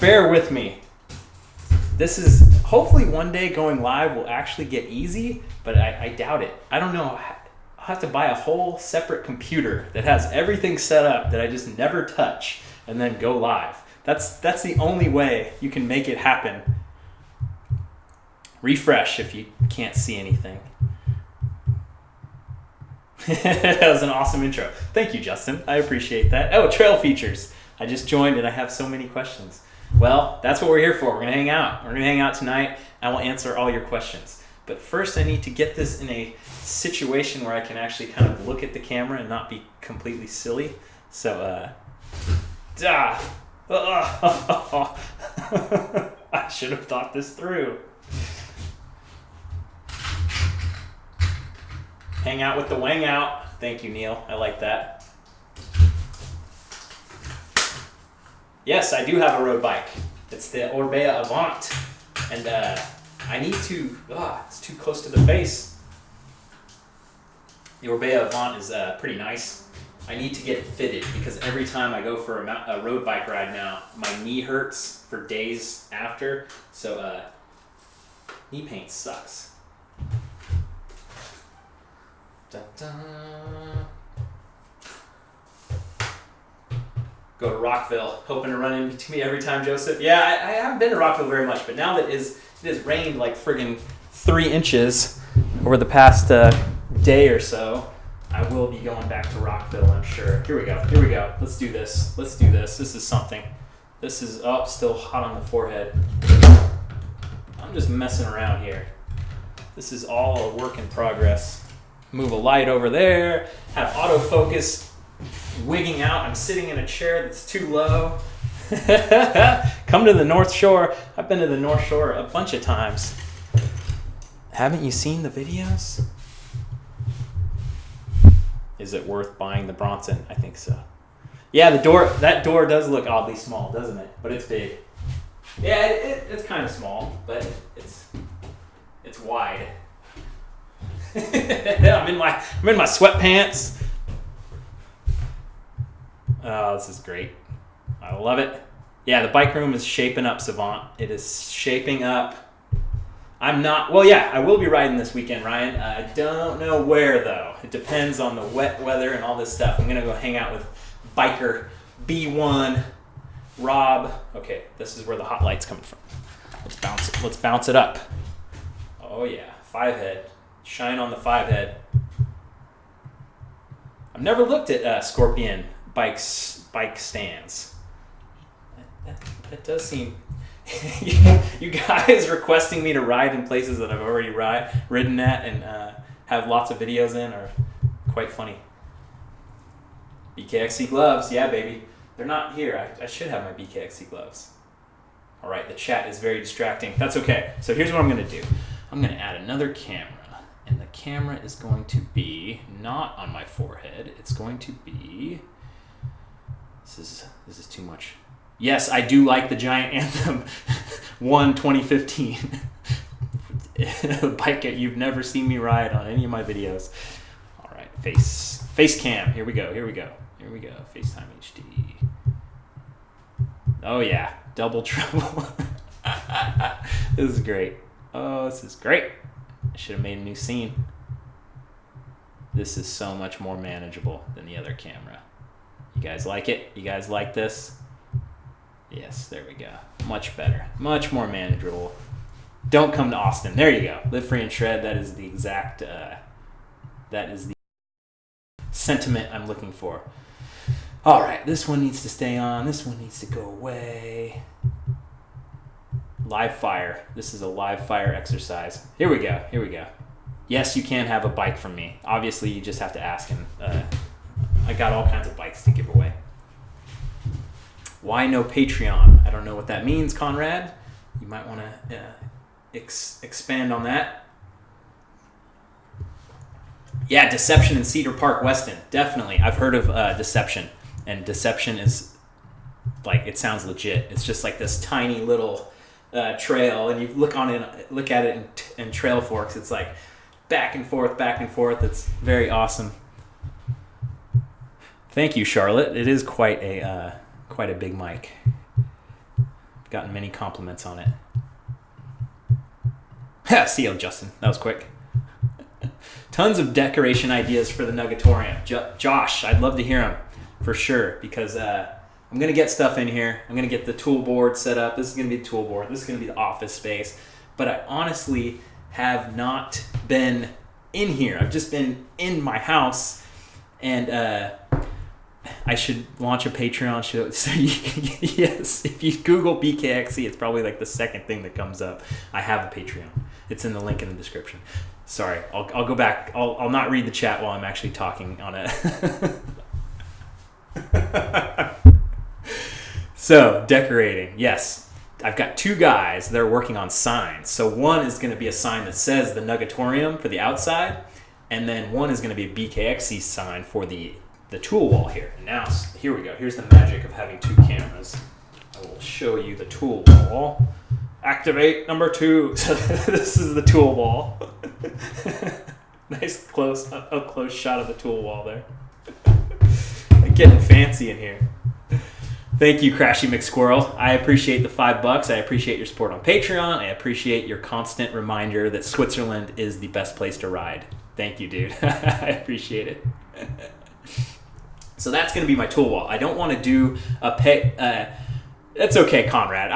bear with me. This is, hopefully one day going live will actually get easy, but I doubt it. I don't know. I'll have to buy a whole separate computer that has everything set up that I just never touch and then go live. That's the only way you can make it happen. Refresh if you can't see anything. That was an awesome intro. Thank you, Justin. I appreciate that. Oh, trail features. I just joined and I have so many questions. Well, that's what we're here for. We're going to hang out. We're going to hang out tonight. I will answer all your questions. But first, I need to get this in a situation where I can actually kind of look at the camera and not be completely silly. So, I should have thought this through. Hang out with the wang out. Thank you, Neil. I like that. Yes, I do have a road bike. It's the Orbea Avant. And I need to, it's too close to the face. The Orbea Avant is pretty nice. I need to get it fitted because every time I go for a road bike ride now, my knee hurts for days after. So knee paint sucks. Da-da. Go to Rockville, hoping to run into me every time, Joseph. Yeah, I haven't been to Rockville very much, but now that it has rained like friggin' 3 inches over the past day or so, I will be going back to Rockville, I'm sure. Here we go. Let's do this. This is something. This is, still hot on the forehead. I'm just messing around here. This is all a work in progress. Move a light over there, have autofocus wigging out. I'm sitting in a chair that's too low. Come to the North Shore. I've been to the North Shore a bunch of times. Haven't you seen the videos? Is it worth buying the Bronson? I think so. Yeah, that door does look oddly small, doesn't it? But it's big. Yeah, it's kind of small, but it's wide. I'm in my sweatpants. Oh, this is great. I love it. Yeah, the bike room is shaping up, Savant. It is shaping up. I will be riding this weekend, Ryan. I don't know where, though. It depends on the wet weather and all this stuff. I'm going to go hang out with biker B1, Rob. Okay, this is where the hot light's coming from. Let's bounce it up. Oh, yeah. 5-head. Shine on the 5-head. I've never looked at Scorpion bike stands. That does seem... you guys requesting me to ride in places that I've already ridden at and have lots of videos in are quite funny. BKXC gloves. Yeah, baby. They're not here. I should have my BKXC gloves. All right, the chat is very distracting. That's okay. So here's what I'm going to do. I'm going to add another camera. And the camera is going to be not on my forehead. It's going to be... This is too much. Yes, I do like the Giant Anthem 1 2015. A bike that you've never seen me ride on any of my videos. All right, face cam. Here we go. FaceTime HD. Oh yeah, double trouble. This is great. Oh, this is great. I should have made a new scene. This is so much more manageable than the other camera. You guys like it? You guys like this? Yes, there we go. Much better. Much more manageable. Don't come to Austin. There you go. Live free and shred. That is the exact, that is the sentiment I'm looking for. All right, this one needs to stay on. This one needs to go away. Live fire. This is a live fire exercise. Here we go. Yes, you can have a bike from me. Obviously, you just have to ask, and I got all kinds of bikes to give away. Why no Patreon? I don't know what that means, Conrad. You might want to expand on that. Yeah, Deception in Cedar Park, Weston. Definitely. I've heard of Deception. And Deception is, like, it sounds legit. It's just like this tiny little trail, and you look at it in Trail Forks. It's like back and forth. It's very awesome. Thank you, Charlotte. It is quite a big mic. Gotten many compliments on it. See you, Justin. That was quick. Tons of decoration ideas for the Nuggetarium. Josh, I'd love to hear them for sure, because I'm going to get stuff in here. I'm going to get the tool board set up. This is going to be the tool board. This is going to be the office space. But I honestly have not been in here. I've just been in my house, and I should launch a Patreon show. So yes, if you Google BKXC, it's probably like the second thing that comes up. I have a Patreon. It's in the link in the description. Sorry, I'll go back. I'll not read the chat while I'm actually talking on it. So, decorating. Yes, I've got two guys that are working on signs. So one is going to be a sign that says the Nuggetarium for the outside, and then one is going to be a BKXC sign for the tool wall here. And now, here we go. Here's the magic of having two cameras. I will show you the tool wall. Activate number 2. So this is the tool wall. Nice up close shot of the tool wall there. Getting fancy in here. Thank you, Crashy McSquirrel. I appreciate the $5. I appreciate your support on Patreon. I appreciate your constant reminder that Switzerland is the best place to ride. Thank you, dude. I appreciate it. So that's going to be my tool wall. I don't want to do a it's okay, Conrad.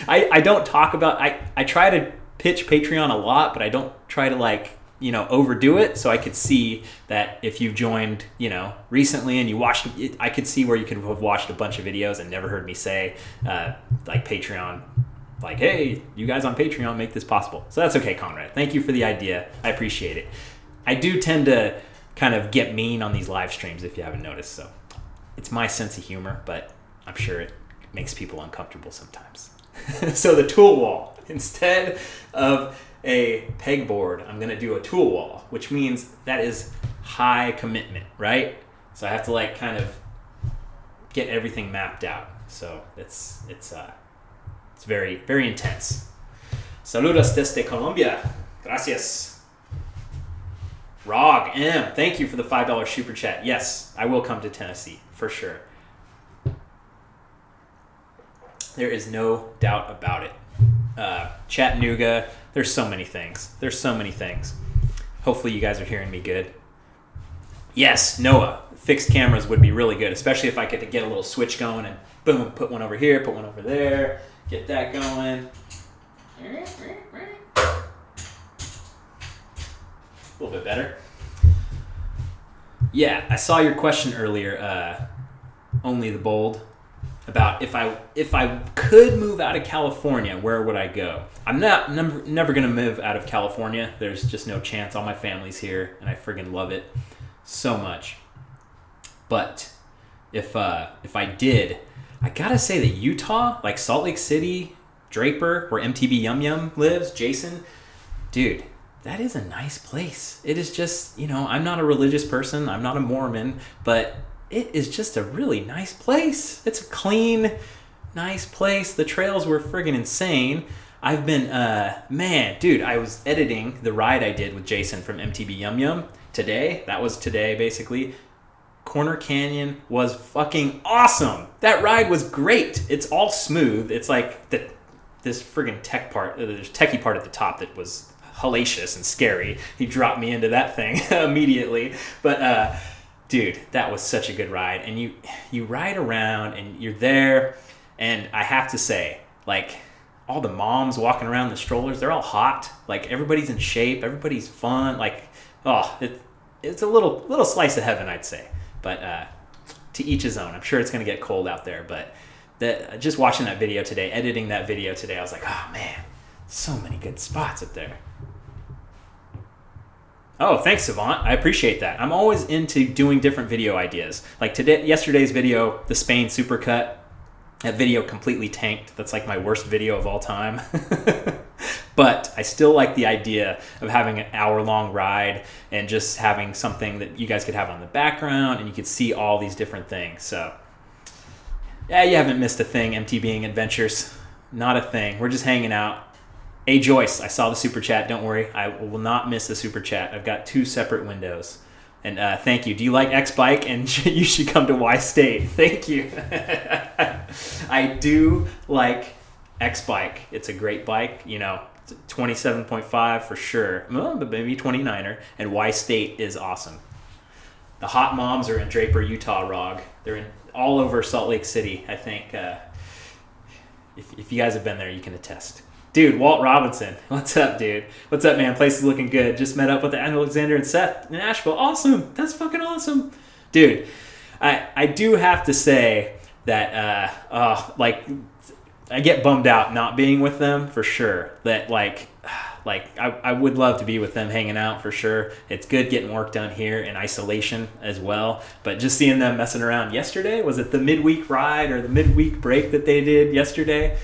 I don't talk about. I try to pitch Patreon a lot, but I don't try to overdo it. So I could see that if you joined, recently and you watched it, I could see where you could have watched a bunch of videos and never heard me say, Patreon, hey, you guys on Patreon make this possible. So that's okay, Conrad. Thank you for the idea. I appreciate it. I do tend to kind of get mean on these live streams if you haven't noticed. So it's my sense of humor, but I'm sure it makes people uncomfortable sometimes. So the tool wall, instead of a pegboard, I'm going to do a tool wall, which means that is high commitment, right? So I have to kind of get everything mapped out. So it's very, very intense. Saludos desde Colombia. Gracias. Rog M, thank you for the $5 super chat. Yes, I will come to Tennessee for sure. There is no doubt about it. Chattanooga, there's so many things. Hopefully you guys are hearing me good. Yes, Noah, fixed cameras would be really good, especially if I could get a little switch going and boom, put one over here, put one over there, get that going. A little bit better. Yeah, I saw your question earlier, Only the Bold, about if I could move out of California, where would I go? I'm never going to move out of California. There's just no chance. All my family's here, and I friggin' love it so much. But if I did, I gotta say that Utah, like Salt Lake City, Draper, where MTB Yum Yum lives, Jason, dude, that is a nice place. It is just, I'm not a religious person. I'm not a Mormon, but it is just a really nice place. It's a clean, nice place. The trails were friggin' insane. I've been, I was editing the ride I did with Jason from MTB Yum Yum today. That was today, basically. Corner Canyon was fucking awesome. That ride was great. It's all smooth. It's like this friggin' there's techie part at the top that was hellacious and scary. He dropped me into that thing immediately. But, dude, that was such a good ride. And you ride around and you're there. And I have to say, all the moms walking around the strollers, they're all hot. Everybody's in shape. Everybody's fun. It's a little slice of heaven, I'd say. But to each his own. I'm sure it's going to get cold out there. But just watching that video today, editing that video today, I was like, oh, man, so many good spots up there. Oh, thanks, Savant. I appreciate that. I'm always into doing different video ideas. Yesterday's video, the Spain Supercut, that video completely tanked. That's my worst video of all time. But I still like the idea of having an hour-long ride and just having something that you guys could have on the background and you could see all these different things. So, yeah, you haven't missed a thing, MTBing Adventures. Not a thing. We're just hanging out. Hey, Joyce, I saw the super chat. Don't worry. I will not miss the super chat. I've got 2 separate windows. And thank you. Do you like X Bike? And you should come to Y State. Thank you. I do like X Bike. It's a great bike. You know, 27.5 for sure. Well, but maybe 29er. And Y State is awesome. The hot moms are in Draper, Utah, Rog. They're in all over Salt Lake City, I think. If you guys have been there, you can attest. Dude, Walt Robinson. What's up, dude? What's up, man? Place is looking good. Just met up with Alexander and Seth in Asheville. Awesome. That's fucking awesome. Dude, I do have to say that, I get bummed out not being with them for sure. That, I would love to be with them hanging out for sure. It's good getting work done here in isolation as well. But just seeing them messing around yesterday, was it the midweek ride or the midweek break that they did yesterday?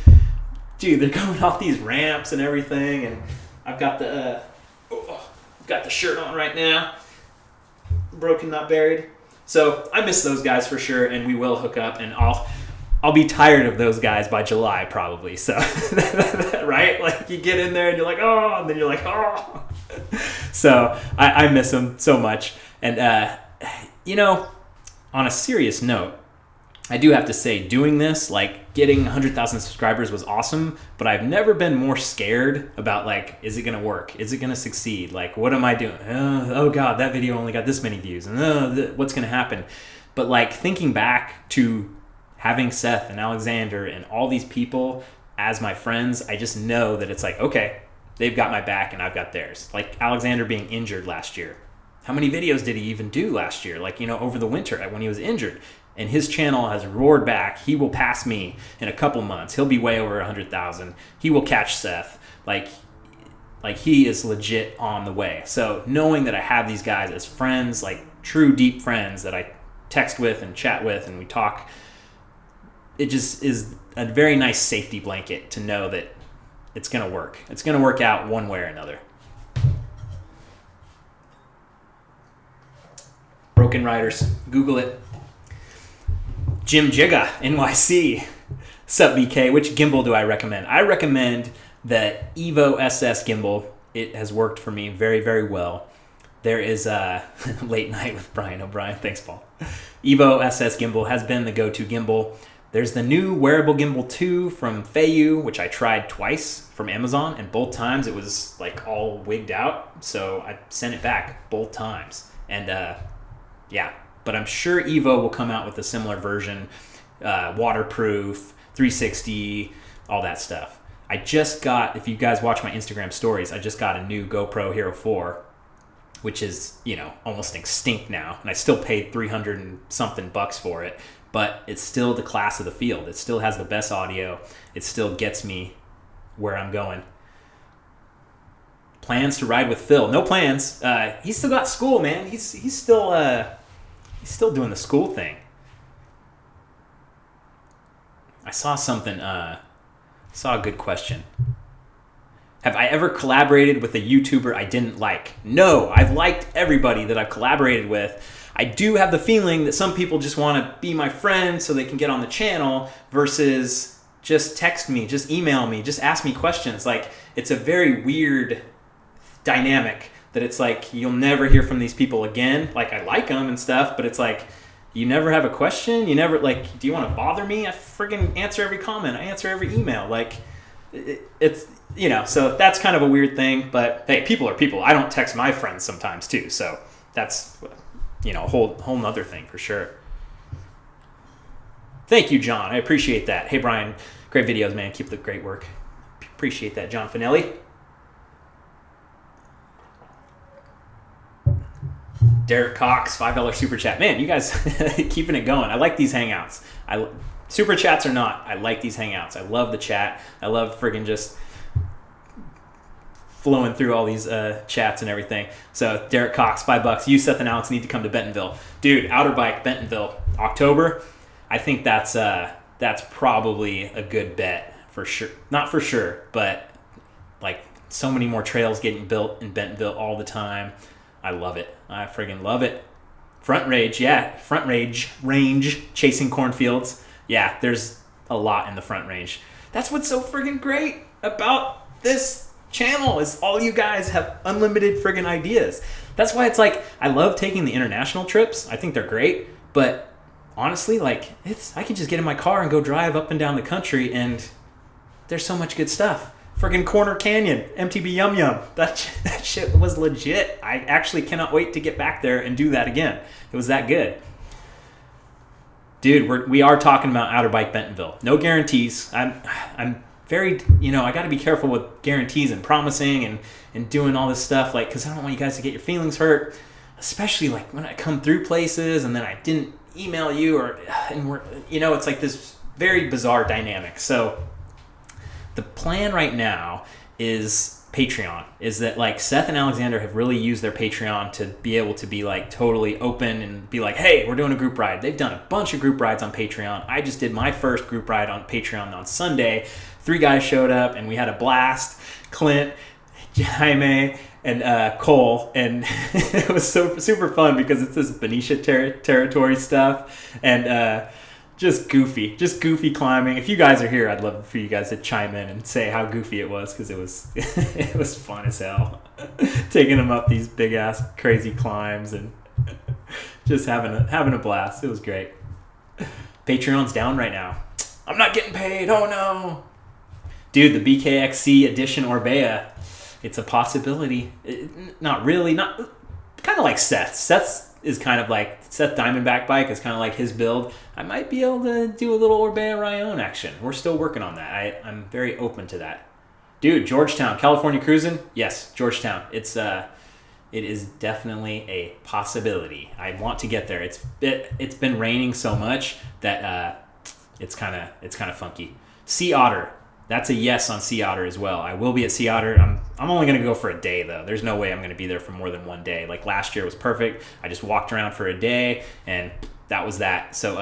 Dude, they're going off these ramps and everything, and I've got the shirt on right now, broken not buried. So I miss those guys for sure, and we will hook up, and I'll be tired of those guys by July probably. So right, like you get in there and you're like, oh, and then you're like, oh. So I miss them so much, and on a serious note, I do have to say, doing this, like getting 100,000 subscribers was awesome, but I've never been more scared about like, is it going to work? Is it going to succeed? Like, what am I doing? Oh God, that video only got this many views, and what's going to happen? But like thinking back to having Seth and Alexander and all these people as my friends, I just know that it's like, okay, they've got my back and I've got theirs. Like Alexander being injured last year. How many videos did he even do last year? Like, over the winter when he was injured. And his channel has roared back. He will pass me in a couple months. He'll be way over 100,000. He will catch Seth. Like he is legit on the way. So knowing that I have these guys as friends, like true deep friends that I text with and chat with and we talk, it just is a very nice safety blanket to know that it's going to work. It's going to work out one way or another. Broken Riders. Google it. Jim Jigga, NYC. Sup, BK? Which gimbal do I recommend? I recommend the Evo SS gimbal. It has worked for me very, very well. There is a Late Night with Brian O'Brien. Thanks, Paul. Evo SS gimbal has been the go-to gimbal. There's the new wearable gimbal 2 from Feiyu, which I tried twice from Amazon, and both times it was like all wigged out. So I sent it back both times. And yeah. But I'm sure Evo will come out with a similar version, waterproof, 360, all that stuff. I just got, if you guys watch my Instagram stories, I just got a new GoPro Hero 4, which is, almost extinct now. And I still paid 300 and something bucks for it, but it's still the class of the field. It still has the best audio. It still gets me where I'm going. Plans to ride with Phil? No plans. He's still got school, man. He's still doing the school thing. I saw something, saw a good question. Have I ever collaborated with a YouTuber I didn't like? No, I've liked everybody that I've collaborated with. I do have the feeling that some people just want to be my friend so they can get on the channel versus just text me, just email me, just ask me questions. Like, it's a very weird dynamic that it's like you'll never hear from these people again. Like, I like them and stuff, but it's like you never have a question. You never, like, do you want to bother me? I friggin' answer every comment. I answer every email. Like, it's, so that's kind of a weird thing. But hey, people are people. I don't text my friends sometimes too. So that's, a whole nother thing for sure. Thank you, John. I appreciate that. Hey, Brian, great videos, man. Keep the great work. Appreciate that, John Finelli. Derek Cox, $5 super chat. Man, you guys keeping it going. I like these hangouts. Super chats or not, I like these hangouts. I love the chat. I love friggin' just flowing through all these chats and everything. So Derek Cox, $5. You, Seth, and Alex need to come to Bentonville. Dude, Outer Bike, Bentonville, October. I think that's probably a good bet for sure. Not for sure, but like so many more trails getting built in Bentonville all the time. I love it. I friggin' love it. Front Range, yeah. Front Range, chasing cornfields. Yeah, there's a lot in the Front Range. That's what's so friggin' great about this channel is all you guys have unlimited friggin' ideas. That's why it's like I love taking the international trips. I think they're great, but honestly, like I can just get in my car and go drive up and down the country, and there's so much good stuff. Friggin' Corner Canyon, MTB Yum Yum. That shit was legit. I actually cannot wait to get back there and do that again. It was that good. Dude, we are talking about Outer Bike Bentonville. No guarantees. I'm very, I got to be careful with guarantees and promising and doing all this stuff, like, because I don't want you guys to get your feelings hurt, especially like when I come through places and then I didn't email you and we're, it's like this very bizarre dynamic. So the plan right now is Patreon. Is that like Seth and Alexander have really used their Patreon to be able to be like totally open and be like, hey, we're doing a group ride. They've done a bunch of group rides on Patreon. I just did my first group ride on Patreon on Sunday. 3 guys showed up and we had a blast. Clint, Jaime, and Cole, and it was so super fun because it's this Benicia territory stuff and just goofy climbing. If you guys are here, I'd love for you guys to chime in and say how goofy it was, because it was it was fun as hell. Taking them up these big ass crazy climbs and just having a blast. It was great. Patreon's down right now. I'm not getting paid. Oh no, dude. The BKXC edition Orbea. It's a possibility. Not really. Not kind of like Seth. Seth's is kind of like Seth Diamondback bike is kind of like his build. I might be able to do a little Orbea Rayón action. We're still working on that. I'm very open to that. Dude, Georgetown, California cruising? Yes, Georgetown. It is definitely a possibility. I want to get there. It's been raining so much that it's kind of funky. Sea Otter. That's a yes on Sea Otter as well. I will be at Sea Otter. I'm only going to go for a day, though. There's no way I'm going to be there for more than one day. Like last year was perfect. I just walked around for a day, and that was that. So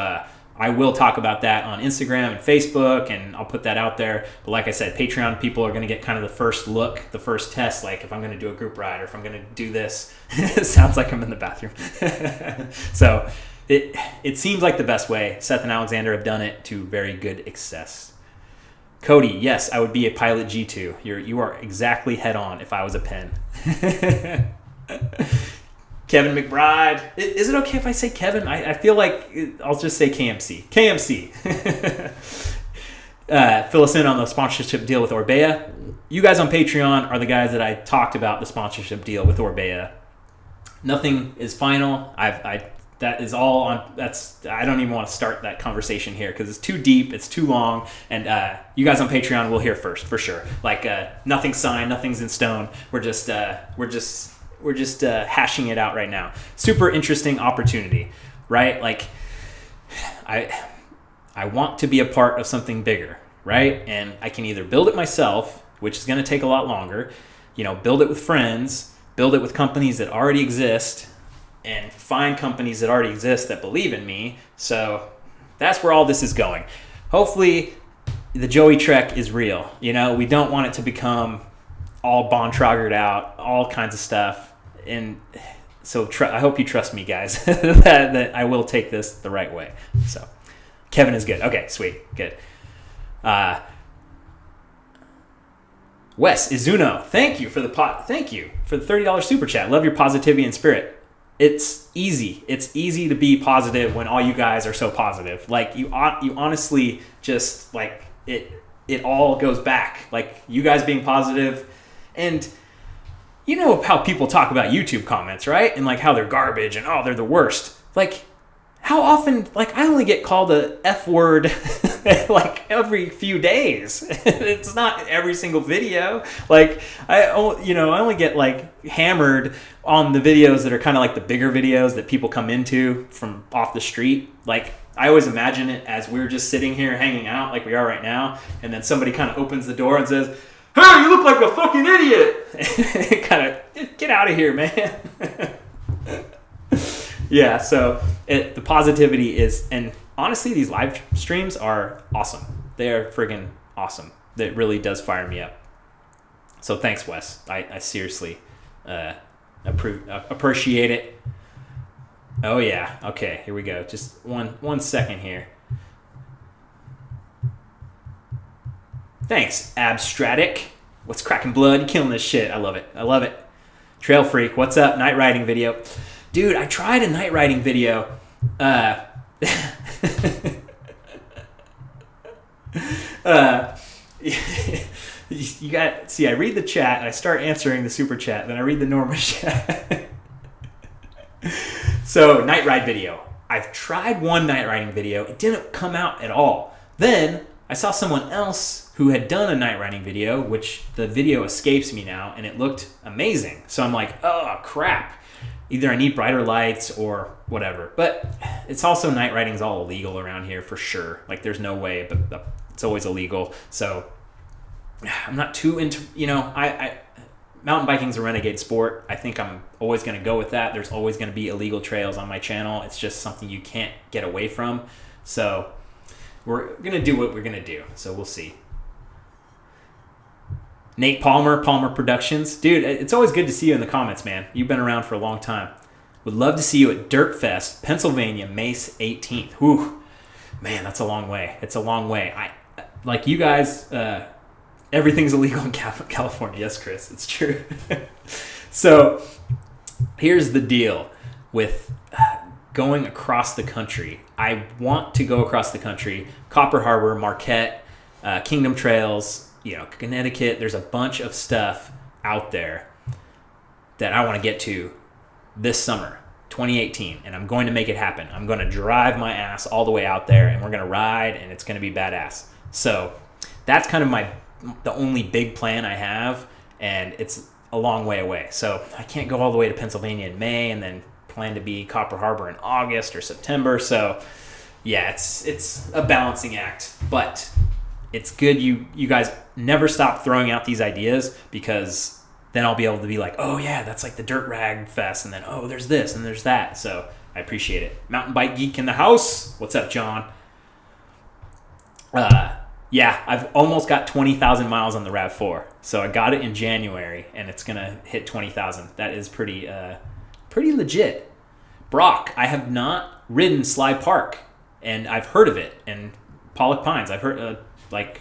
I will talk about that on Instagram and Facebook, and I'll put that out there. But like I said, Patreon people are going to get kind of the first look, the first test, like if I'm going to do a group ride or if I'm going to do this. It sounds like I'm in the bathroom. So it seems like the best way. Seth and Alexander have done it to very good success. Cody, yes, I would be a Pilot G2. You are exactly head on if I was a pen. Kevin McBride. Is it okay if I say Kevin? I feel like I'll just say KMC. KMC. Fill us in on the sponsorship deal with Orbea. You guys on Patreon are the guys that I talked about the sponsorship deal with Orbea. Nothing is final. That is all on. I don't even want to start that conversation here because it's too deep, it's too long, and you guys on Patreon will hear first for sure. Like nothing's signed, nothing's in stone. We're just hashing it out right now. Super interesting opportunity, right? Like I want to be a part of something bigger, right? And I can either build it myself, which is going to take a lot longer. Build it with friends, build it with companies that already exist. And find companies that already exist that believe in me. So that's where all this is going. Hopefully the Joey Trek is real. We don't want it to become all Bontragered out, all kinds of stuff. And so I hope you trust me, guys, that I will take this the right way. So Kevin is good. Okay, sweet. Good. Wes Izuno, thank you for the $30 super chat. Love your positivity and spirit. It's easy. It's easy to be positive when all you guys are so positive. Like you honestly just like it all goes back. Like you guys being positive, and you know how people talk about YouTube comments, right? And like how they're garbage and they're the worst. Like how often? Like I only get called a F word like every few days. It's not every single video. Like I only get like hammered on the videos that are kind of like the bigger videos that people come into from off the street. Like I always imagine it as we're just sitting here hanging out like we are right now, and then somebody kind of opens the door and says, "Hey, you look like a fucking idiot!" Kind of get out of here, man. Yeah, so the positivity is, and honestly, these live streams are awesome. They are friggin' awesome. That really does fire me up. So thanks, Wes. I seriously appreciate it. Oh yeah. Okay, here we go. Just one second here. Thanks, Abstratic. What's cracking blood? You killing this shit. I love it. Trail Freak, what's up? Night riding video. Dude, I tried a night riding video. You got, see, I read the chat and I start answering the super chat, then I read the normal chat. So, night ride video. I've tried one night riding video. It didn't come out at all. Then I saw someone else who had done a night riding video, which the video escapes me now, and it looked amazing. So I'm like, oh crap. Either I need brighter lights or whatever. But it's also, night riding is all illegal around here for sure. Like, there's no way, but it's always illegal. So I'm not too into, I mountain biking's a renegade sport. I think I'm always going to go with that. There's always going to be illegal trails on my channel. It's just something you can't get away from. So we're going to do what we're going to do. So we'll see. Nate Palmer, Palmer Productions. Dude, it's always good to see you in the comments, man. You've been around for a long time. Would love to see you at Dirt Fest, Pennsylvania, May 18th. Whew. Man, that's a long way. It's a long way. Like you guys, everything's illegal in California. Yes, Chris, it's true. So here's the deal with going across the country. I want to go across the country. Copper Harbor, Marquette, Kingdom Trails, Connecticut. There's a bunch of stuff out there that I want to get to this summer, 2018, and I'm going to make it happen. I'm going to drive my ass all the way out there, and we're going to ride, and it's going to be badass. So that's kind of the only big plan I have, and it's a long way away. So I can't go all the way to Pennsylvania in May and then plan to be Copper Harbor in August or September. So yeah, it's a balancing act, but it's good you guys never stop throwing out these ideas, because then I'll be able to be like, oh yeah, that's like the Dirt Rag Fest, and then oh, there's this and there's that. So I appreciate it. Mountain Bike Geek in the house. What's up, John? Yeah, I've almost got 20,000 miles on the RAV4. So I got it in January, and it's gonna hit 20,000. That is pretty legit. Brock, I have not ridden Sly Park, and I've heard of it. And Pollock Pines, I've heard I've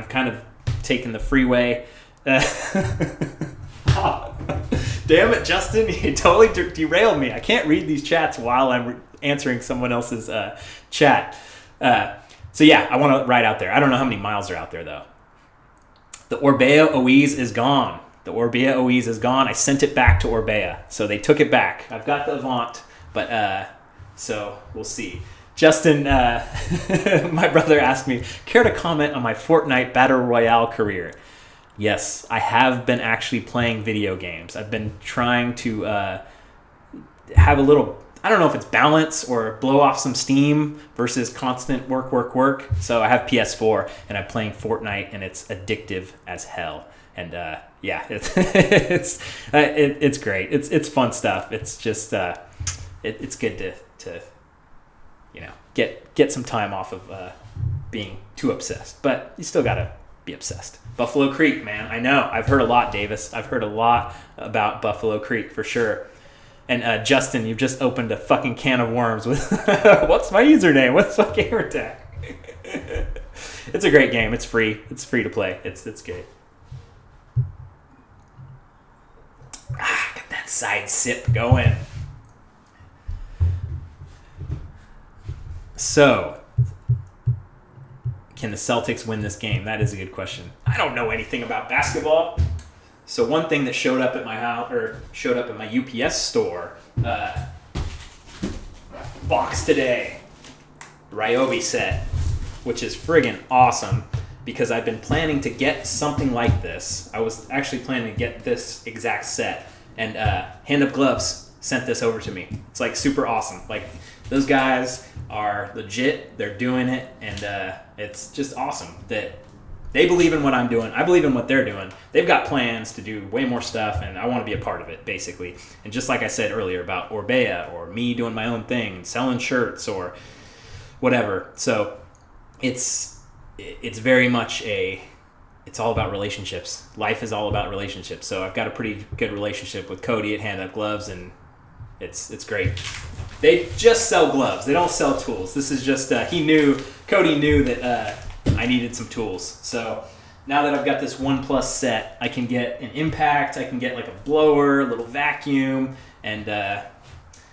kind of taken the freeway. Oh, damn it, Justin, you totally derailed me. I can't read these chats while I'm answering someone else's chat. So yeah, I want to ride out there. I don't know how many miles are out there though. The Orbea Oise is gone. I sent it back to Orbea, so they took it back. I've got the Avant, but so we'll see. Justin, my brother asked me, care to comment on my Fortnite Battle Royale career? Yes, I have been actually playing video games. I've been trying to have a little, I don't know if it's balance or blow off some steam versus constant work. So I have PS4 and I'm playing Fortnite, and it's addictive as hell. And yeah, it's great. It's fun stuff. It's just it's good to get some time off of being too obsessed, but you still gotta be obsessed. Buffalo Creek, man, I know. I've heard a lot, Davis. I've heard a lot about Buffalo Creek for sure. And Justin, you've just opened a fucking can of worms with what's my username? What's my gamer tag? It's a great game. It's free. It's free to play. It's good. Get that side sip going. So, can the Celtics win this game? That is a good question. I don't know anything about basketball. So one thing that showed up at my house, or showed up at my UPS store box today, Ryobi set, which is friggin' awesome, because I've been planning to get something like this. I was actually planning to get this exact set, and Hand Up Gloves sent this over to me. It's like super awesome. Like, those guys are legit. They're doing it, and it's just awesome that they believe in what I'm doing. I believe in what they're doing. They've got plans to do way more stuff, and I want to be a part of it, basically. And just like I said earlier about Orbea, or me doing my own thing, selling shirts or whatever. So it's very much it's all about relationships. Life is all about relationships. So I've got a pretty good relationship with Cody at Hand Up Gloves, and it's great. They just sell gloves. They don't sell tools. This is just Cody knew that I needed some tools. So now that I've got this One Plus set, I can get an impact, I can get like a blower, a little vacuum, and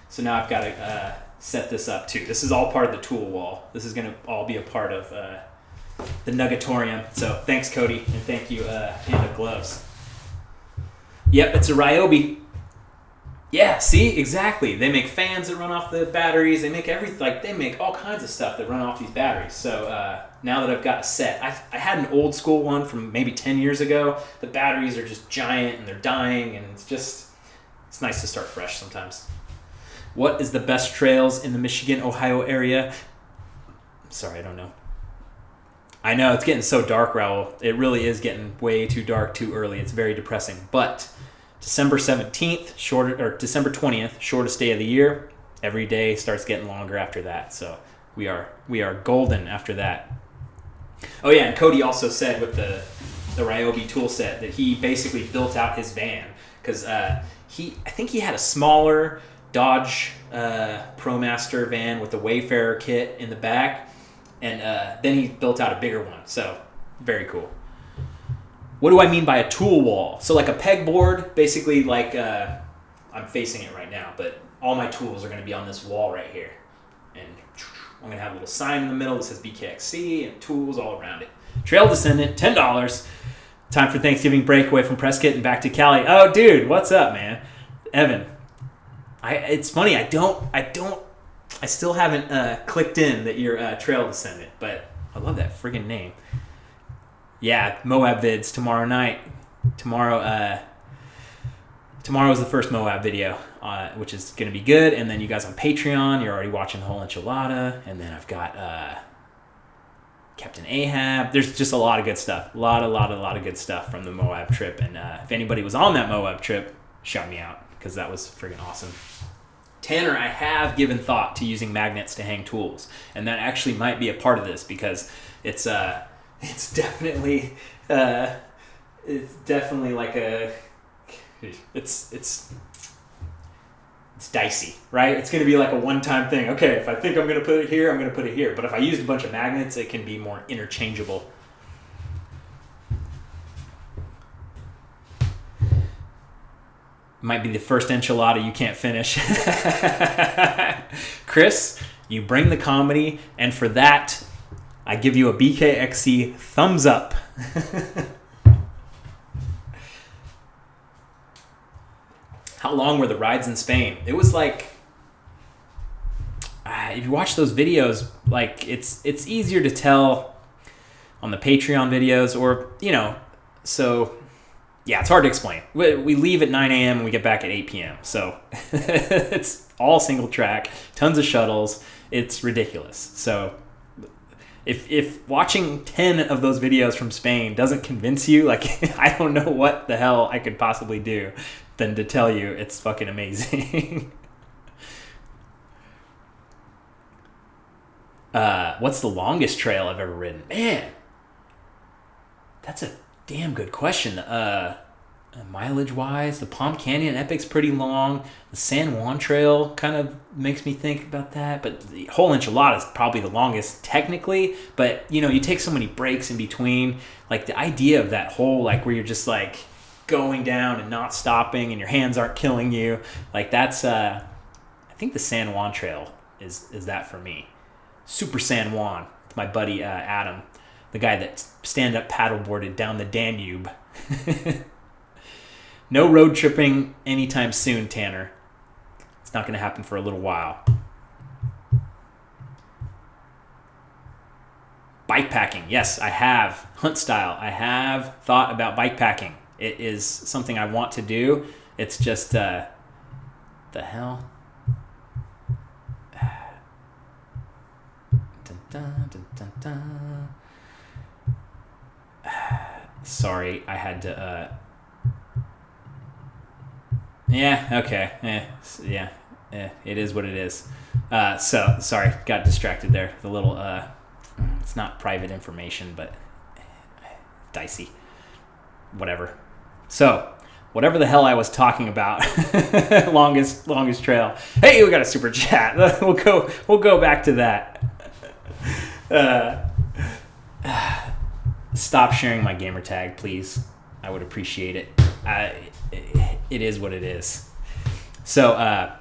so now I've got to set this up too. This is all part of the tool wall. This is going to all be a part of the Nuggetarium. So thanks, Cody, and thank you, Panda Gloves. Yep, it's a Ryobi. Yeah, see, exactly. They make fans that run off the batteries. They make they make all kinds of stuff that run off these batteries. So now that I've got a set, I had an old school one from maybe 10 years ago. The batteries are just giant and they're dying, and it's nice to start fresh sometimes. What is the best trails in the Michigan, Ohio area? Sorry, I don't know. I know, it's getting so dark, Raul. It really is getting way too dark too early. It's very depressing. But December 17th, December 20th, shortest day of the year. Every day starts getting longer after that. So we are golden after that. Oh yeah, and Cody also said with the Ryobi tool set that he basically built out his van because I think he had a smaller Dodge ProMaster van with the Wayfarer kit in the back, and then he built out a bigger one. So very cool. What do I mean by a tool wall? So like a pegboard, basically like, I'm facing it right now, but all my tools are going to be on this wall right here. And I'm going to have a little sign in the middle that says BKXC and tools all around it. Trail Descendant, $10. Time for Thanksgiving breakaway from Prescott and back to Cali. Oh, dude, what's up, man? Evan. It's funny, I still haven't clicked in that you're a Trail Descendant, but I love that friggin' name. Yeah, Moab vids tomorrow night. Tomorrow's the first Moab video, which is going to be good. And then you guys on Patreon, you're already watching the whole enchilada. And then I've got Captain Ahab. There's just a lot of good stuff. A lot of good stuff from the Moab trip. And if anybody was on that Moab trip, shout me out because that was friggin' awesome. Tanner, I have given thought to using magnets to hang tools. And that actually might be a part of this because it's definitely like it's dicey, right? It's going to be like a one-time thing. Okay, if I think I'm going to put it here, I'm going to put it here. But if I used a bunch of magnets, it can be more interchangeable. Might be the first enchilada you can't finish. Chris, you bring the comedy, and for that, I give you a BKXC thumbs up. How long were the rides in Spain? It was like, if you watch those videos, like it's easier to tell on the Patreon videos or, so yeah, it's hard to explain. We leave at 9 a.m. and we get back at 8 p.m. So it's all single track, tons of shuttles. It's ridiculous. So if watching 10 of those videos from Spain doesn't convince you, like I don't know what the hell I could possibly do than to tell you it's fucking amazing. What's the longest trail I've ever ridden? Man, that's a damn good question. Mileage-wise, the Palm Canyon Epic's pretty long. The San Juan Trail kind of makes me think about that. But the whole enchilada is probably the longest technically. But, you take so many breaks in between. Like, the idea of that whole, like, where you're just, like, going down and not stopping and your hands aren't killing you. Like, that's, I think the San Juan Trail is that for me. Super San Juan. With my buddy Adam. The guy that stand-up paddleboarded down the Danube. No road tripping anytime soon, Tanner. It's not going to happen for a little while. Bike packing. Yes, I have. Hunt style. I have thought about bike packing. It is something I want to do. It's just, the hell? Dun, dun, dun, dun, dun. Sorry, I had to, yeah, okay, it is what it is. So, sorry, got distracted there. The little, it's not private information, but dicey. Whatever. So, whatever the hell I was talking about, longest trail. Hey, we got a super chat. We'll go back to that. stop sharing my gamer tag, please. I would appreciate it. It is what it is. So,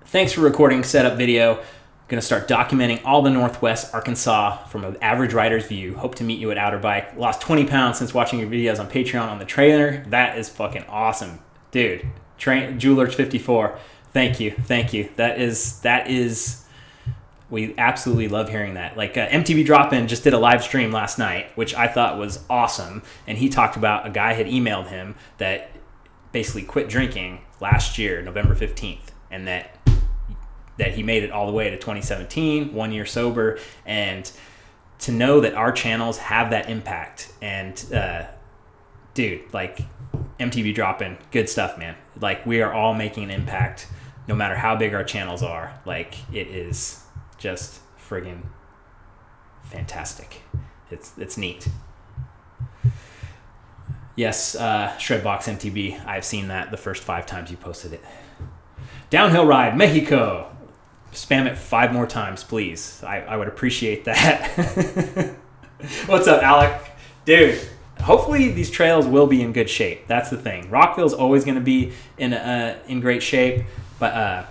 thanks for recording setup video. I'm going to start documenting all the Northwest Arkansas from an average rider's view. Hope to meet you at Outer Bike. Lost 20 pounds since watching your videos on Patreon on the trailer. That is fucking awesome. Dude, Jewelers54, thank you. That is, we absolutely love hearing that. Like MTV Drop-In just did a live stream last night, which I thought was awesome. And he talked about a guy had emailed him that basically quit drinking last year, November 15th, and that he made it all the way to 2017, 1 year sober. And to know that our channels have that impact, and dude, like MTV Drop-In, good stuff, man. Like, we are all making an impact no matter how big our channels are. Like, it is just friggin' fantastic. It's neat. Yes, Shredbox MTB, I've seen that the first 5 times you posted it. Downhill Ride, Mexico. Spam it 5 more times, please. I would appreciate that. What's up, Alec? Dude, hopefully these trails will be in good shape. That's the thing. Rockville's always going to be in great shape, but I'm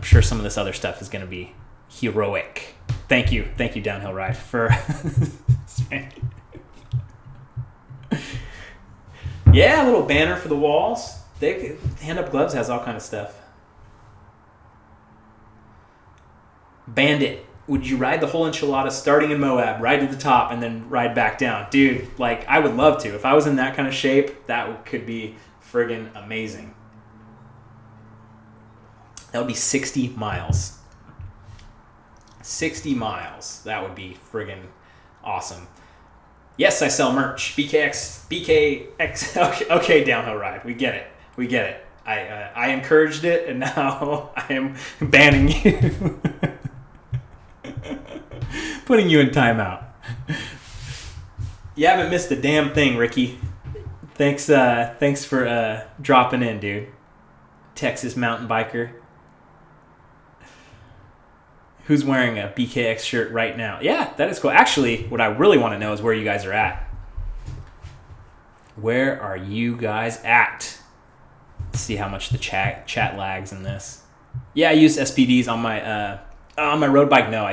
sure some of this other stuff is going to be heroic. Thank you, Downhill Ride, for yeah, a little banner for the walls. Hand Up Gloves has all kind of stuff. Bandit, would you ride the whole enchilada starting in Moab, ride to the top, and then ride back down? Dude, like, I would love to. If I was in that kind of shape, that could be friggin' amazing. That would be 60 miles. 60 miles. That would be friggin' awesome. Yes, I sell merch. BKX. Okay, Downhill Ride. We get it. I encouraged it, and now I am banning you. Putting you in timeout. You haven't missed a damn thing, Ricky. Thanks for dropping in, dude. Texas mountain biker. Who's wearing a BKX shirt right now? Yeah, that is cool. Actually, what I really want to know is where you guys are at. Where are you guys at? Let's see how much the chat lags in this. Yeah, I use SPDs on my road bike. No, I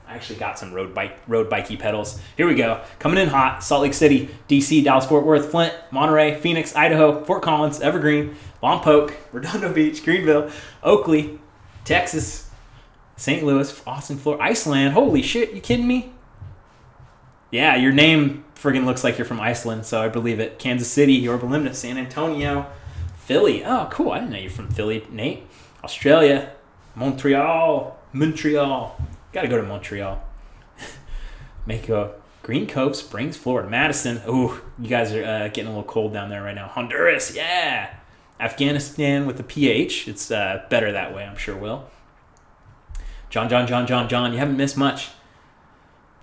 actually got some road bikey pedals. Here we go. Coming in hot. Salt Lake City, DC, Dallas-Fort Worth, Flint, Monterey, Phoenix, Idaho, Fort Collins, Evergreen, Lompoc, Redondo Beach, Greenville, Oakley, Texas, St. Louis, Austin, Florida, Iceland. Holy shit, you kidding me? Yeah, your name friggin' looks like you're from Iceland, so I believe it. Kansas City, Yorba Linda, San Antonio, Philly. Oh, cool. I didn't know you're from Philly, Nate. Australia, Montreal. Got to go to Montreal. Mako, Green Cove, Springs, Florida, Madison. Ooh, you guys are getting a little cold down there right now. Honduras, yeah. Afghanistan with the PH. It's better that way, I'm sure will. John, you haven't missed much.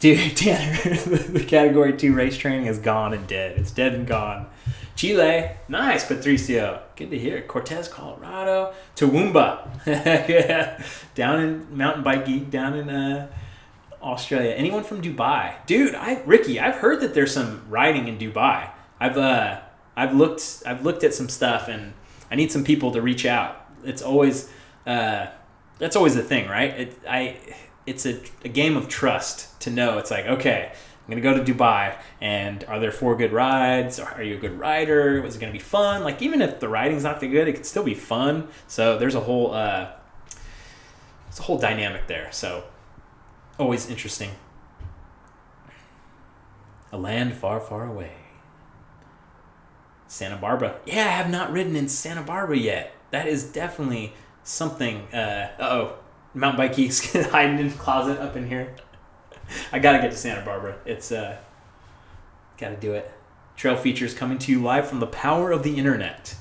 Dude, Tanner, the Category 2 race training is gone and dead. It's dead and gone. Chile, nice, Patricio. Good to hear. Cortez, Colorado. Toowoomba. Yeah. Down in Mountain Bike Geek, down in Australia. Anyone from Dubai? Dude, Ricky, I've heard that there's some riding in Dubai. I've looked at some stuff, and I need some people to reach out. It's always that's always the thing, right? It's a game of trust to know. It's like, okay, I'm going to go to Dubai, and are there 4 good rides? Are you a good rider? Was it going to be fun? Like, even if the riding's not that good, it could still be fun. So there's a whole dynamic there. So always interesting. A land far, far away. Santa Barbara. Yeah, I have not ridden in Santa Barbara yet. That is definitely something. Mountain Bike Geeks hiding in the closet up in here. I gotta get to Santa Barbara. It's gotta do it. Trail features coming to you live from the power of the internet.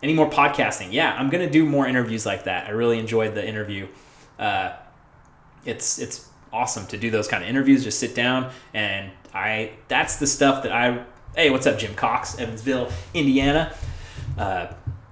Any more podcasting? Yeah, I'm gonna do more interviews like that. I really enjoyed the interview. It's awesome to do those kind of interviews. Just sit down and that's the stuff that hey, what's up, Jim Cox, Evansville, Indiana.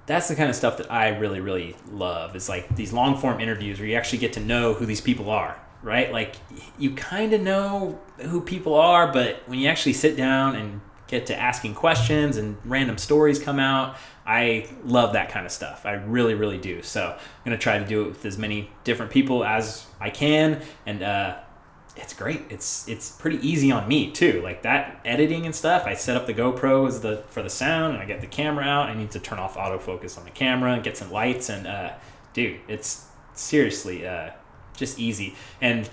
That's the kind of stuff that I really, really love. It's like these long-form interviews where you actually get to know who these people are. right? Like you kind of know who people are, but when you actually sit down and get to asking questions and random stories come out, I love that kind of stuff. I really, really do. So I'm going to try to do it with as many different people as I can. And it's great. It's pretty easy on me too. Like that editing and stuff, I set up the GoPro for the sound, and I get the camera out. I need to turn off autofocus on the camera and get some lights. And dude, it's seriously just easy. And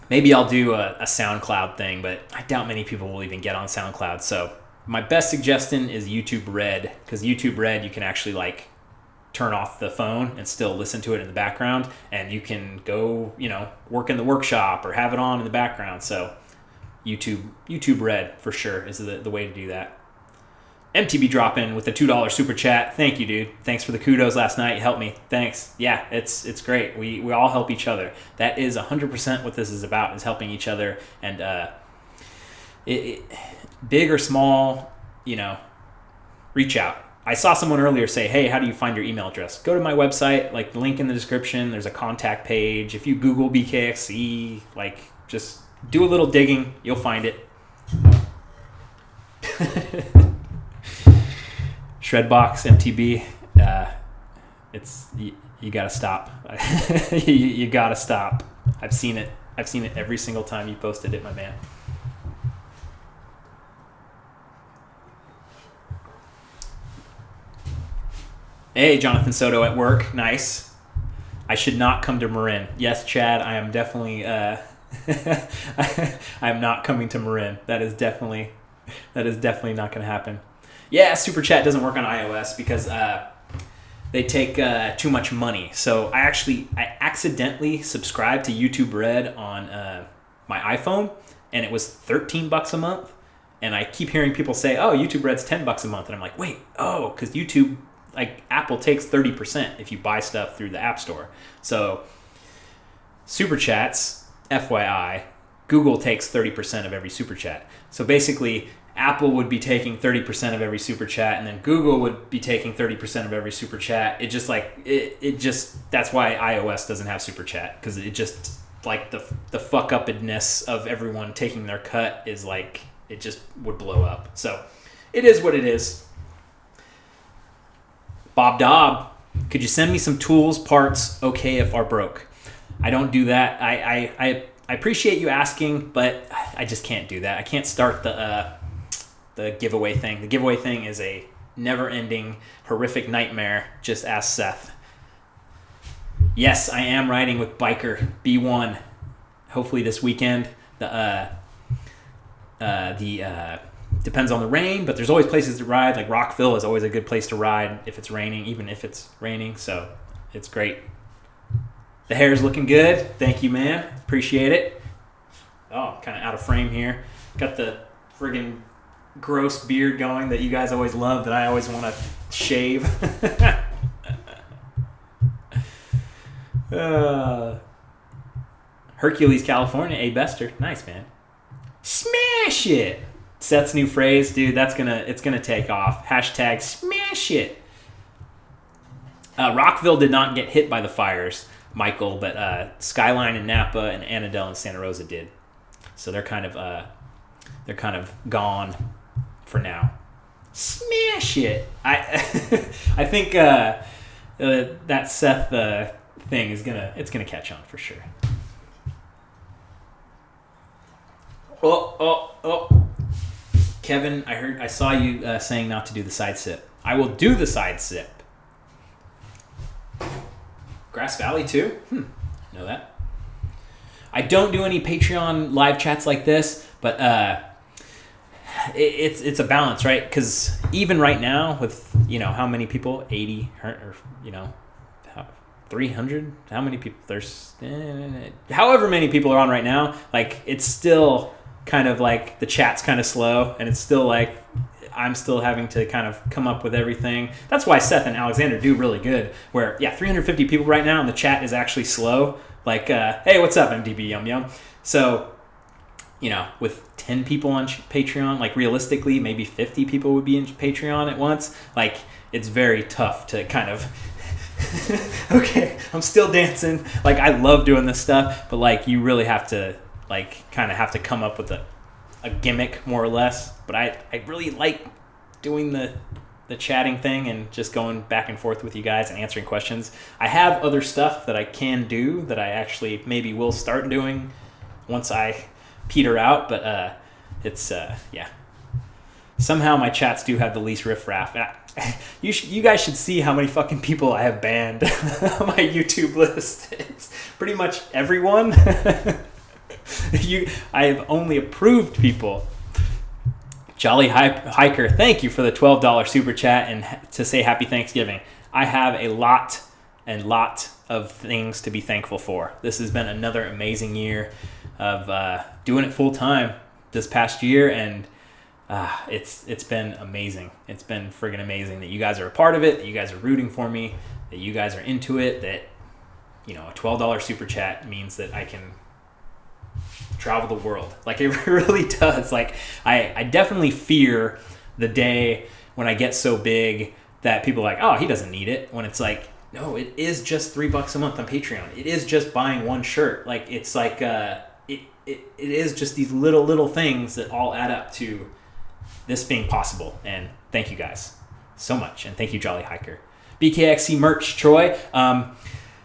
maybe I'll do a SoundCloud thing, but I doubt many people will even get on SoundCloud. So my best suggestion is YouTube Red, because YouTube Red, you can actually like turn off the phone and still listen to it in the background, and you can go, work in the workshop or have it on in the background. So YouTube Red for sure is the way to do that. MTB drop in with a $2 super chat. Thank you, dude. Thanks for the kudos last night. You helped me. Thanks. Yeah, it's great. We all help each other. That is 100% what this is about, is helping each other. And big or small, reach out. I saw someone earlier say, hey, how do you find your email address? Go to my website, like the link in the description. There's a contact page. If you Google BKXC, like just do a little digging, you'll find it. Shredbox, MTB, it's you gotta stop. you gotta stop. I've seen it every single time you posted it, my man. Hey, Jonathan Soto at work. Nice. I should not come to Marin. Yes, Chad, I am definitely I am not coming to Marin. That is definitely not going to happen. Yeah, Super Chat doesn't work on iOS because they take too much money. So I accidentally subscribed to YouTube Red on my iPhone, and it was $13 a month. And I keep hearing people say, "Oh, YouTube Red's $10 a month," and I'm like, "Wait, because YouTube." Like Apple takes 30% if you buy stuff through the App Store. So Super Chats, FYI, Google takes 30% of every Super Chat. So basically, Apple would be taking 30% of every Super Chat, and then Google would be taking 30% of every Super Chat. It just that's why iOS doesn't have Super Chat, because it just like the fuck upness of everyone taking their cut is like, it just would blow up. So it is what it is. Bob Dobb, could you send me some tools, parts, okay if are broke? I don't do that. I appreciate you asking, but I just can't do that. I can't start the giveaway thing. The giveaway thing is a never-ending, horrific nightmare. Just ask Seth. Yes, I am riding with Biker B1. Hopefully this weekend. Depends on the rain, but there's always places to ride. Like Rockville is always a good place to ride if it's raining, even if it's raining. So it's great. The hair's looking good. Thank you, man. Appreciate it. Oh, kind of out of frame here. Got the friggin' gross beard going that you guys always love, that I always want to shave. Hercules, California. A Bester. Nice, man. Smash it. Seth's new phrase, dude, it's gonna take off. Hashtag smash it. Rockville did not get hit by the fires, Michael, but Skyline and Napa and Annandale and Santa Rosa did. So they're kind of gone for now. Smash it. I think that Seth thing is gonna catch on for sure. Oh. Kevin, I saw you saying not to do the side sip. I will do the side sip. Grass Valley too? Know that. I don't do any Patreon live chats like this, but it's a balance, right? Because even right now with, how many people? 80 or 300? How many people? There's however many people are on right now. Like, it's still kind of like the chat's kind of slow, and it's still like I'm still having to kind of come up with everything. That's why Seth and Alexander do really good, where 350 people right now and the chat is actually slow. Like, hey, what's up, MDB Yum Yum? So, with 10 people on Patreon, like realistically maybe 50 people would be in Patreon at once. Like, it's very tough to kind of Okay, I'm still dancing. Like, I love doing this stuff, but like, you really have to like kind of have to come up with a gimmick more or less. But I really like doing the chatting thing and just going back and forth with you guys and answering questions. I have other stuff that I can do that I actually maybe will start doing once I peter out, but it's yeah. Somehow my chats do have the least riffraff. You guys should see how many fucking people I have banned on my YouTube list. It's pretty much everyone. I have only approved people. Jolly Hiker, thank you for the $12 super chat and to say happy Thanksgiving. I have a lot of things to be thankful for. This has been another amazing year of doing it full time this past year, and it's been amazing. It's been friggin' amazing that you guys are a part of it, that you guys are rooting for me, that you guys are into it, that, you know, a $12 super chat means that I can travel the world. Like, it really does. Like, I definitely fear the day when I get so big that people are like, oh, he doesn't need it. When it's like, no, it is just $3 a month on Patreon. It is just buying one shirt. Like, it's like, it is just these little things that all add up to this being possible. And thank you guys so much. And thank you, Jolly Hiker. BKXC merch, Troy.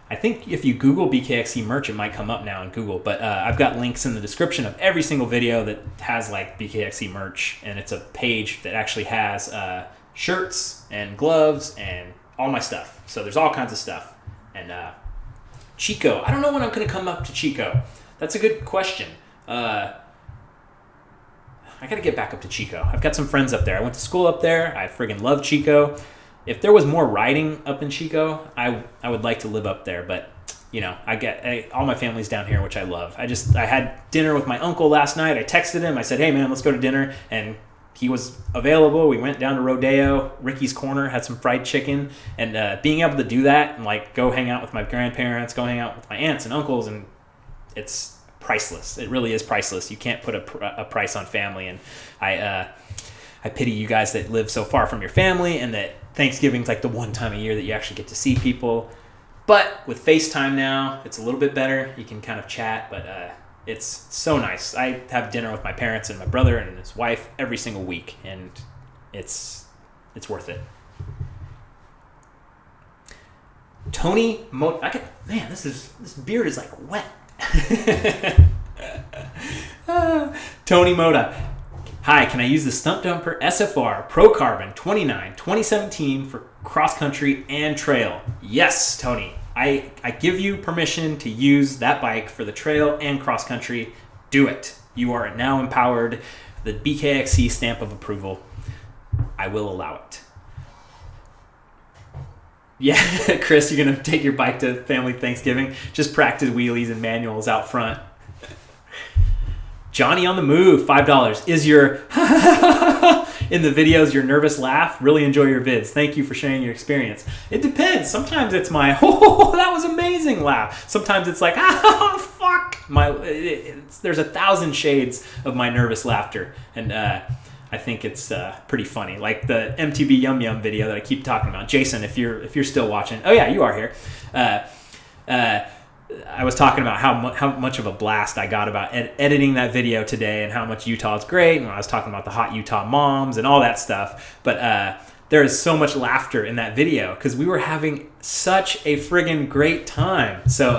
I think if you Google BKXC merch, it might come up now in Google. But I've got links in the description of every single video that has like BKXC merch. And it's a page that actually has shirts and gloves and all my stuff. So there's all kinds of stuff. And Chico. I don't know when I'm going to come up to Chico. That's a good question. I got to get back up to Chico. I've got some friends up there. I went to school up there. I friggin' love Chico. If there was more riding up in Chico, I would like to live up there. But, you know, all my family's down here, which I love. I had dinner with my uncle last night. I texted him. I said, hey, man, let's go to dinner. And he was available. We went down to Rodeo. Ricky's Corner had some fried chicken. And being able to do that and, like, go hang out with my grandparents, go hang out with my aunts and uncles, and it's priceless. It really is priceless. You can't put a price on family. And I pity you guys that live so far from your family and that Thanksgiving's like the one time a year that you actually get to see people. But with FaceTime now, it's a little bit better. You can kind of chat, but it's so nice. I have dinner with my parents and my brother and his wife every single week, and it's worth it. Tony man, this beard is like wet. Tony Moda. Hi, can I use the Stunt Dumper SFR Pro Carbon 29 2017 for cross country and trail? Yes, Tony. I give you permission to use that bike for the trail and cross country. Do it. You are now empowered. The BKXC stamp of approval. I will allow it. Yeah, Chris, you're going to take your bike to family Thanksgiving. Just practice wheelies and manuals out front. Johnny on the Move, $5. Is your in the videos your nervous laugh? Really enjoy your vids. Thank you for sharing your experience. It depends. Sometimes it's my oh, that was amazing laugh. Sometimes it's like oh fuck. There's 1,000 shades of my nervous laughter, and I think it's pretty funny. Like the MTB Yum Yum video that I keep talking about. Jason, if you're still watching, oh yeah, you are here. I was talking about how much of a blast I got about editing that video today and how much Utah is great. And I was talking about the hot Utah moms and all that stuff. But there is so much laughter in that video because we were having such a friggin' great time. So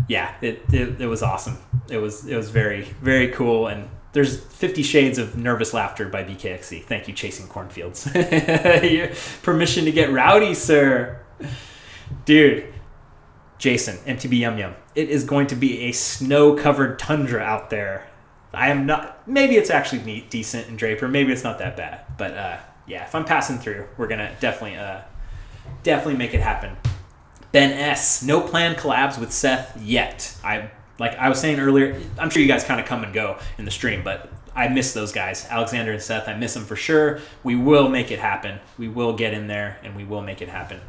yeah, it was awesome. It was very, very cool. And there's 50 Shades of Nervous Laughter by BKXC. Thank you, Chasing Cornfields. Permission to get rowdy, sir. Dude. Jason, MTB Yum Yum. It is going to be a snow-covered tundra out there. I am not... Maybe it's actually decent in Draper. Maybe it's not that bad. But, yeah, if I'm passing through, we're going to definitely make it happen. Ben S. No planned collabs with Seth yet. Like I was saying earlier, I'm sure you guys kind of come and go in the stream, but I miss those guys. Alexander and Seth, I miss them for sure. We will make it happen. We will get in there, and we will make it happen.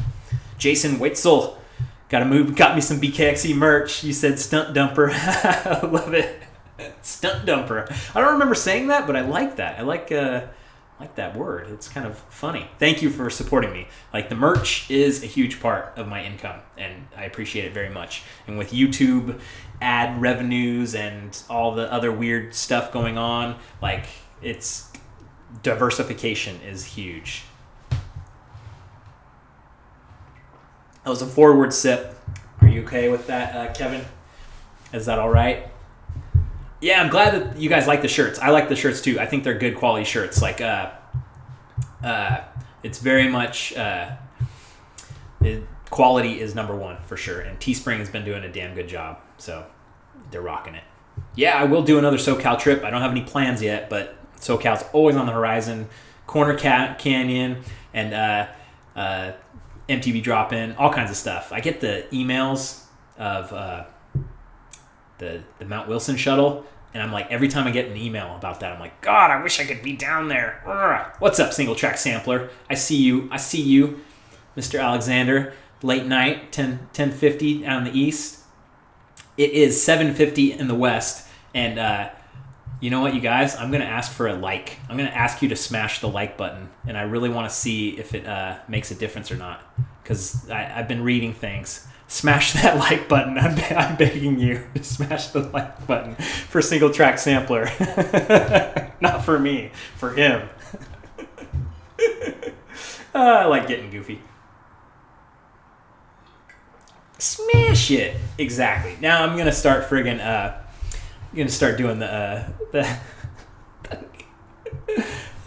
Jason Witzel. Got me some BKXC merch. You said Stunt Dumper. I love it. Stunt Dumper. I don't remember saying that, but I like that. I like like that word. It's kind of funny. Thank you for supporting me. Like, the merch is a huge part of my income, and I appreciate it very much. And with YouTube ad revenues and all the other weird stuff going on, like, it's diversification is huge. That was a forward sip. Are you okay with that, Kevin? Is that all right? Yeah, I'm glad that you guys like the shirts. I like the shirts too. I think they're good quality shirts. Like, it's very much quality is number one for sure. And Teespring has been doing a damn good job, so they're rocking it. Yeah, I will do another SoCal trip. I don't have any plans yet, but SoCal's always on the horizon. Corner Canyon and MTV drop-in, all kinds of stuff. I get the emails of the Mount Wilson shuttle, and I'm like, every time I get an email about that, I'm like, God, I wish I could be down there. Urgh. What's up, single track sampler? I see you, Mr. Alexander. Late night, 10:50 out in the east. It is 7:50 in the west, and you know what, you guys? I'm gonna ask for a like. I'm gonna ask you to smash the like button, and I really want to see if it makes a difference or not, because I've been reading things. Smash that like button. I'm begging you to smash the like button for single track sampler. Not for me, for him. I like getting goofy. Smash it. Exactly. Now I'm gonna start friggin' I'm gonna start doing the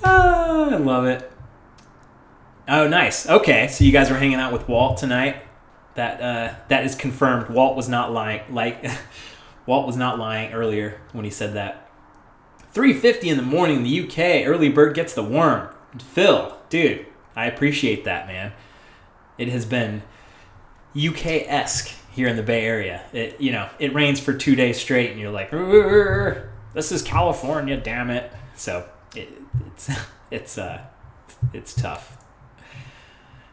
I love it. Oh, nice. Okay, so you guys were hanging out with Walt tonight. That is confirmed. Walt was not lying. Walt was not lying earlier when he said that. 3:50 in the morning in the UK. Early bird gets the worm. Phil, dude, I appreciate that, man. It has been UK-esque here in the Bay Area. It rains for 2 days straight, and you're like, this is California, damn it. So it's tough.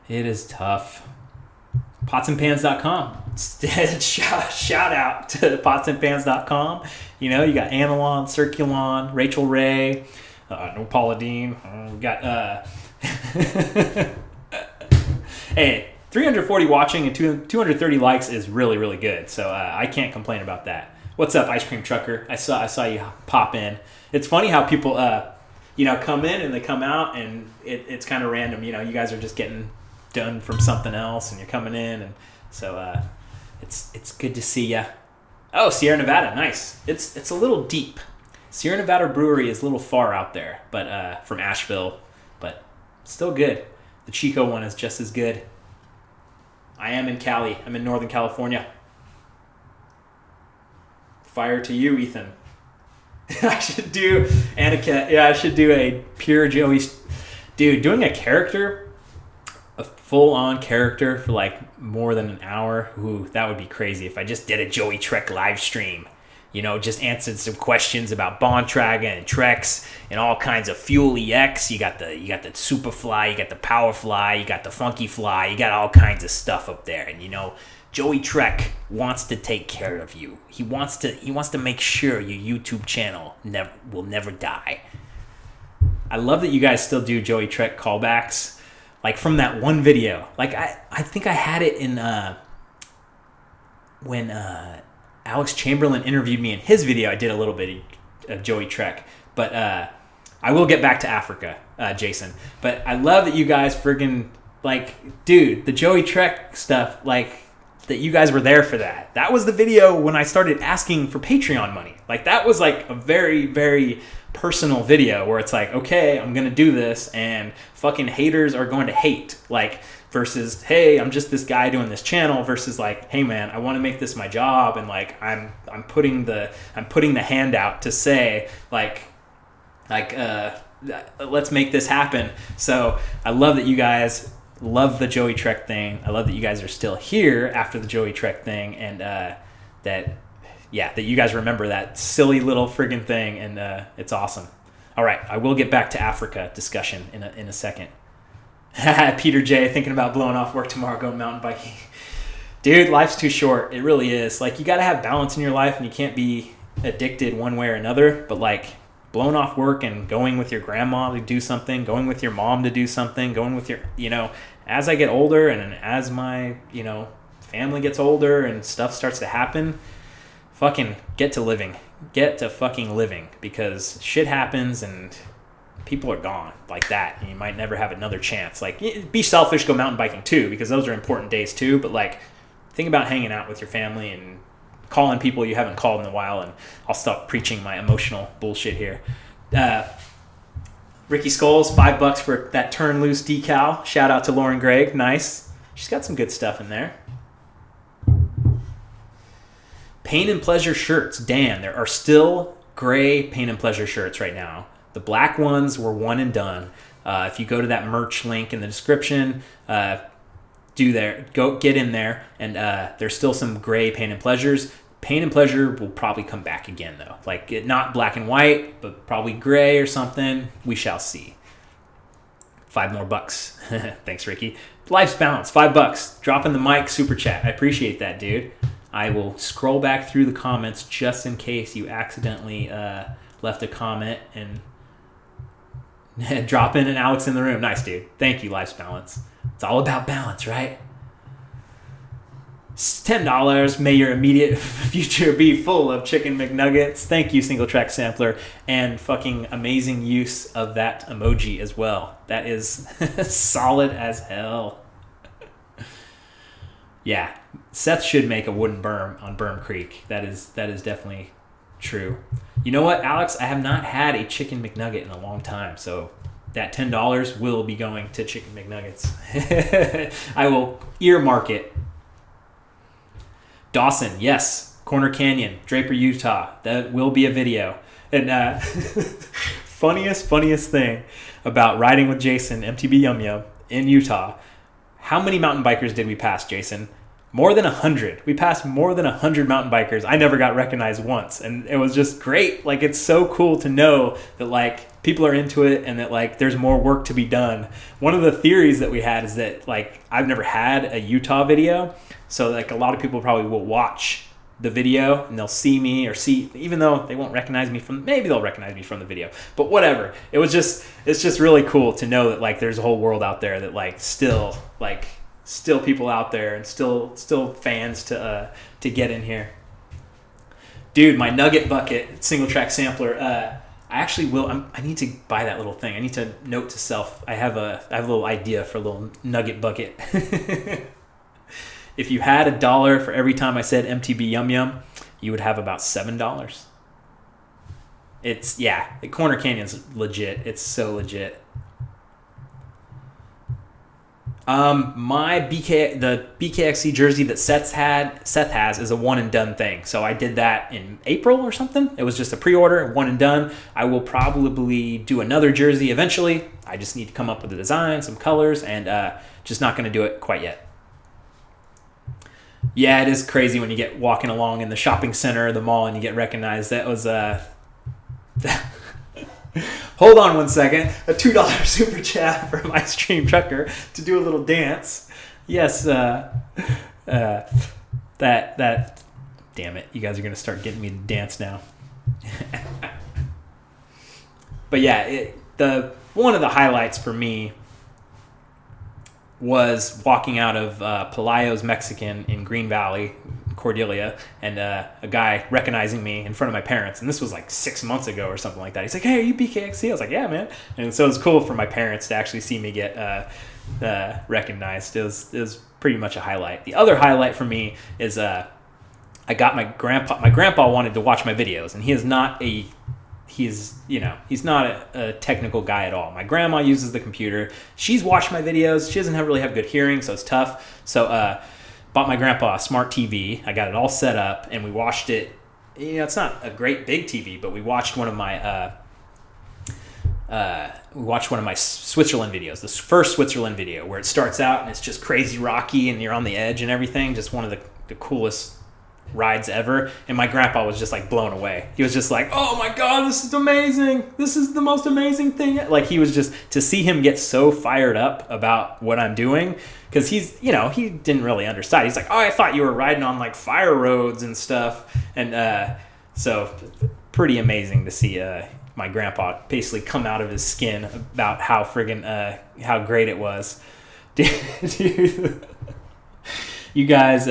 It is tough. Potsandpans.com. Shout out to potsandpans.com. You got Analon, Circulon, Rachel Ray, no Paula Dean. We got hey, 340 watching and 230 likes is really, really good. So I can't complain about that. What's up, Ice Cream Trucker? I saw you pop in. It's funny how people come in and they come out, and it's kind of random. You guys are just getting done from something else, and you're coming in, and so it's good to see ya. Oh, Sierra Nevada, nice. It's a little deep. Sierra Nevada Brewery is a little far out there, but from Asheville, but still good. The Chico one is just as good. I am in Cali. I'm in Northern California. Fire to you, Ethan. I should do Annika. Yeah, I should do a pure Joey. Dude, doing a full-on character for like more than an hour. Ooh, that would be crazy if I just did a Joey Trek live stream. Just answered some questions about Bontraga and Treks and all kinds of Fuel EX. You got the Superfly, you got the Powerfly, you got the Funky Fly, you got all kinds of stuff up there. And Joey Trek wants to take care of you. He wants to make sure your YouTube channel will never die. I love that you guys still do Joey Trek callbacks. Like from that one video. Like I think I had it in when Alex Chamberlain interviewed me in his video. I did a little bit of Joey Trek. But I will get back to Africa, Jason. But I love that you guys friggin' dude, the Joey Trek stuff, that you guys were there for that. That was the video when I started asking for Patreon money. That was a very, very personal video where it's okay, I'm gonna do this, and fucking haters are going to hate. Versus, hey, I'm just this guy doing this channel, versus hey man, I want to make this my job, and I'm putting the hand out to say let's make this happen. So I love that you guys love the Joey Trek thing. I love that you guys are still here after the Joey Trek thing, and that you guys remember that silly little friggin' thing, and it's awesome. All right, I will get back to Africa discussion in a second. Peter J, thinking about blowing off work tomorrow, going mountain biking. Dude, life's too short. It really is. You got to have balance in your life, and you can't be addicted one way or another. But blowing off work and going with your grandma to do something, going with your mom to do something, going with your, as I get older and as my, family gets older and stuff starts to happen, fucking get to fucking living, because shit happens and people are gone like that, and you might never have another chance. Like, be selfish, go mountain biking too, because those are important days too, but like, think about hanging out with your family and calling people you haven't called in a while. And I'll stop preaching my emotional bullshit here. Ricky Scholes, $5 for that turn loose decal. Shout out to Lauren Gregg. Nice. She's got some good stuff in there. Pain and Pleasure shirts. Dan, there are still gray Pain and Pleasure shirts right now. The black ones were one and done. If you go to that merch link in the description, go get in there, and there's still some gray Pain and Pleasures. Pain and Pleasure will probably come back again though, like not black and white, but probably gray or something. We shall see. $5 more. Thanks, Ricky. Life's Balance, $5. Dropping the mic super chat. I appreciate that, dude. I will scroll back through the comments just in case you accidentally left a comment and drop in an Alex in the room. Nice, dude. Thank you, Life's Balance. It's all about balance, right? $10. May your immediate future be full of chicken McNuggets. Thank you, Single Track Sampler, and fucking amazing use of that emoji as well. That is solid as hell. Yeah, Seth should make a wooden berm on Berm Creek. That is definitely true. You know what, Alex? I have not had a chicken McNugget in a long time, so that $10 will be going to chicken McNuggets. I will earmark it. Dawson, yes. Corner Canyon, Draper, Utah. That will be a video. And funniest thing about riding with Jason, MTB Yum Yum, in Utah. How many mountain bikers did we pass, Jason? More than 100. We passed more than 100 mountain bikers. I never got recognized once. And it was just great. Like, it's so cool to know that, like, people are into it and that, like, there's more work to be done. One of the theories that we had is that, like, I've never had a Utah video. So, like, a lot of people probably will watch the video and they'll see me or see, even though they won't recognize me from, maybe they'll recognize me from the video. But whatever. It's just really cool to know that, like, there's a whole world out there that, like, still people out there and still fans to get in here. Dude, my nugget bucket, Single Track Sampler, I actually will, I need to buy that little thing. I need to note to self, I have a little idea for a little nugget bucket. If you had $1 for every time I said MTB Yum Yum, you would have about $7. The Corner Canyon's legit. It's so legit. The BKXC jersey that Seth has is a one and done thing. So I did that in April or something. It was just a pre-order, one and done. I will probably do another jersey eventually. I just need to come up with a design, some colors, and just not going to do it quite yet. Yeah, it is crazy when you get walking along in the shopping center or the mall and you get recognized. That was hold on one second. A $2 super chat from Ice Cream Trucker to do a little dance. Yes, that damn it. You guys are going to start getting me to dance now. But yeah, one of the highlights for me was walking out of Pelayo's Mexican in Green Valley, Cordelia, and a guy recognizing me in front of my parents. And this was like 6 months ago or something like that. He's like, "Hey, are you BKXC?" I was like, "Yeah, man." And so it was cool for my parents to actually see me get recognized. It was pretty much a highlight. The other highlight for me is I got my grandpa. My grandpa wanted to watch my videos, and he's not a technical guy at all. My grandma uses the computer. She's watched my videos. She doesn't really have good hearing, so it's tough. So bought my grandpa a smart TV. I got it all set up, and we watched it. It's not a great big TV, but we watched one of my Switzerland videos. This first Switzerland video where it starts out and it's just crazy rocky and you're on the edge and everything. Just one of the coolest rides ever. And my grandpa was just like blown away. He was just like, "Oh my God, this is amazing. This is the most amazing thing." Like, he was just, to see him get so fired up about what I'm doing, because he didn't really understand. He's like, "Oh, I thought you were riding on like fire roads and stuff." And so pretty amazing to see my grandpa basically come out of his skin about how friggin' how great it was. Dude, you guys,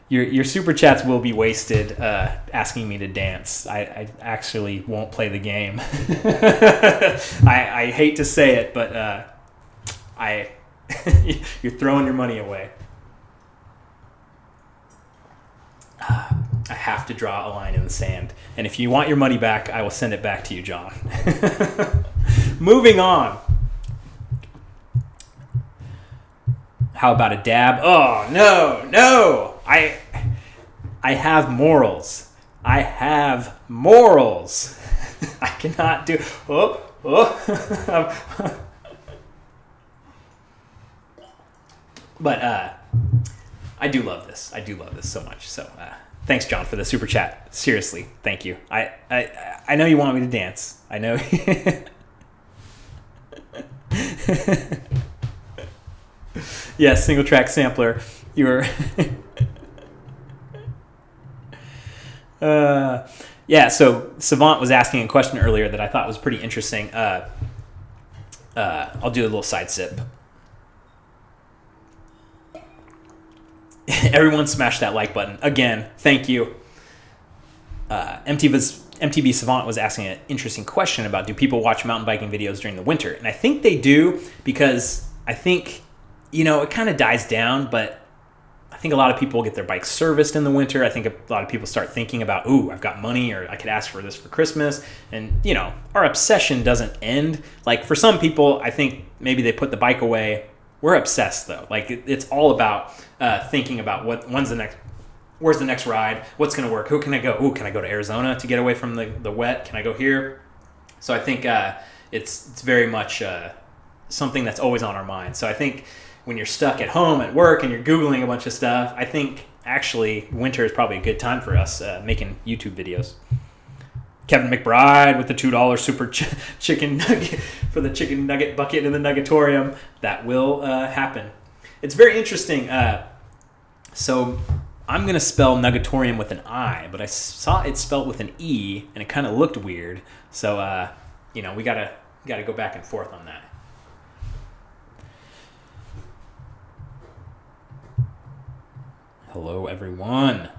your super chats will be wasted asking me to dance. I actually won't play the game. I hate to say it, but you're throwing your money away. I have to draw a line in the sand. And if you want your money back, I will send it back to you, John. Moving on. How about a dab? Oh, no. I have morals. I have morals. I cannot do... But I do love this. I do love this so much. So thanks, John, for the super chat. Seriously, thank you. I know you want me to dance. I know. Yes, single track sampler. You were. Yeah. So Savant was asking a question earlier that I thought was pretty interesting. I'll do a little side sip. Everyone smash that like button. Again, thank you. MTB Savant was asking an interesting question about, do people watch mountain biking videos during the winter? And I think they do, because I think, it kind of dies down, but I think a lot of people get their bikes serviced in the winter. I think a lot of people start thinking about, ooh, I've got money, or I could ask for this for Christmas. And, our obsession doesn't end. Like, for some people, I think maybe they put the bike away. We're obsessed, though. Like, it's all about thinking about where's the next ride, what's going to work, who can I go? Ooh, can I go to Arizona to get away from the wet? Can I go here? So I think it's very much something that's always on our mind. So I think when you're stuck at home at work and you're Googling a bunch of stuff, I think actually winter is probably a good time for us making YouTube videos. Kevin McBride with the $2 super chicken nugget for the chicken nugget bucket in the Nuggetarium. That will happen. It's very interesting. So I'm going to spell Nuggetarium with an I, but I saw it spelled with an E, and it kind of looked weird. So, we gotta go back and forth on that. Hello, everyone.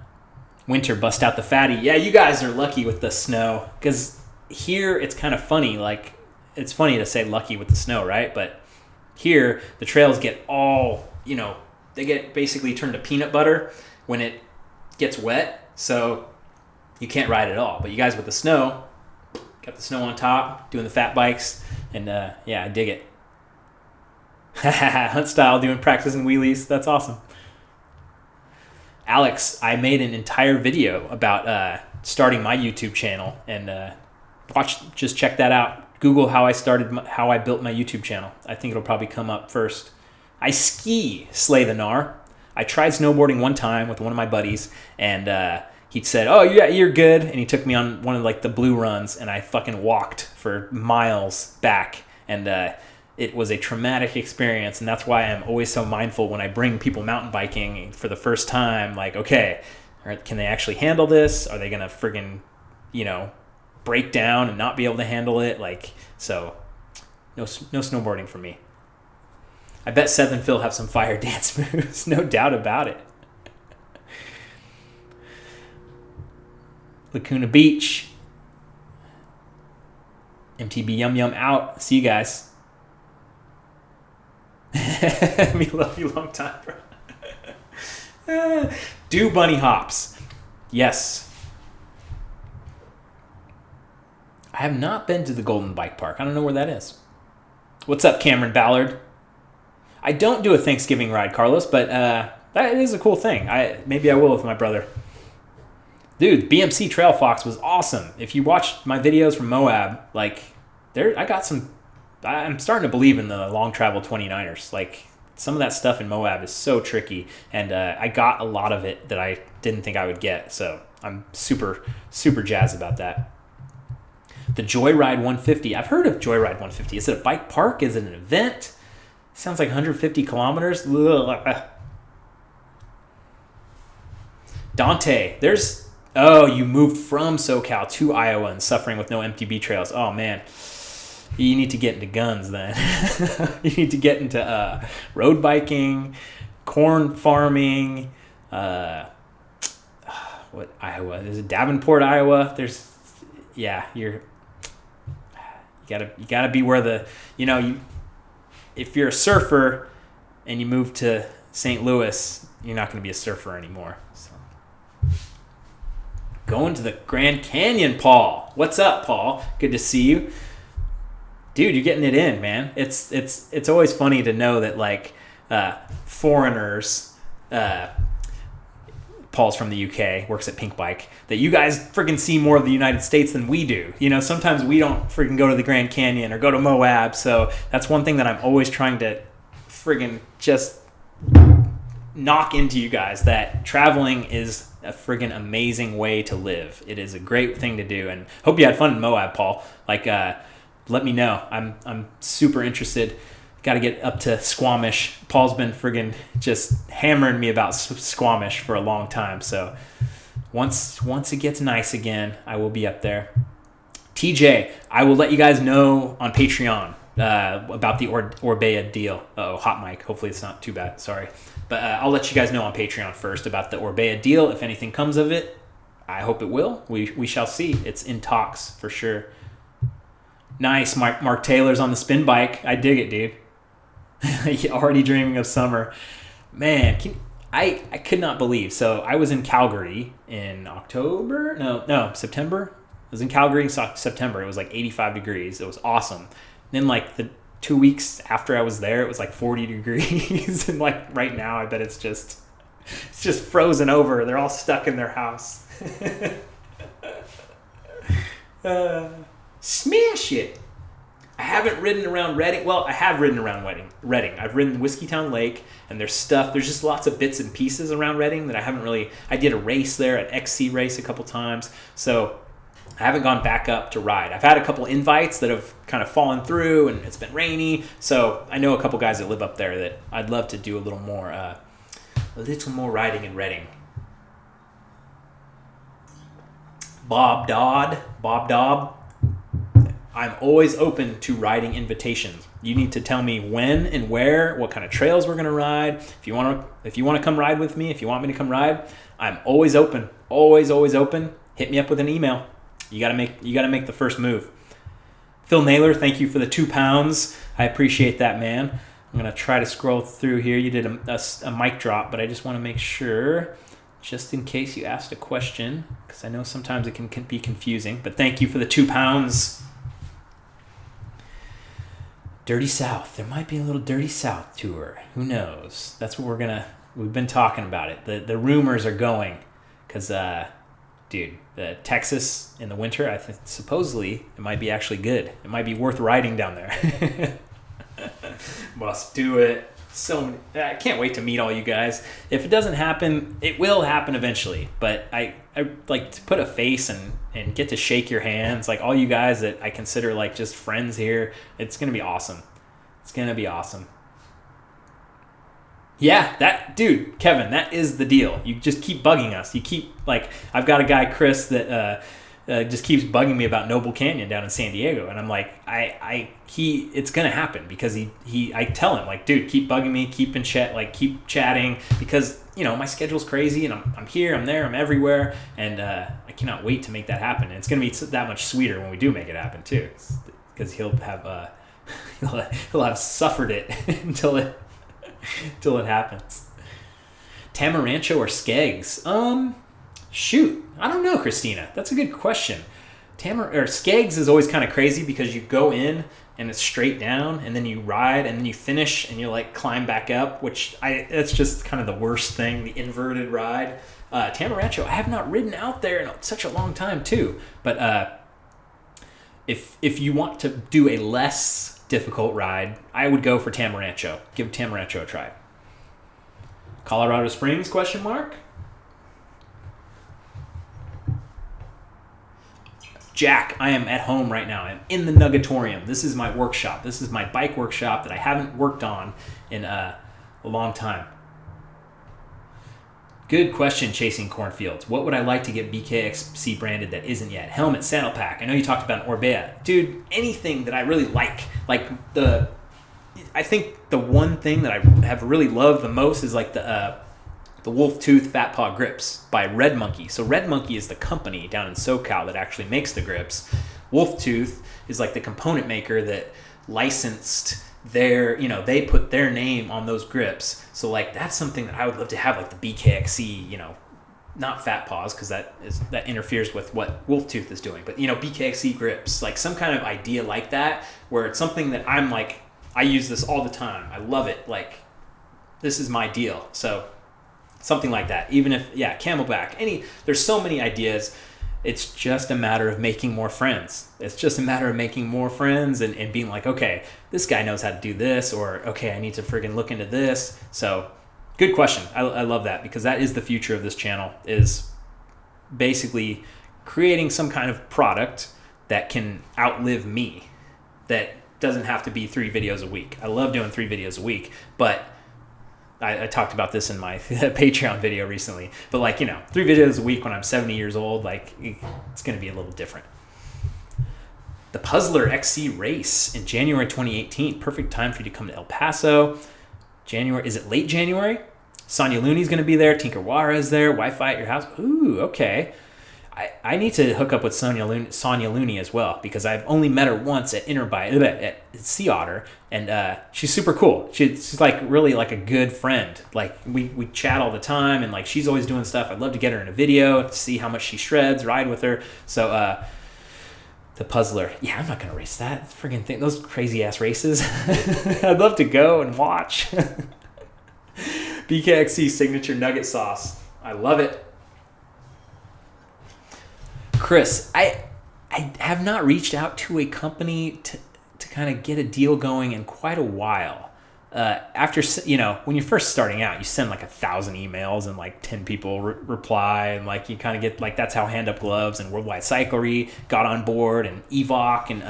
Winter, bust out the fatty. Yeah, you guys are lucky with the snow, because here it's kind of funny. Like, it's funny to say lucky with the snow, right? But here the trails get all, they get basically turned to peanut butter when it gets wet, so you can't ride at all. But you guys with the snow, got the snow on top, doing the fat bikes, and yeah, I dig it. Hunt style, doing practicing wheelies. That's awesome. Alex, I made an entire video about starting my YouTube channel, and just check that out. Google how I built my YouTube channel. I think it'll probably come up first. I ski, slay the gnar. I tried snowboarding one time with one of my buddies, and he said, "Oh yeah, you're good," and he took me on one of the blue runs, and I fucking walked for miles back, and it was a traumatic experience, and that's why I'm always so mindful when I bring people mountain biking for the first time. Like, okay, can they actually handle this? Are they gonna friggin', break down and not be able to handle it? Like, so no snowboarding for me. I bet Seth and Phil have some fire dance moves, no doubt about it. Lacuna Beach. MTB Yum Yum out. See you guys. Me love you long time, bro. Do bunny hops. Yes. I have not been to the Golden Bike Park. I don't know where that is. What's up, Cameron Ballard? I don't do a Thanksgiving ride, Carlos, but that is a cool thing. Maybe I will with my brother. Dude, BMC Trail Fox was awesome. If you watched my videos from Moab, I got some... I'm starting to believe in the long travel 29ers. Like, some of that stuff in Moab is so tricky, and I got a lot of it that I didn't think I would get. So I'm super, super jazzed about that. The Joyride 150. I've heard of Joyride 150. Is it a bike park? Is it an event? Sounds like 150 kilometers. Ugh. Dante. There's Oh, you moved from SoCal to Iowa and suffering with no MTB trails. Oh, man. You need to get into guns then. You need to get into road biking, corn farming. What Iowa? Is it Davenport, Iowa? You gotta be where if you're a surfer and you move to St. Louis, you're not gonna be a surfer anymore. So. Going to the Grand Canyon, Paul. What's up, Paul? Good to see you. Dude, you're getting it in, man. It's always funny to know that like foreigners, Paul's from the UK, works at Pink Bike, that you guys freaking see more of the United States than we do. Sometimes we don't freaking go to the Grand Canyon or go to Moab, so that's one thing that I'm always trying to friggin' just knock into you guys, that traveling is a friggin' amazing way to live. It is a great thing to do, and hope you had fun in Moab, Paul. Let me know. I'm super interested. Got to get up to Squamish. Paul's been friggin' just hammering me about Squamish for a long time. So once it gets nice again, I will be up there. TJ, I will let you guys know on Patreon about the Orbea deal. Uh-oh, hot mic. Hopefully it's not too bad. Sorry. But I'll let you guys know on Patreon first about the Orbea deal. If anything comes of it, I hope it will. We shall see. It's in talks for sure. Nice. Mark Taylor's on the spin bike. I dig it, dude. Already dreaming of summer. Man, I could not believe. So I was in Calgary in October. No, September. I was in Calgary in September. It was like 85 degrees. It was awesome. Then like the 2 weeks after I was there, it was like 40 degrees. And like right now, I bet it's just frozen over. They're all stuck in their house. Smash it. I haven't ridden around Reading. Well, I have ridden around Reading. I've ridden Whiskeytown Lake, and there's just lots of bits and pieces around Reading that I haven't really. I did a race there, an XC race a couple times, so I haven't gone back up to ride. I've had a couple invites that have kind of fallen through, and it's been rainy, so I know a couple guys that live up there that I'd love to do a little more riding in Reading. Bob Dobb. I'm always open to riding invitations. You need to tell me when and where, what kind of trails we're gonna ride. If you want to come ride with me, if you want me to come ride, I'm always open. Always open. Hit me up with an email. You gotta make the first move. Phil Naylor, thank you for the £2. I appreciate that, man. I'm gonna try to scroll through here. You did a mic drop, but I just want to make sure, just in case you asked a question, because I know sometimes it can be confusing. But thank you for the £2. Dirty South. There might be a little Dirty South tour. Who knows? That's what we've been talking about it. The rumors are going because, dude, Texas in the winter, I think supposedly it might be actually good. It might be worth riding down there. Must do it. I can't wait to meet all you guys. If it doesn't happen, it will happen eventually. But I like to put a face and get to shake your hands. Like all you guys that I consider like just friends here. It's going to be awesome. It's going to be awesome. Yeah, Kevin, that is the deal. You just keep bugging us. You keep I've got a guy, Chris, that just keeps bugging me about Noble Canyon down in San Diego, and I'm like, it's gonna happen because I tell him like, dude, keep bugging me, keep chatting because my schedule's crazy and I'm here, I'm there, I'm everywhere, and I cannot wait to make that happen. And it's gonna be that much sweeter when we do make it happen too, because he'll have suffered it until it happens. Tamarancho or Skeggs? Shoot, I don't know, Christina. That's a good question. Skeggs is always kind of crazy because you go in and it's straight down, and then you ride, and then you finish, and you climb back up, that's just kind of the worst thing, the inverted ride. Tamarancho, I have not ridden out there in such a long time too. But if you want to do a less difficult ride, I would go for Tamarancho. Give Tamarancho a try. Colorado Springs, ? Jack, I am at home right now. I'm in the Nuggetarium. This is my workshop. This is my bike workshop that I haven't worked on in a long time. Good question, Chasing Cornfields. What would I like to get BKXC branded that isn't yet? Helmet, saddle pack. I know you talked about an Orbea. Dude, anything that I really like I think the one thing that I have really loved the most is like the Wolf Tooth Fat Paw grips by Red Monkey. So Red Monkey is the company down in SoCal that actually makes the grips. Wolf Tooth is like the component maker that licensed their, they put their name on those grips. So like that's something that I would love to have, like the BKXC, not Fat Paws because that interferes with what Wolf Tooth is doing, but BKXC grips, like some kind of idea like that where it's something that I'm like, I use this all the time. I love it. Like this is my deal. So something like that. Even if, Camelback, there's so many ideas. It's just a matter of making more friends. It's just a matter of making more friends and being like, okay, this guy knows how to do this, or okay, I need to friggin' look into this. So good question. I love that because that is the future of this channel, is basically creating some kind of product that can outlive me, that doesn't have to be 3 videos a week. I love doing 3 videos a week, but I talked about this in my Patreon video recently, but 3 videos a week when I'm 70 years old, it's going to be a little different. The Puzzler XC race in January 2018. Perfect time for you to come to El Paso. January, is it late January? Sonia Looney's going to be there. Tinker Juarez there. Wi-Fi at your house. Ooh, okay. I need to hook up with Sonia Looney as well because I've only met her once at at Sea Otter, and she's super cool. She's really a good friend. We chat all the time, and she's always doing stuff. I'd love to get her in a video to see how much she shreds, ride with her. So the Puzzler, I'm not gonna race that friggin' thing. Those crazy ass races. I'd love to go and watch. BKXC signature nugget sauce. I love it. Chris, I have not reached out to a company to kind of get a deal going in quite a while. After, when you're first starting out, you send 1,000 emails and 10 people reply, and you kind of get that's how Hand Up Gloves and Worldwide Cyclery got on board, and Evoc and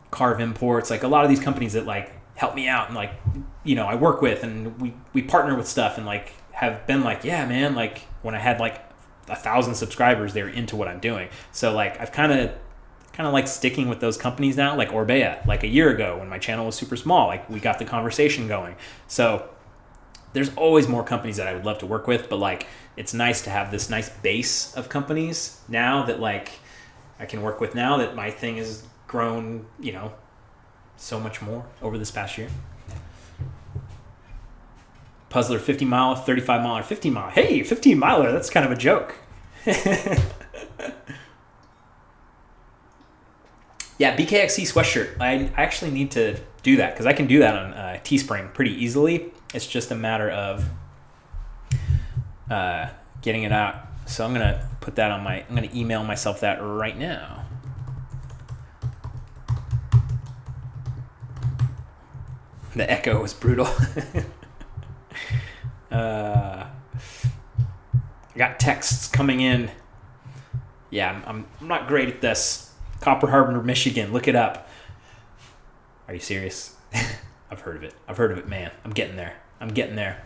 Carve Imports, a lot of these companies that help me out and I work with, and we partner with stuff, and have been yeah man, when I had 1,000 subscribers, they were into what I'm doing. So I've kind of sticking with those companies now, like Orbea, a year ago when my channel was super small, we got the conversation going. So there's always more companies that I would love to work with, but it's nice to have this nice base of companies now that I can work with now that my thing has grown, so much more over this past year. Puzzler 50 mile, 35 mile, or 50 mile. Hey, 15 miler, that's kind of a joke. Yeah, BKXC sweatshirt. I actually need to do that because I can do that on Teespring pretty easily. It's just a matter of getting it out. So I'm going to put that on I'm going to email myself that right now. The echo was brutal. I got texts coming in. Yeah, I'm not great at this. Copper Harbor, Michigan. Look it up. Are you serious? I've heard of it, man. I'm getting there.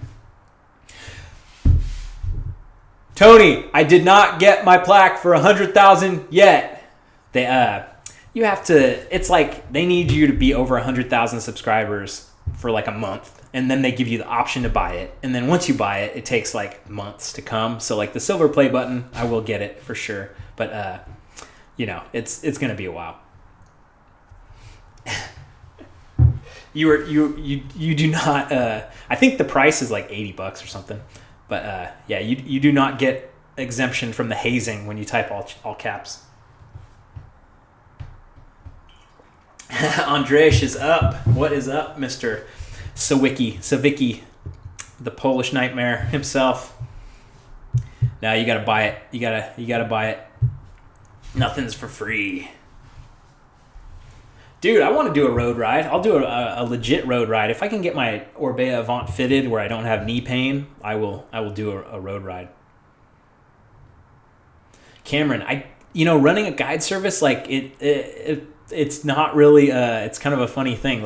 Tony, I did not get my plaque for 100,000 yet. You have to. It's they need you to be over 100,000 subscribers for a month. And then they give you the option to buy it. And then once you buy it, it takes months to come. So the silver play button, I will get it for sure. But, it's going to be a while. You do not, I think the price is $80 or something. But you do not get exemption from the hazing when you type all caps. Andrzej is up. What is up, Mr. Sawicki, the Polish nightmare himself. Now you gotta buy it. You gotta buy it. Nothing's for free. Dude, I want to do a road ride. I'll do a legit road ride. If I can get my Orbea Avant fitted where I don't have knee pain, I will do a road ride. Cameron, running a guide service, it's not really it's kind of a funny thing.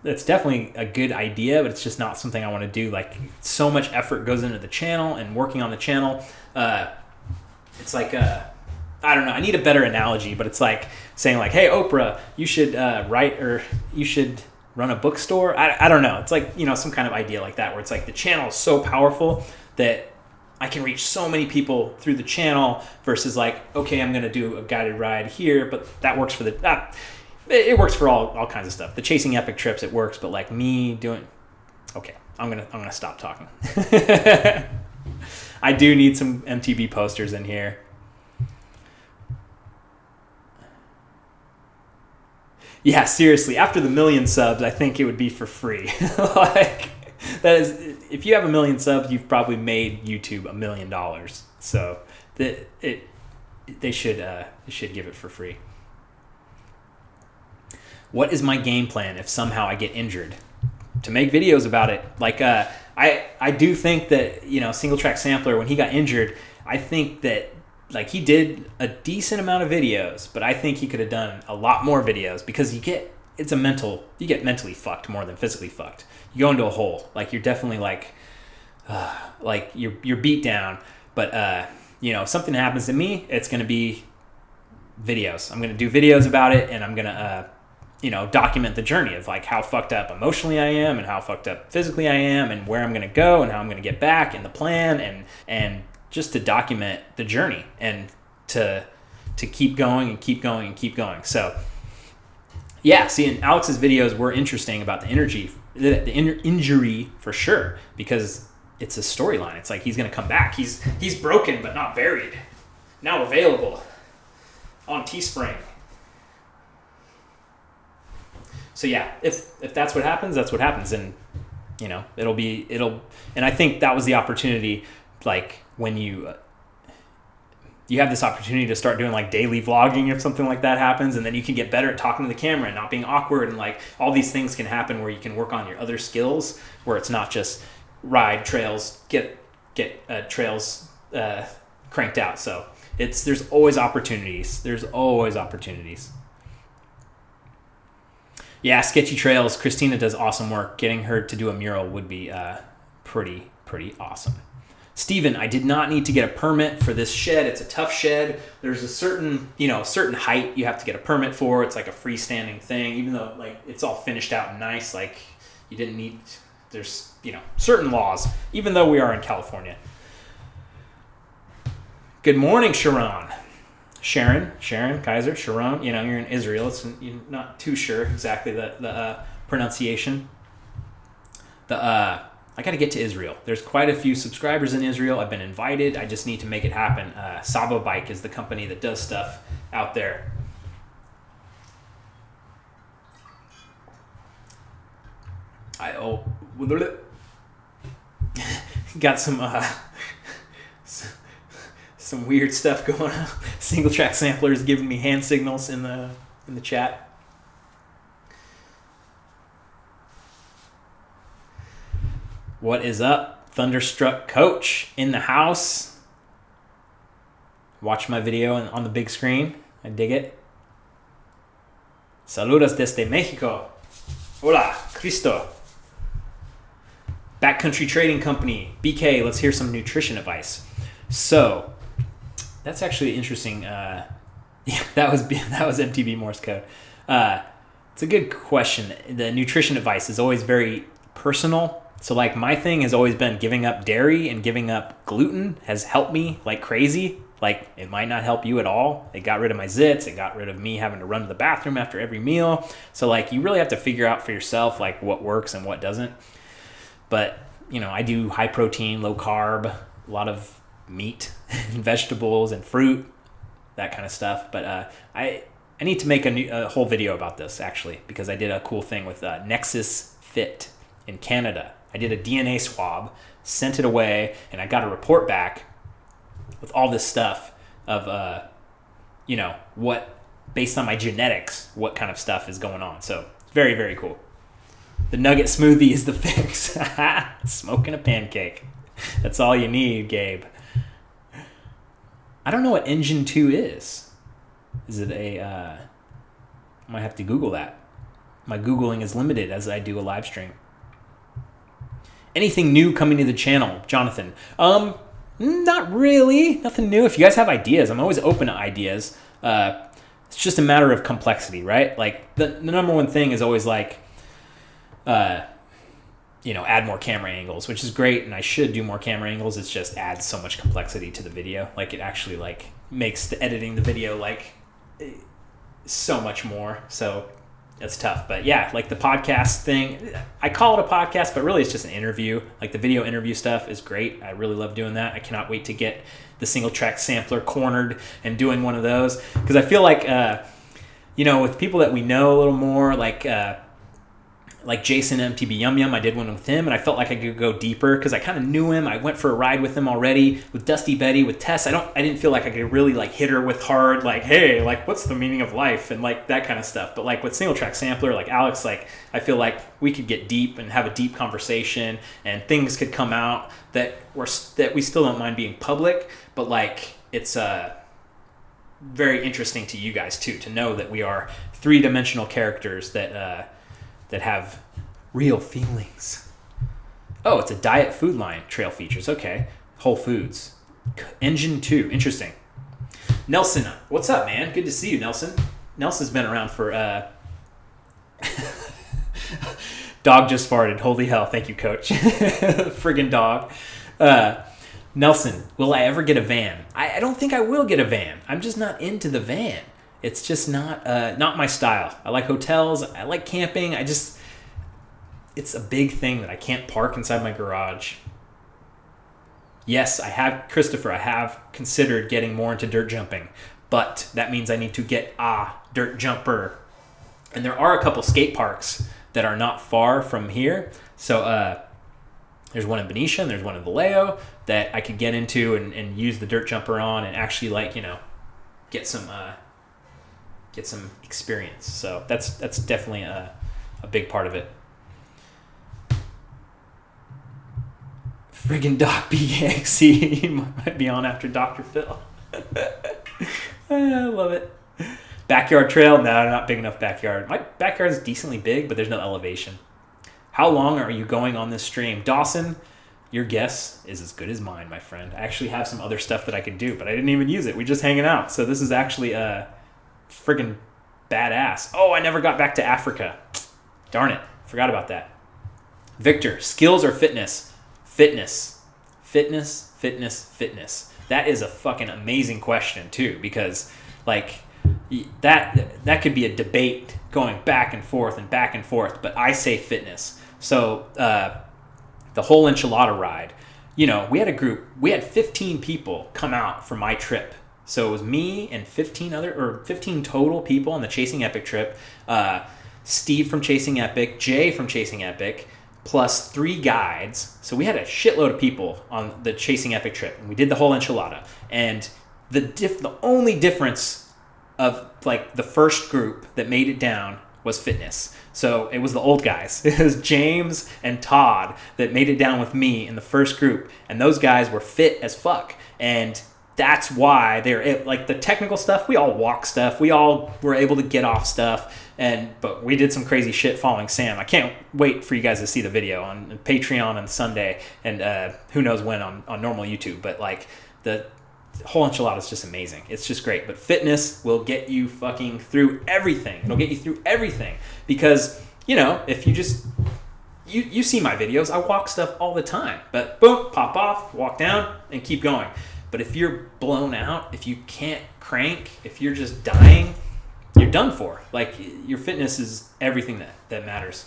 it's definitely a good idea, but it's just not something I want to do. Like, so much effort goes into the channel and working on the channel. It's like I don't know. I need a better analogy, but it's like saying like, hey, Oprah, you should write, or you should run a bookstore. I don't know. It's like, some kind of idea like that, where it's like the channel is so powerful that I can reach so many people through the channel versus like, okay, I'm going to do a guided ride here, but that works for it works for all kinds of stuff. The chasing epic trips, it works, but like me doing, okay, I'm gonna stop talking. I do need some MTB posters in here. Yeah, seriously, after the 1 million subs, I think it would be for free. Like, that is, if you have 1 million subs, you've probably made YouTube $1 million. So they should give it for free. What is my game plan if somehow I get injured? To make videos about it. Like, I do think that, Single Track Sampler, when he got injured, I think that, like, he did a decent amount of videos, but I think he could have done a lot more videos, because you get mentally fucked more than physically fucked. You go into a hole. Like, you're definitely like you're beat down. But, if something happens to me, it's going to be videos. I'm going to do videos about it, and I'm going to, document the journey of like how fucked up emotionally I am and how fucked up physically I am and where I'm going to go and how I'm going to get back and the plan and just to document the journey and to keep going and keep going and keep going. So yeah, seeing Alex's videos were interesting about the injury for sure, because it's a storyline. It's like he's going to come back. He's broken but not buried. Now available on Teespring. So yeah, if that's what happens, that's what happens, and and I think that was the opportunity, like when you have this opportunity to start doing like daily vlogging if something like that happens, and then you can get better at talking to the camera and not being awkward, and like all these things can happen where you can work on your other skills, where it's not just ride trails, get trails cranked out. So there's always opportunities. Yeah, Sketchy Trails. Christina does awesome work. Getting her to do a mural would be pretty awesome. Steven, I did not need to get a permit for this shed. It's a tough shed. There's a certain height you have to get a permit for. It's like a freestanding thing, even though like it's all finished out and nice. Like you didn't need. There's certain laws, even though we are in California. Good morning, Sharon Kaiser, Sharon, you're in Israel. You're not too sure exactly the pronunciation. I got to get to Israel. There's quite a few subscribers in Israel. I've been invited. I just need to make it happen. Saba Bike is the company that does stuff out there. Got some weird stuff going on. Single Track Sampler is giving me hand signals in the chat. What is up, Thunderstruck Coach in the house? Watch my video on the big screen. I dig it. Saludos desde Mexico. Hola, Cristo. Backcountry Trading Company, BK. Let's hear some nutrition advice. So that's actually interesting. Yeah, that was MTB Morse code. It's a good question. The nutrition advice is always very personal. So like my thing has always been giving up dairy and giving up gluten has helped me like crazy. Like it might not help you at all. It got rid of my zits. It got rid of me having to run to the bathroom after every meal. So like you really have to figure out for yourself like what works and what doesn't. But I do high protein, low carb, a lot of meat and vegetables and fruit, that kind of stuff. But I need to make a whole video about this actually, because I did a cool thing with Nexus Fit in Canada. I did a DNA swab, sent it away, and I got a report back with all this stuff of what, based on my genetics, what kind of stuff is going on. So it's very, very cool. The nugget smoothie is the fix. Smoking a pancake. That's all you need, Gabe. I don't know what Engine 2 is. Is it I might have to Google that. my Googling is limited as I do a live stream. Anything new coming to the channel, Jonathan? Not really. Nothing new. If you guys have ideas, I'm always open to ideas. It's just a matter of complexity, right? Like the number one thing is always like, add more camera angles, which is great, and I should do more camera angles. It just adds so much complexity to the video. Like it actually like makes the editing the video like so much more. So that's tough. But yeah, like the podcast thing, I call it a podcast, but really it's just an interview. Like the video interview stuff is great. I really love doing that. I cannot wait to get the single track sampler cornered and doing one of those, because I feel like with people that we know a little more, like Jason MTB Yum Yum, I did one with him, and I felt like I could go deeper because I kind of knew him. I went for a ride with him already. With Dusty Betty, with Tess, I didn't feel like I could really like hit her with hard, like, hey, like what's the meaning of life and like that kind of stuff. But like with single track sampler, like Alex, like I feel like we could get deep and have a deep conversation, and things could come out that we still don't mind being public, but like it's very interesting to you guys too, to know that we are three-dimensional characters that have real feelings. Oh, it's a diet food line, trail features. Okay. Whole Foods. Engine 2. Interesting. Nelson, what's up, man? Good to see you, Nelson. Nelson's been around for... Dog just farted. Holy hell. Thank you, coach. Friggin' dog. Nelson, will I ever get a van? I don't think I will get a van. I'm just not into the van. It's just not my style. I like hotels. I like camping. It's a big thing that I can't park inside my garage. Yes, Christopher, I have considered getting more into dirt jumping, but that means I need to get a dirt jumper. And there are a couple skate parks that are not far from here. So there's one in Benicia and there's one in Vallejo that I could get into and use the dirt jumper on and actually get some experience. So that's definitely a big part of it. Friggin' Doc BKXC might be on after Dr. Phil. I love it. Backyard trail? No, not big enough backyard. My backyard is decently big, but there's no elevation. How long are you going on this stream? Dawson, your guess is as good as mine, my friend. I actually have some other stuff that I could do, but I didn't even use it. We're just hanging out. So this is actually friggin' badass. Oh, I never got back to Africa. Darn it. Forgot about that. Victor, skills or fitness? Fitness. That is a fucking amazing question too, because like that could be a debate going back and forth, but I say fitness. So the whole enchilada ride, we had 15 people come out for my trip. So it was me and 15 total people on the Chasing Epic trip. Steve from Chasing Epic, Jay from Chasing Epic, plus 3 guides. So we had a shitload of people on the Chasing Epic trip, and we did the whole enchilada. And the only difference of like the first group that made it down was fitness. So it was the old guys. It was James and Todd that made it down with me in the first group, and those guys were fit as fuck. And that's why they're like the technical stuff. We all walk stuff. We all were able to get off stuff. But we did some crazy shit following Sam. I can't wait for you guys to see the video on Patreon on Sunday, and who knows when on normal YouTube. But like the whole enchilada is just amazing. It's just great. But fitness will get you fucking through everything. It'll get you through everything because if you just you see my videos, I walk stuff all the time. But boom, pop off, walk down, and keep going. But if you're blown out, if you can't crank, if you're just dying, you're done for. Like, your fitness is everything that matters.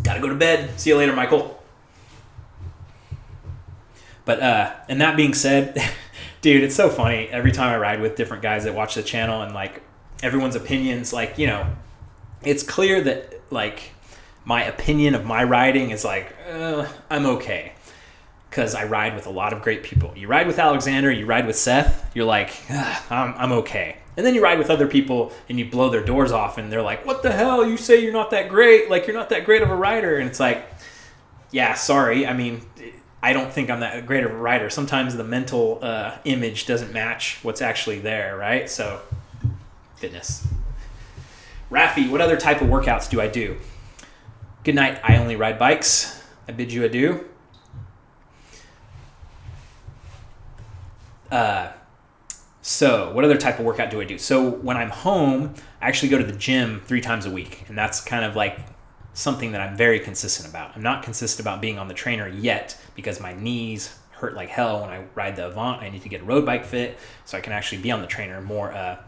Gotta go to bed. See you later, Michael. But, and that being said, dude, it's so funny. Every time I ride with different guys that watch the channel and, like, everyone's opinions, like, it's clear that, like, my opinion of my riding is like, I'm okay. Because I ride with a lot of great people. You ride with Alexander, you ride with Seth, you're like, I'm okay. And then you ride with other people and you blow their doors off and they're like, what the hell? You say you're not that great. Like, you're not that great of a rider. And it's like, yeah, sorry. I mean, I don't think I'm that great of a rider. Sometimes the mental image doesn't match what's actually there, right? So fitness. Rafi, what other type of workouts do I do? Good night. I only ride bikes. I bid you adieu. So what other type of workout do I do? So when I'm home, I actually go to the gym 3 times a week. And that's kind of like something that I'm very consistent about. I'm not consistent about being on the trainer yet because my knees hurt like hell when I ride the Avant. I need to get a road bike fit so I can actually be on the trainer more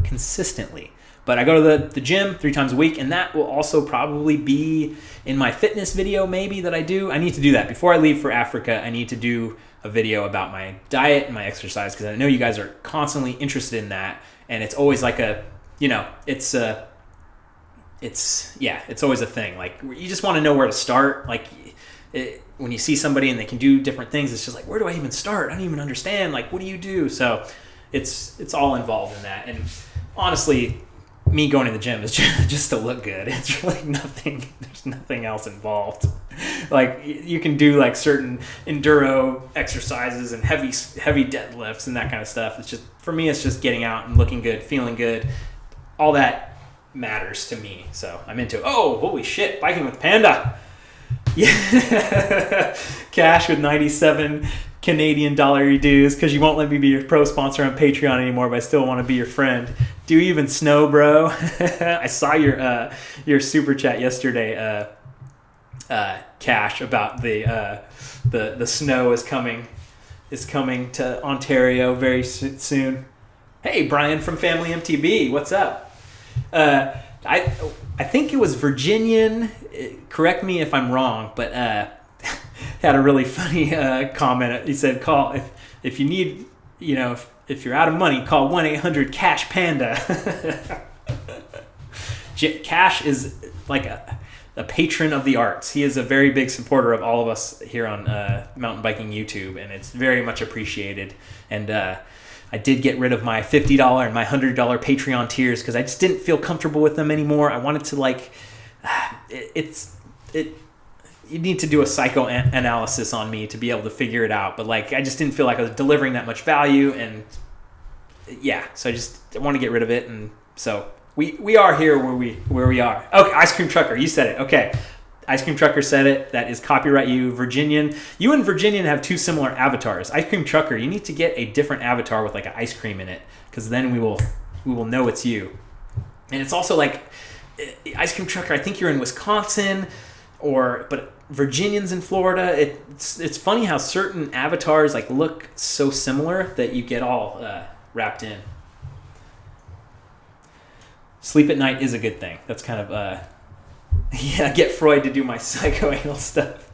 consistently. But I go to the gym 3 times a week, and that will also probably be in my fitness video maybe that I do. I need to do that. Before I leave for Africa, I need to do a video about my diet and my exercise because I know you guys are constantly interested in that, and it's always like it's always a thing. Like, you just want to know where to start. Like, when you see somebody and they can do different things, it's just like, where do I even start? I don't even understand. Like, what do you do? So it's all involved in that. And honestly, me going to the gym is just to look good. It's really nothing. There's nothing else involved. Like, you can do like certain enduro exercises and heavy deadlifts and that kind of stuff. It's just, for me, it's just getting out and looking good, feeling good. All that matters to me. So I'm into it. Oh, holy shit. Biking with Panda. Yeah. Cash with 97 Canadian dollar dues because you won't let me be your pro sponsor on Patreon anymore, but I still want to be your friend. Do you even snow, bro? I saw your super chat yesterday, Cash, about the snow is coming to Ontario very soon. Hey, Brian from Family MTB, what's up? I think it was Virginian. Correct me if I'm wrong, but had a really funny comment. He said, "Call if you need, if you're out of money, call 1-800-CASH-PANDA." Cash is like a patron of the arts. He is a very big supporter of all of us here on mountain biking YouTube, and it's very much appreciated. And I did get rid of my $50 and my $100 Patreon tiers because I just didn't feel comfortable with them anymore. I wanted to you need to do a psychoanalysis on me to be able to figure it out. But I just didn't feel like I was delivering that much value, and so I just want to get rid of it. And so we are here where we are. Okay, Ice Cream Trucker, you said it. Okay, Ice Cream Trucker said it. That is copyright you, Virginian. You and Virginian have 2 similar avatars. Ice Cream Trucker, you need to get a different avatar with like an ice cream in it, because then we will know it's you. And it's also like Ice Cream Trucker, I think you're in Wisconsin, but Virginian's in Florida. It's funny how certain avatars look so similar that you get all wrapped in. Sleep at night is a good thing. That's kind of get Freud to do my psychoanal stuff.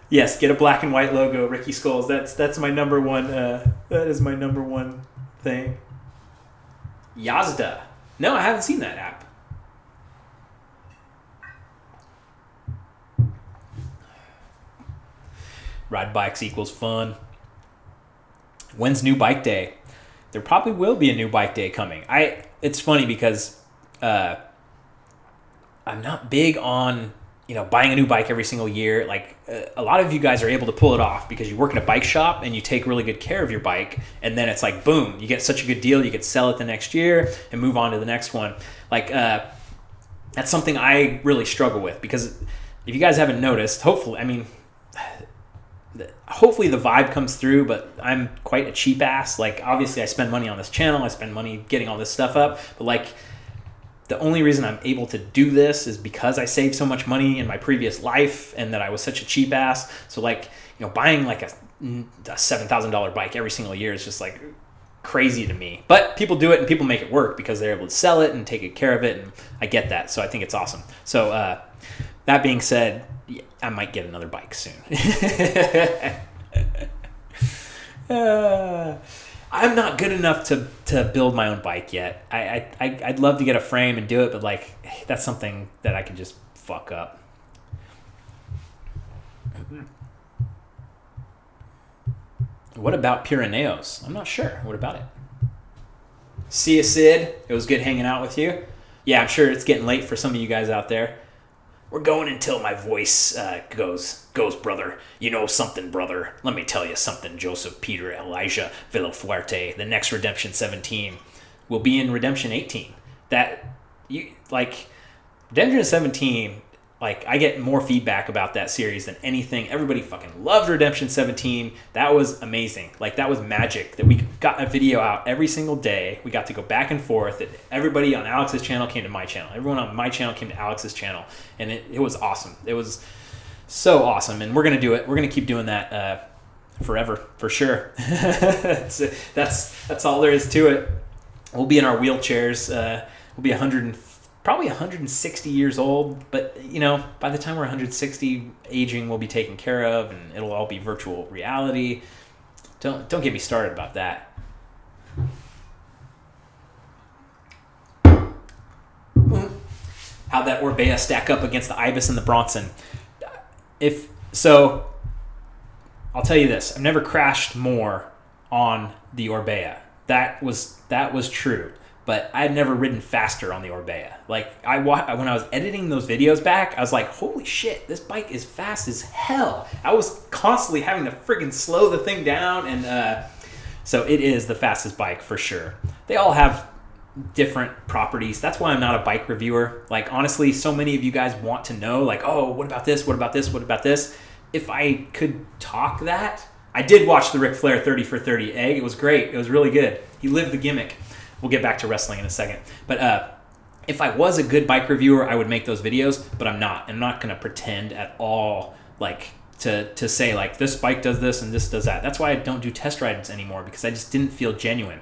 Yes, get a black and white logo, Ricky Skulls. That's my number one. That is my number one thing. Yazda. No, I haven't seen that app. Ride bikes equals fun. When's new bike day? There probably will be a new bike day coming. It's funny because I'm not big on buying a new bike every single year. A lot of you guys are able to pull it off because you work in a bike shop and you take really good care of your bike, and then it's boom, you get such a good deal, you could sell it the next year and move on to the next one. That's something I really struggle with, because if you guys haven't noticed, hopefully the vibe comes through, but I'm quite a cheap ass. Obviously I spend money on this channel, I spend money getting all this stuff up, but the only reason I'm able to do this is because I saved so much money in my previous life and that I was such a cheap ass. So buying a $7,000 bike every single year is just crazy to me. But people do it and people make it work because they're able to sell it and take good care of it, and I get that. So I think it's awesome. So that being said, I might get another bike soon. I'm not good enough to build my own bike yet. I'd love to get a frame and do it, but that's something that I can just fuck up. What about Pyrenees? I'm not sure. What about it? See you, Sid. It was good hanging out with you. Yeah, I'm sure it's getting late for some of you guys out there. We're going until my voice goes, brother. You know something, brother. Let me tell you something, Joseph, Peter, Elijah, Villafuerte. The next Redemption 17 will be in Redemption 18. Redemption 17, like, I get more feedback about that series than anything. Everybody fucking loved Redemption 17. That was amazing. Like, that was magic that we got a video out every single day. We got to go back and forth. Everybody on Alex's channel came to my channel. Everyone on my channel came to Alex's channel. And it was awesome. It was so awesome. And we're going to do it. We're going to keep doing that forever, for sure. That's all there is to it. We'll be in our wheelchairs. We'll be probably 160 years old, but by the time we're 160, aging will be taken care of, and it'll all be virtual reality. Don't get me started about that. How'd that Orbea stack up against the Ibis and the Bronson? I'll tell you this: I've never crashed more on the Orbea. That was true. But I had never ridden faster on the Orbea. Like, when I was editing those videos back, I was like, holy shit, this bike is fast as hell. I was constantly having to friggin' slow the thing down. And so it is the fastest bike for sure. They all have different properties. That's why I'm not a bike reviewer. Like, honestly, so many of you guys want to know, like, oh, what about this? What about this? What about this? If I could talk that. I did watch the Ric Flair 30 for 30 egg. It was great. It was really good. He lived the gimmick. We'll get back to wrestling in a second. But if I was a good bike reviewer, I would make those videos, but I'm not. I'm not going to pretend at all, like, to say, like, this bike does this and this does that. That's why I don't do test rides anymore, because I just didn't feel genuine.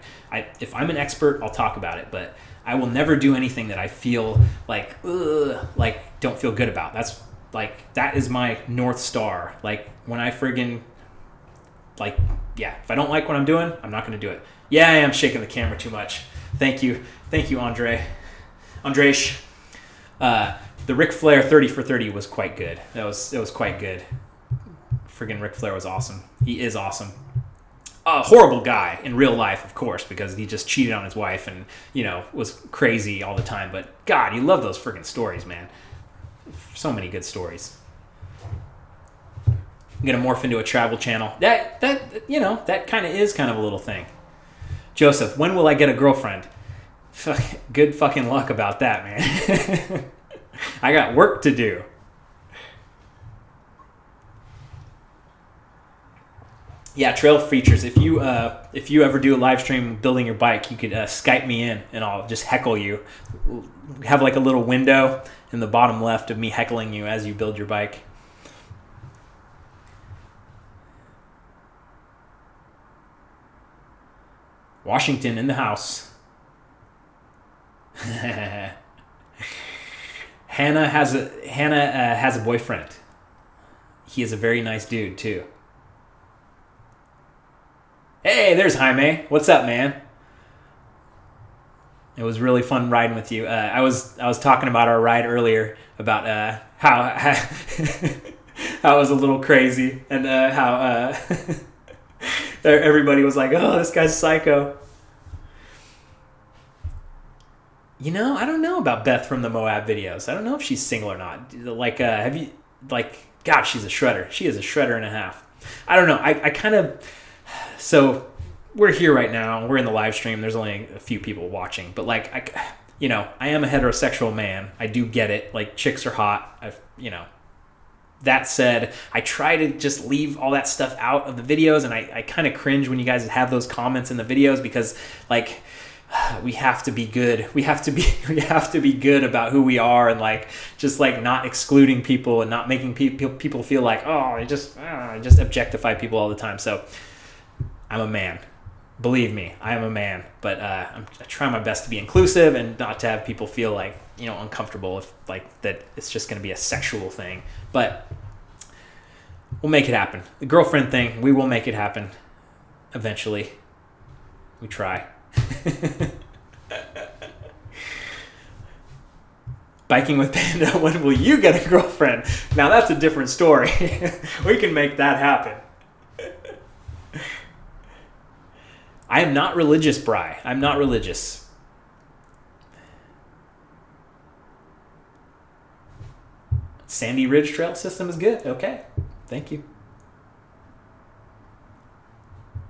If I'm an expert, I'll talk about it, but I will never do anything that I feel like don't feel good about. That is my North Star. Like, when I friggin', like, yeah, if I don't like what I'm doing, I'm not going to do it. Yeah, I am shaking the camera too much. Thank you, Andre. Andresh. The Ric Flair 30 for 30 was quite good. It was quite good. Friggin' Ric Flair was awesome. He is awesome. A horrible guy in real life, of course, because he just cheated on his wife and, was crazy all the time. But God, you love those friggin' stories, man. So many good stories. I'm gonna morph into a travel channel. That kind of is kind of a little thing. Joseph, when will I get a girlfriend? Good fucking luck about that, man. I got work to do. Yeah, trail features. If you ever do a live stream building your bike, you could Skype me in and I'll just heckle you. Have like a little window in the bottom left of me heckling you as you build your bike. Washington in the house. Hannah has a boyfriend. He is a very nice dude too. Hey, there's Jaime. What's up, man? It was really fun riding with you. I was talking about our ride earlier about how how it was a little crazy and how everybody was like, "Oh, this guy's psycho." I don't know about Beth from the Moab videos. I don't know if she's single or not. Like, have you, like, God, she's a shredder. She is a shredder and a half. I don't know. I kind of, so we're here right now. We're in the live stream. There's only a few people watching, but like, I am a heterosexual man. I do get it. Like, chicks are hot. That said, I try to just leave all that stuff out of the videos, and I kind of cringe when you guys have those comments in the videos because, like, we have to be good. We have to be good about who we are, and like just like not excluding people and not making people feel like, oh, I just objectify people all the time. So I'm a man. Believe me, I am a man. But I try my best to be inclusive and not to have people feel like uncomfortable if like that it's just going to be a sexual thing. But we'll make it happen. The girlfriend thing, we will make it happen eventually. We try. Biking with Panda, when will you get a girlfriend? Now that's a different story. We can make that happen. I am not religious, Bri. I'm not religious. Sandy Ridge Trail System is good. Okay. Thank you.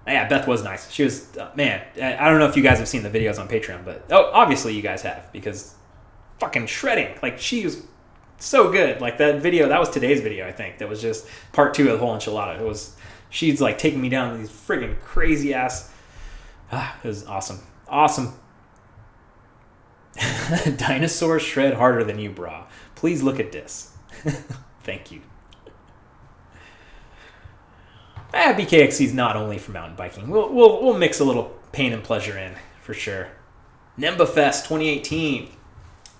Yeah, Beth was nice. She was, man, I don't know if you guys have seen the videos on Patreon, but obviously you guys have, because fucking shredding. Like, she was so good. Like, that video, that was today's video, I think. That was just part 2 of the whole enchilada. She's like taking me down these friggin' crazy ass. It was awesome. Awesome. Dinosaurs shred harder than you, brah. Please look at this. Thank you. BKXC is not only for mountain biking. We'll mix a little pain and pleasure in, for sure. Nemba Fest 2018.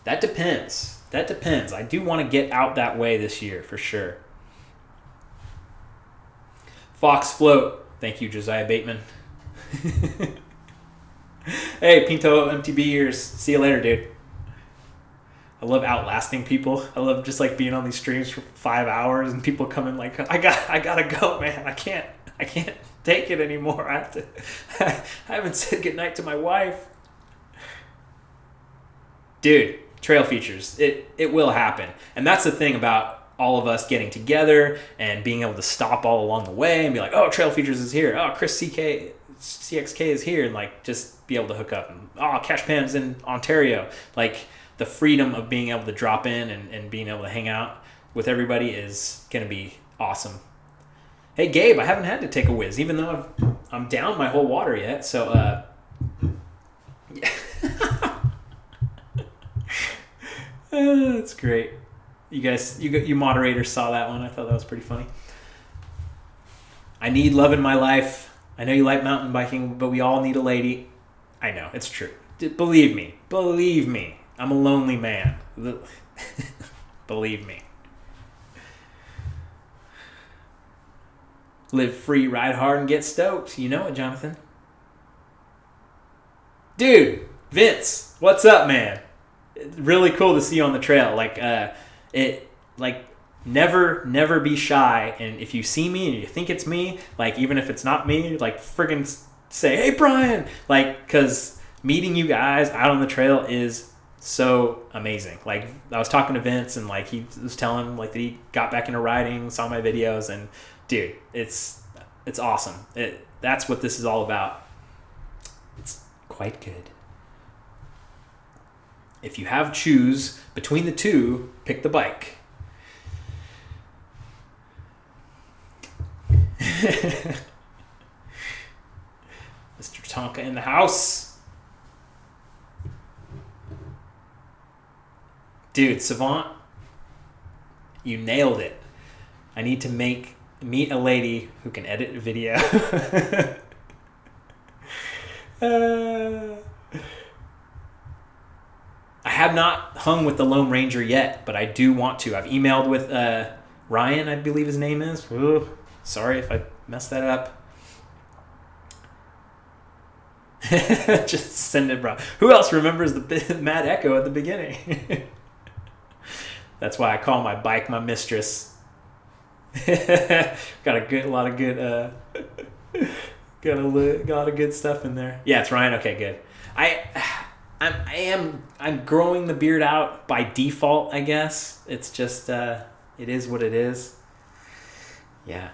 That depends. I do want to get out that way this year, for sure. Fox Float. Thank you, Josiah Bateman. Hey, Pinto MTB ears. See you later, dude. I love outlasting people. I love just like being on these streams for 5 hours and people coming like, I gotta go, man. I can't take it anymore. I haven't said goodnight to my wife. Dude, trail features. It will happen. And that's the thing about all of us getting together and being able to stop all along the way and be like, oh, trail features is here. Oh, Chris CXK is here. And like, just be able to hook up. And oh, Cash Pam's in Ontario. Like, the freedom of being able to drop in and being able to hang out with everybody is going to be awesome. Hey, Gabe, I haven't had to take a whiz, even though I'm down my whole water yet. So, that's great. You guys, you moderators saw that one. I thought that was pretty funny. I need love in my life. I know you like mountain biking, but we all need a lady. I know, it's true. Believe me. I'm a lonely man. Believe me. Live free, ride hard, and get stoked. You know it, Jonathan. Dude, Vince, what's up, man? It's really cool to see you on the trail. Never be shy. And if you see me and you think it's me, like, even if it's not me, like, friggin' say, hey, Brian. Like, because meeting you guys out on the trail is so amazing. Like, I was talking to Vince and like he was telling like that he got back into riding, saw my videos, and dude, it's awesome. That's what this is all about. It's quite good. If you have choose between the two, pick the bike. Mr. Tonka in the house. Dude, Savant, you nailed it. I need to meet a lady who can edit a video. I have not hung with the Lone Ranger yet, but I do want to. I've emailed with Ryan, I believe his name is. Ooh, sorry if I messed that up. Just send it, bro. Who else remembers the Mad Echo at the beginning? That's why I call my bike my mistress. Got a lot of good stuff in there. Yeah, it's Ryan. Okay, good. I'm growing the beard out by default, I guess. It's just it is what it is. Yeah.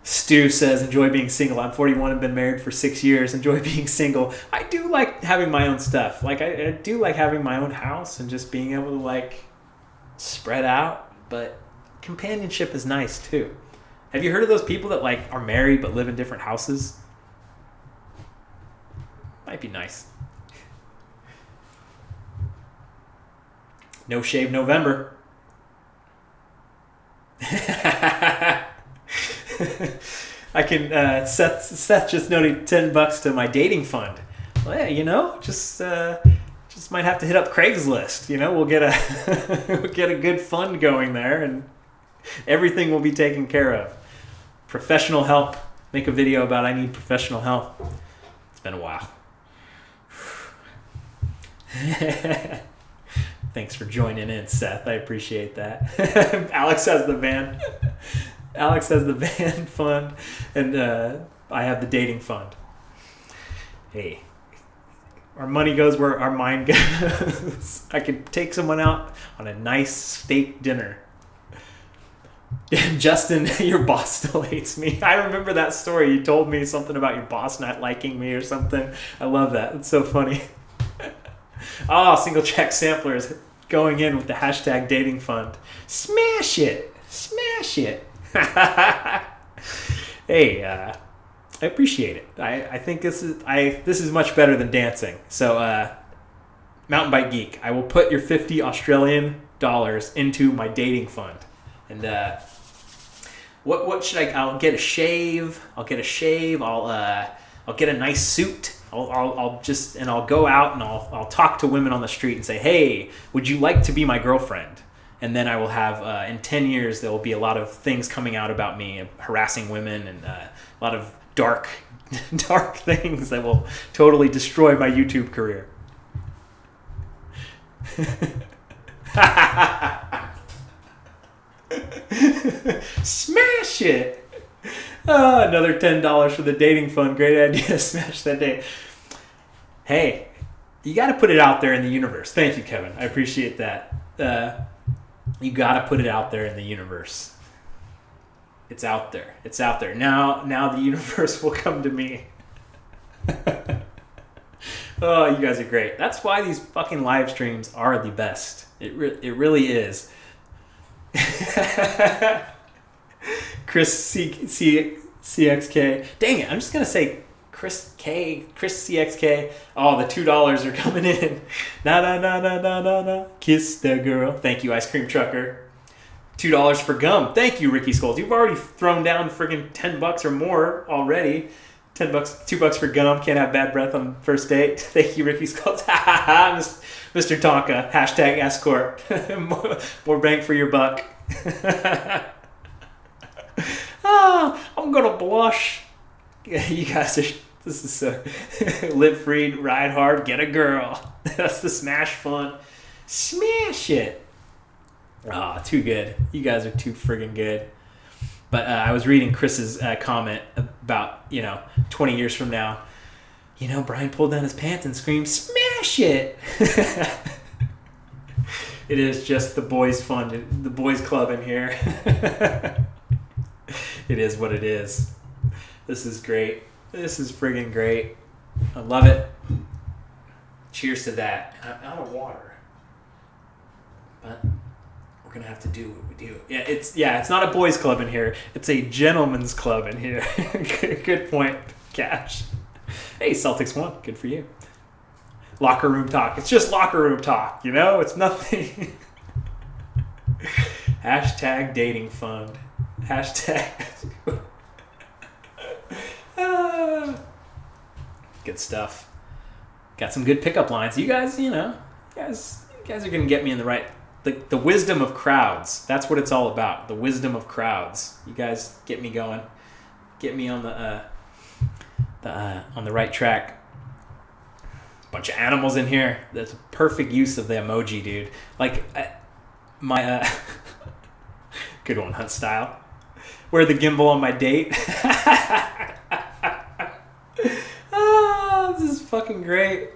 Stu says, enjoy being single. I'm 41 and been married for 6 years. Enjoy being single. I do like having my own stuff. Like, I do like having my own house and just being able to, like, spread out. But companionship is nice, too. Have you heard of those people that, like, are married but live in different houses? Might be nice. No Shave November. I can Seth just donated $10 to my dating fund. Well, yeah, you know, just might have to hit up Craigslist. You know, we'll get a good fund going there, and everything will be taken care of. Professional help. Make a video about I need professional help. It's been a while. Thanks for joining in, Seth. I appreciate that. Alex has the van. Alex has the van fund, and I have the dating fund. Hey, our money goes where our mind goes. I could take someone out on a nice steak dinner. Justin, your boss still hates me. I remember that story. You told me something about your boss not liking me or something. I love that. It's so funny. Oh, single track samplers going in with the hashtag dating fund. Smash it. Smash it. Hey, I appreciate it. I think this is much better than dancing. So, Mountain Bike Geek, I will put your 50 Australian dollars into my dating fund. And what should I'll get a shave. I'll get a nice suit. I'll go out and I'll talk to women on the street and say, hey, would you like to be my girlfriend? And then I will have, in 10 years, there will be a lot of things coming out about me, harassing women and a lot of dark things that will totally destroy my YouTube career. Smash it! Oh, another $10 for the dating fund. Great idea. Smash that day. Hey, you got to put it out there in the universe. Thank you, Kevin. I appreciate that. You got to put it out there in the universe. It's out there. It's out there. Now the universe will come to me. Oh, you guys are great. That's why these fucking live streams are the best. It really is. Chris CXK. Dang it, I'm just going to say Chris CXK. Oh, the $2 are coming in. Na. Kiss the girl. Thank you, Ice Cream Trucker. $2 for gum. Thank you, Ricky Skulls. You've already thrown down friggin' $10 or more already. $10, $2 for gum. Can't have bad breath on first date. Thank you, Ricky Skulls. Mr. Tonka. Hashtag escort. More bang for your buck. Oh, I'm gonna blush. You guys are. This is so. Live free, ride hard, get a girl. That's the smash fun. Smash it. Ah, too good. You guys are too friggin' good. But I was reading Chris's comment about 20 years from now. Brian pulled down his pants and screamed, "Smash it!" It is just the boys' fun, the boys' club in here. It is what it is. This is great. This is friggin' great. I love it. Cheers to that. I'm out of water, but we're gonna have to do what we do. It's not a boys' club in here. It's a gentleman's club in here. Good point, Cash. Hey, Celtics won. Good for you. Locker room talk. It's just locker room talk, It's nothing. Hashtag dating fund. Hashtag. Good stuff. Got some good pickup lines. You guys, you guys are gonna get me in the right. The wisdom of crowds. That's what it's all about. The wisdom of crowds. You guys get me going. Get me on the right track. Bunch of animals in here. That's a perfect use of the emoji, dude. Like my good one, Hunt Style. Wear the gimbal on my date. Oh, this is fucking great.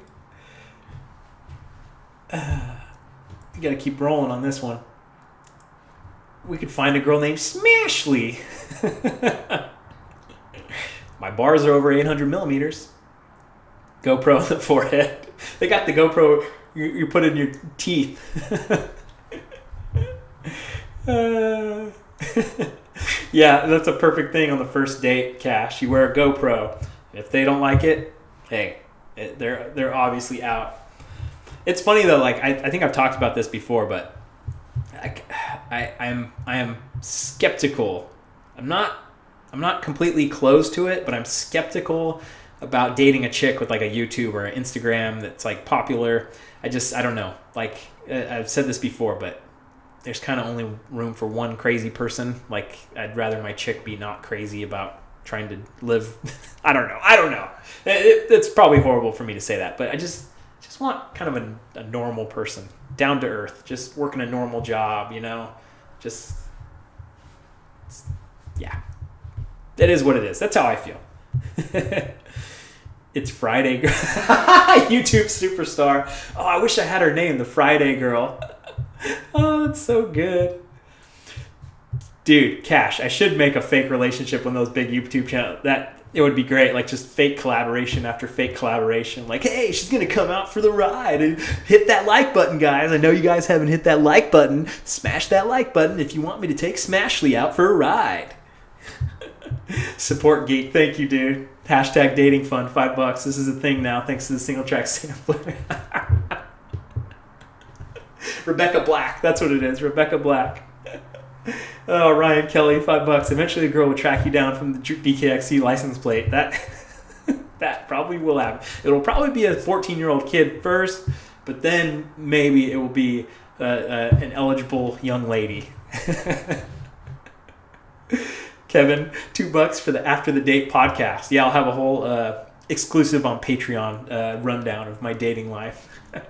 You gotta keep rolling on this one. We could find a girl named Smashly. My bars are over 800 millimeters. GoPro on the forehead. They got the GoPro you put in your teeth. Yeah, that's a perfect thing on the first date, Cash. You wear a GoPro. If they don't like it, hey, they're obviously out. It's funny though. Like I think I've talked about this before, but I am skeptical. I'm not completely closed to it, but I'm skeptical about dating a chick with like a YouTube or an Instagram that's like popular. I don't know. Like I've said this before, but there's kind of only room for one crazy person. Like I'd rather my chick be not crazy about trying to live. I don't know. It's probably horrible for me to say that, but I just want kind of a normal person, down to earth, just working a normal job, just, yeah. It is what it is. That's how I feel. It's Friday Girl. YouTube superstar. Oh, I wish I had her name, the Friday Girl. Oh, that's so good. Dude, Cash, I should make a fake relationship with those big YouTube channels. It would be great, like just fake collaboration after fake collaboration. Like, hey, she's going to come out for the ride. And hit that like button, guys. I know you guys haven't hit that like button. Smash that like button if you want me to take Smashly out for a ride. Support Geek. Thank you, dude. Hashtag dating fun, $5. This is a thing now, thanks to the single track sampler. Rebecca Black. That's what it is. Rebecca Black. Oh, Ryan Kelly, $5. Eventually, a girl will track you down from the BKXC license plate. That probably will happen. It'll probably be a 14-year-old kid first, but then maybe it will be an eligible young lady. Kevin, $2 for the After the Date podcast. Yeah, I'll have a whole exclusive on Patreon rundown of my dating life.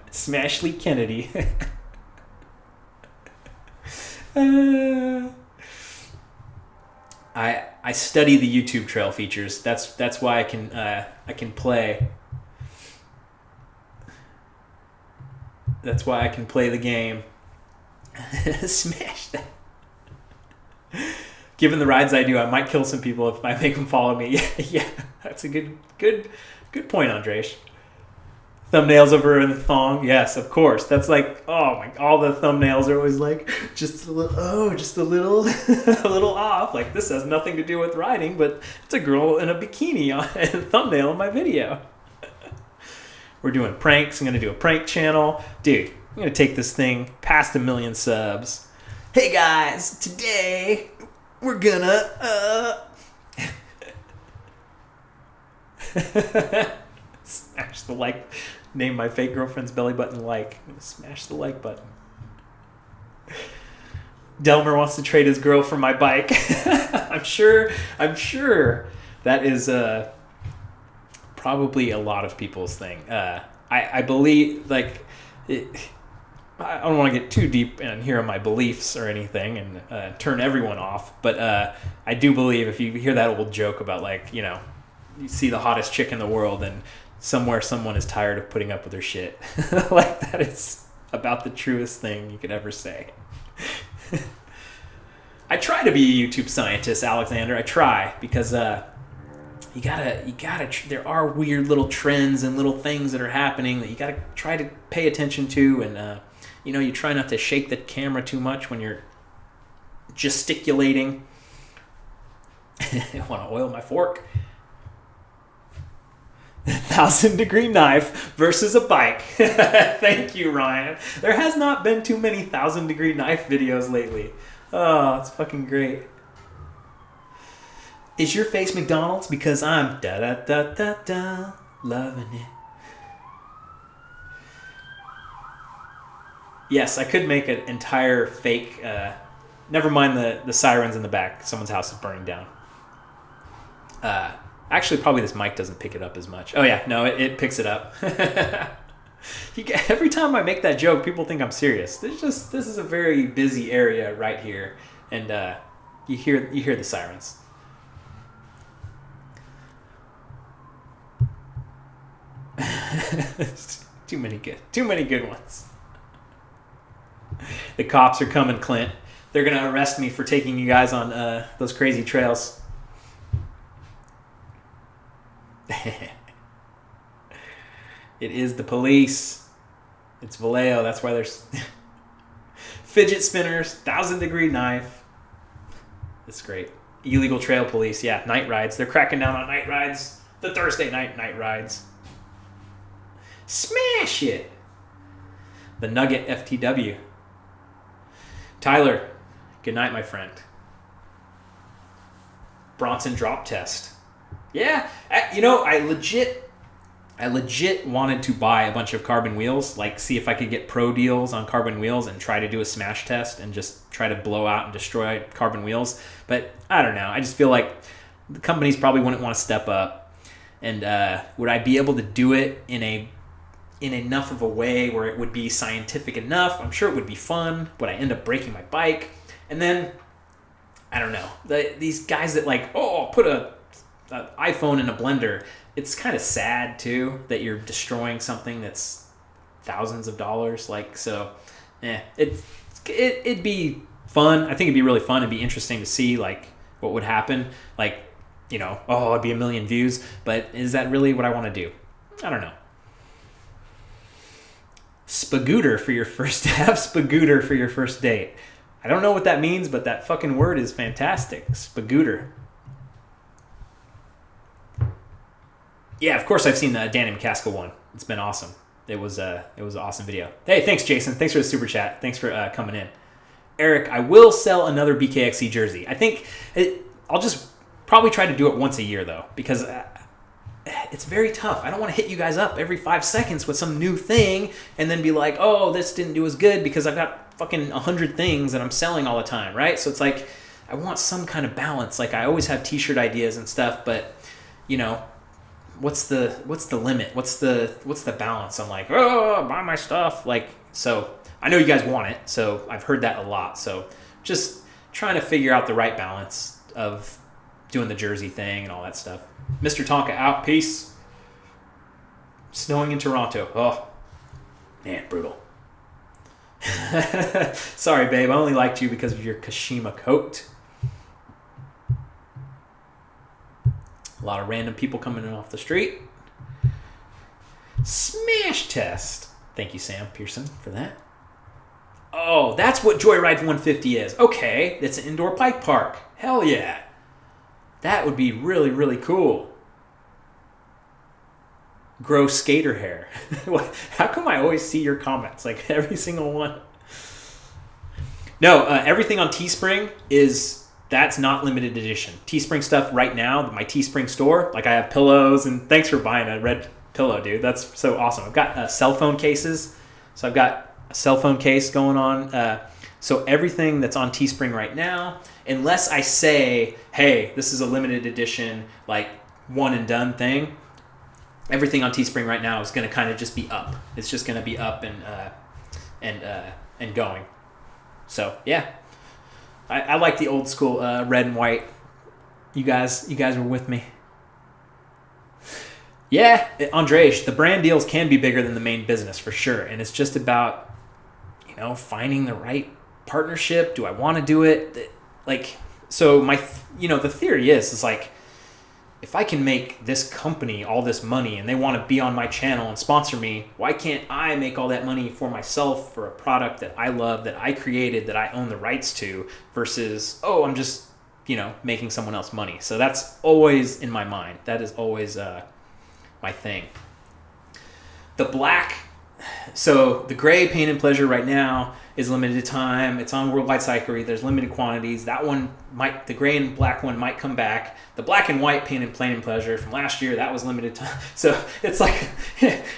Smashly Kennedy. I study the YouTube trail features. That's why I can play. That's why I can play the game. Smash that. Given the rides I do, I might kill some people if I make them follow me. Yeah, that's a good point, Andres. Thumbnails over in the thong, yes, of course. That's like, oh my, all the thumbnails are always like, just a little, a little off. Like, this has nothing to do with riding, but it's a girl in a bikini on a thumbnail in my video. We're doing pranks. I'm gonna do a prank channel, dude. I'm gonna take this thing past 1 million subs. Hey guys, today we're gonna smash the like. Name my fake girlfriend's belly button like. I'm gonna smash the like button. Delmer wants to trade his girl for my bike. I'm sure that is probably a lot of people's thing. I believe, like, I don't want to get too deep in here on my beliefs or anything and turn everyone off, but I do believe if you hear that old joke about, like, you see the hottest chick in the world and somewhere someone is tired of putting up with her shit. Like, that is about the truest thing you could ever say. I try to be a YouTube scientist, Alexander. I try, because you gotta there are weird little trends and little things that are happening that you gotta try to pay attention to, and you try not to shake the camera too much when you're gesticulating. I want to oil my fork. 1,000-degree knife versus a bike. Thank you, Ryan. There has not been too many 1,000-degree knife videos lately. Oh, it's fucking great. Is your face McDonald's? Because I'm da-da-da-da-da loving it. Yes, I could make an entire fake... never mind the sirens in the back. Someone's house is burning down. Actually, probably this mic doesn't pick it up as much. Oh, yeah. No, it picks it up. Every time I make that joke, people think I'm serious. This is a very busy area right here. And you hear the sirens. Too many good ones. The cops are coming, Clint. They're going to arrest me for taking you guys on those crazy trails. It is the police. It's Vallejo. That's why there's fidget spinners, 1,000-degree knife. It's great. Illegal trail police. Yeah, night rides. They're cracking down on night rides. The Thursday night rides. Smash it. The Nugget FTW. Tyler, good night, my friend. Bronson drop test. Yeah, I legit wanted to buy a bunch of carbon wheels, like see if I could get pro deals on carbon wheels and try to do a smash test and just try to blow out and destroy carbon wheels. But I don't know. I just feel like the companies probably wouldn't want to step up. And would I be able to do it in enough of a way where it would be scientific enough? I'm sure it would be fun. Would I end up breaking my bike? And then, I don't know. These guys that put a iPhone in a blender. It's kind of sad too that you're destroying something that's thousands of dollars. Like, so, it'd be fun. I think it'd be really fun. It'd be interesting to see like what would happen. Like, you know, oh, it'd be 1 million views, but is that really what I want to do? I don't know. Spagooter for your first have spagooter for your first date. I don't know what that means, but that fucking word is fantastic. Spagooter. Yeah, of course I've seen the Danny McCaskill one. It's been awesome. It was an awesome video. Hey, thanks, Jason. Thanks for the super chat. Thanks for coming in. Eric, I will sell another BKXC jersey. I think I'll just probably try to do it once a year, though, because it's very tough. I don't want to hit you guys up every 5 seconds with some new thing and then be like, oh, this didn't do as good because I've got fucking 100 things that I'm selling all the time, right? So it's like I want some kind of balance. Like I always have t-shirt ideas and stuff, but, you know, what's the limit? What's the balance? I'm like, oh, buy my stuff. Like, so I know you guys want it, so I've heard that a lot. So just trying to figure out the right balance of doing the jersey thing and all that stuff. Mr. Tonka out. Peace. Snowing in Toronto. Oh, man, brutal. Sorry, babe. I only liked you because of your Kashima coat. A lot of random people coming in off the street. Smash test. Thank you, Sam Pearson, for that. Oh, that's what Joyride 150 is. Okay, it's an indoor bike park. Hell yeah. That would be really, really cool. Grow skater hair. How come I always see your comments? Like every single one. No, everything on Teespring that's not limited edition. Teespring stuff right now, my Teespring store, like I have pillows, and thanks for buying a red pillow, dude. That's so awesome. I've got cell phone cases. So I've got a cell phone case going on. So everything that's on Teespring right now, unless I say, hey, this is a limited edition, like one and done thing, everything on Teespring right now is going to kind of just be up. It's just going to be up and going. So yeah, I like the old school red and white. You guys were with me. Yeah, Andrej, the brand deals can be bigger than the main business for sure, and it's just about, you know, finding the right partnership. Do I want to do it? Like, so the theory is like, if I can make this company all this money and they want to be on my channel and sponsor me, why can't I make all that money for myself for a product that I love, that I created, that I own the rights to, versus, oh, I'm just, you know, making someone else money. So that's always in my mind. That is always my thing. The black, so the gray Pain and Pleasure right now is limited time. It's on Worldwide Cyclery. There's limited quantities. That one the gray and black one might come back. The black and white Pain and Pleasure from last year, that was limited time. So it's like,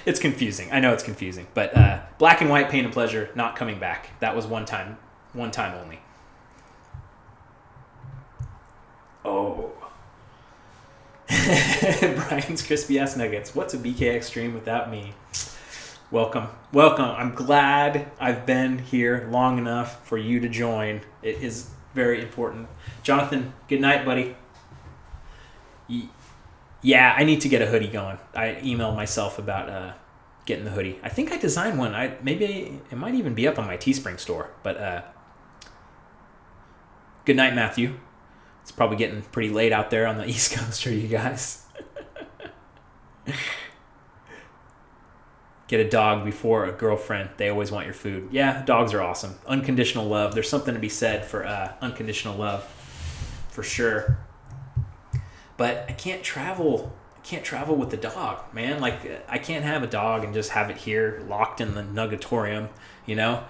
it's confusing. I know it's confusing, but black and white Pain and Pleasure not coming back. That was one time only. Oh. Brian's Crispy Ass Nuggets. What's a BKX stream without me? Welcome. I'm glad I've been here long enough for you to join. It is very important. Jonathan, good night, buddy. Yeah, I need to get a hoodie going. I emailed myself about getting the hoodie. I think I designed one. Maybe it might even be up on my Teespring store. But good night, Matthew. It's probably getting pretty late out there on the East Coast for you guys. Get a dog before a girlfriend. They always want your food. Yeah, dogs are awesome. Unconditional love. There's something to be said for unconditional love, for sure. But I can't travel with the dog, man. Like, I can't have a dog and just have it here locked in the Nuggetarium, you know?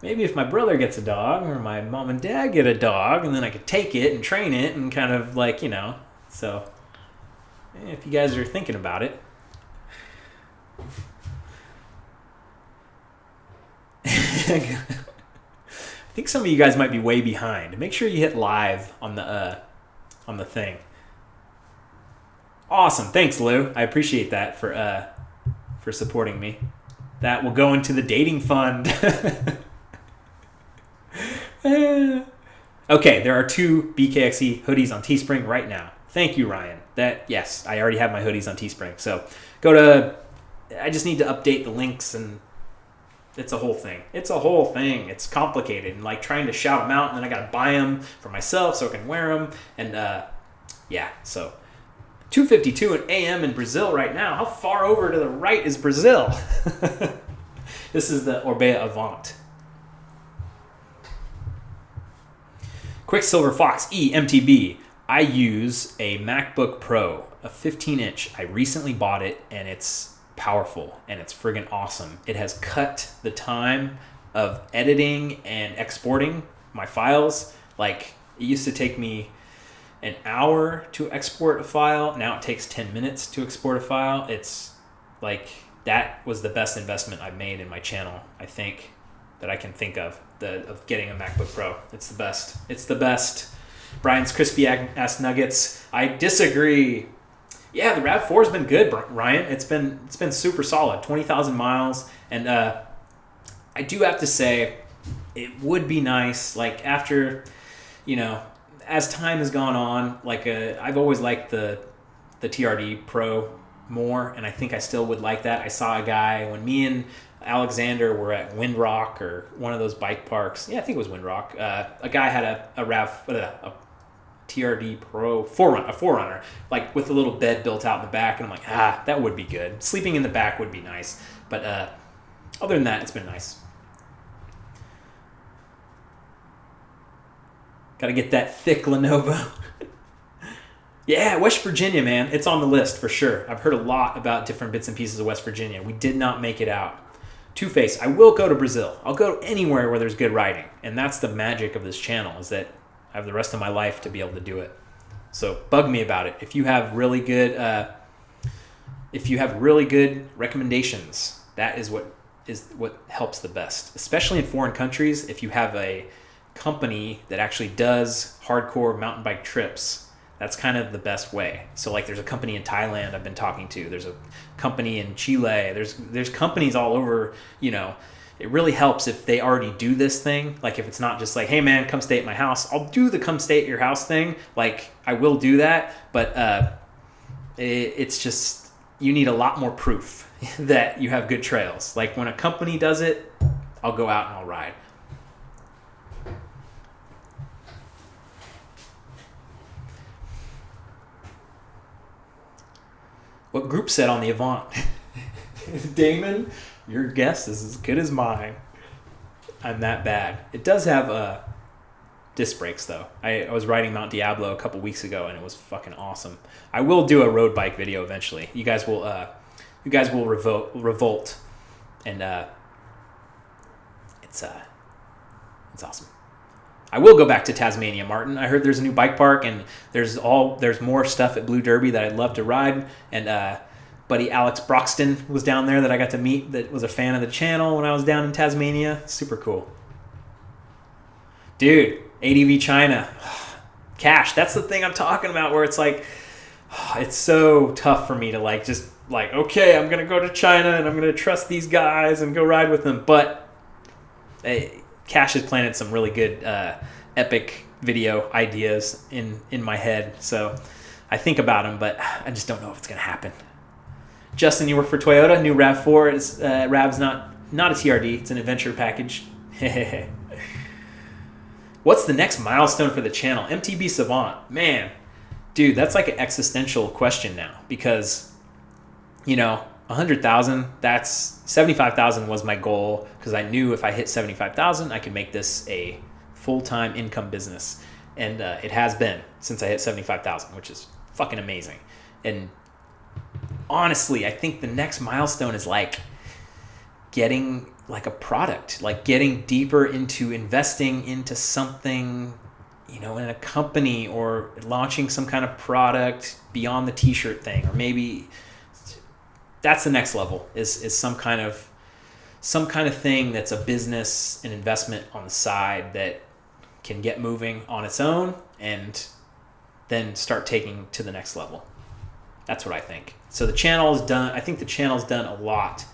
Maybe if my brother gets a dog or my mom and dad get a dog, and then I could take it and train it and kind of like, you know. So if you guys are thinking about it. I think some of you guys might be way behind. Make sure you hit live on the thing. Awesome. Thanks, Lou. I appreciate that for supporting me. That will go into the dating fund. Okay, there are 2 BKXC hoodies on Teespring right now. Thank you, Ryan. Yes, I already have my hoodies on Teespring. So go to, I just need to update the links, and it's a whole thing. It's complicated, and like trying to shout them out, and then I got to buy them for myself so I can wear them. And so 2:52 a.m. in Brazil right now. How far over to the right is Brazil? This is the Orbea Avant. Quicksilver Fox E MTB. I use a MacBook Pro, a 15-inch. I recently bought it, and it's powerful, and it's friggin' awesome. It has cut the time of editing and exporting my files. Like, it used to take me an hour to export a file. Now it takes 10 minutes to export a file. It's like, that was the best investment I've made in my channel, I think, that I can think of getting a MacBook Pro. It's the best. Brian's crispy ass nuggets. I disagree. Yeah, the RAV4 has been good, Ryan. It's been super solid. 20,000 miles, and I do have to say, it would be nice, like, after, as time has gone on, like, I've always liked the TRD Pro more, and I think I still would like that. I saw a guy when me and Alexander were at Windrock or one of those bike parks. Yeah, I think it was Windrock. A guy had a TRD Pro Forerunner, like with a little bed built out in the back, and I'm like, that would be good. Sleeping in the back would be nice, but other than that, it's been nice. Got to get that thick Lenovo. Yeah, West Virginia, man. It's on the list for sure. I've heard a lot about different bits and pieces of West Virginia. We did not make it out. Two-Face, I will go to Brazil. I'll go anywhere where there's good riding. And that's the magic of this channel, is that I have the rest of my life to be able to do it. So bug me about it. If you have really good recommendations, that is what helps the best. Especially in foreign countries, if you have a company that actually does hardcore mountain bike trips, that's kind of the best way. So like, there's a company in Thailand I've been talking to. There's a company in Chile. There's companies all over. It really helps if they already do this thing. Like, if it's not just like, hey man, come stay at my house. I'll do the come stay at your house thing. Like, I will do that, but it's just, you need a lot more proof that you have good trails. Like, when a company does it, I'll go out and I'll ride. What group set on the Avant? Damon, your guess is as good as mine. I'm that bad. It does have disc brakes, though. I was riding Mount Diablo a couple weeks ago, and it was fucking awesome. I will do a road bike video eventually. You guys will revolt, and it's awesome. I will go back to Tasmania, Martin. I heard there's a new bike park, and there's more stuff at Blue Derby that I'd love to ride. And buddy Alex Broxton was down there that I got to meet, that was a fan of the channel when I was down in Tasmania. Super cool. Dude, ADV China. Cash, that's the thing I'm talking about, where it's like, it's so tough for me to okay, I'm going to go to China and I'm going to trust these guys and go ride with them. But Cash has planted some really good epic video ideas in my head. So I think about them, but I just don't know if it's going to happen. Justin, you work for Toyota. New RAV4 is RAV's not a TRD. It's an adventure package. What's the next milestone for the channel? MTB Savant. Man, dude, that's like an existential question now, because 100,000, that's 75,000 was my goal, because I knew if I hit 75,000, I could make this a full-time income business. And it has been since I hit 75,000, which is fucking amazing. And honestly, I think the next milestone is like getting like a product, like getting deeper into investing into something, in a company, or launching some kind of product beyond the t-shirt thing, or maybe that's the next level, is some kind of thing that's a business, an investment on the side that can get moving on its own and then start taking to the next level. That's what I think. So the channel is done. I think the channel's done a lot.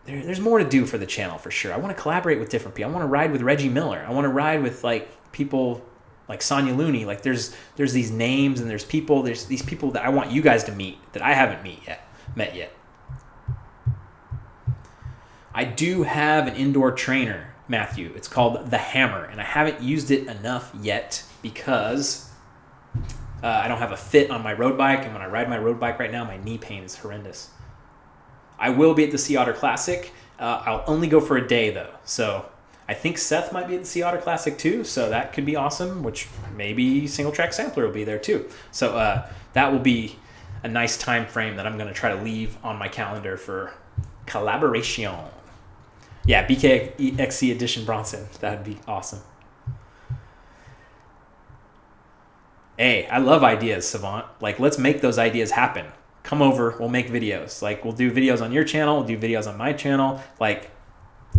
There's more to do for the channel for sure. I want to collaborate with different people. I want to ride with Reggie Miller. I want to ride with like people like Sonia Looney. Like there's these names and there's these people that I want you guys to meet that I haven't met yet. I do have an indoor trainer, Matthew. It's called The Hammer, and I haven't used it enough yet because I don't have a fit on my road bike, and when I ride my road bike right now, my knee pain is horrendous. I will be at the Sea Otter Classic. I'll only go for a day, though. So I think Seth might be at the Sea Otter Classic, too, so that could be awesome, which maybe Single Track Sampler will be there, too. So that will be a nice time frame that I'm going to try to leave on my calendar for collaboration. Yeah, BKXC Edition Bronson. That would be awesome. Hey, I love ideas, Savant. Like, let's make those ideas happen. Come over, we'll make videos. Like, we'll do videos on your channel, we'll do videos on my channel. Like,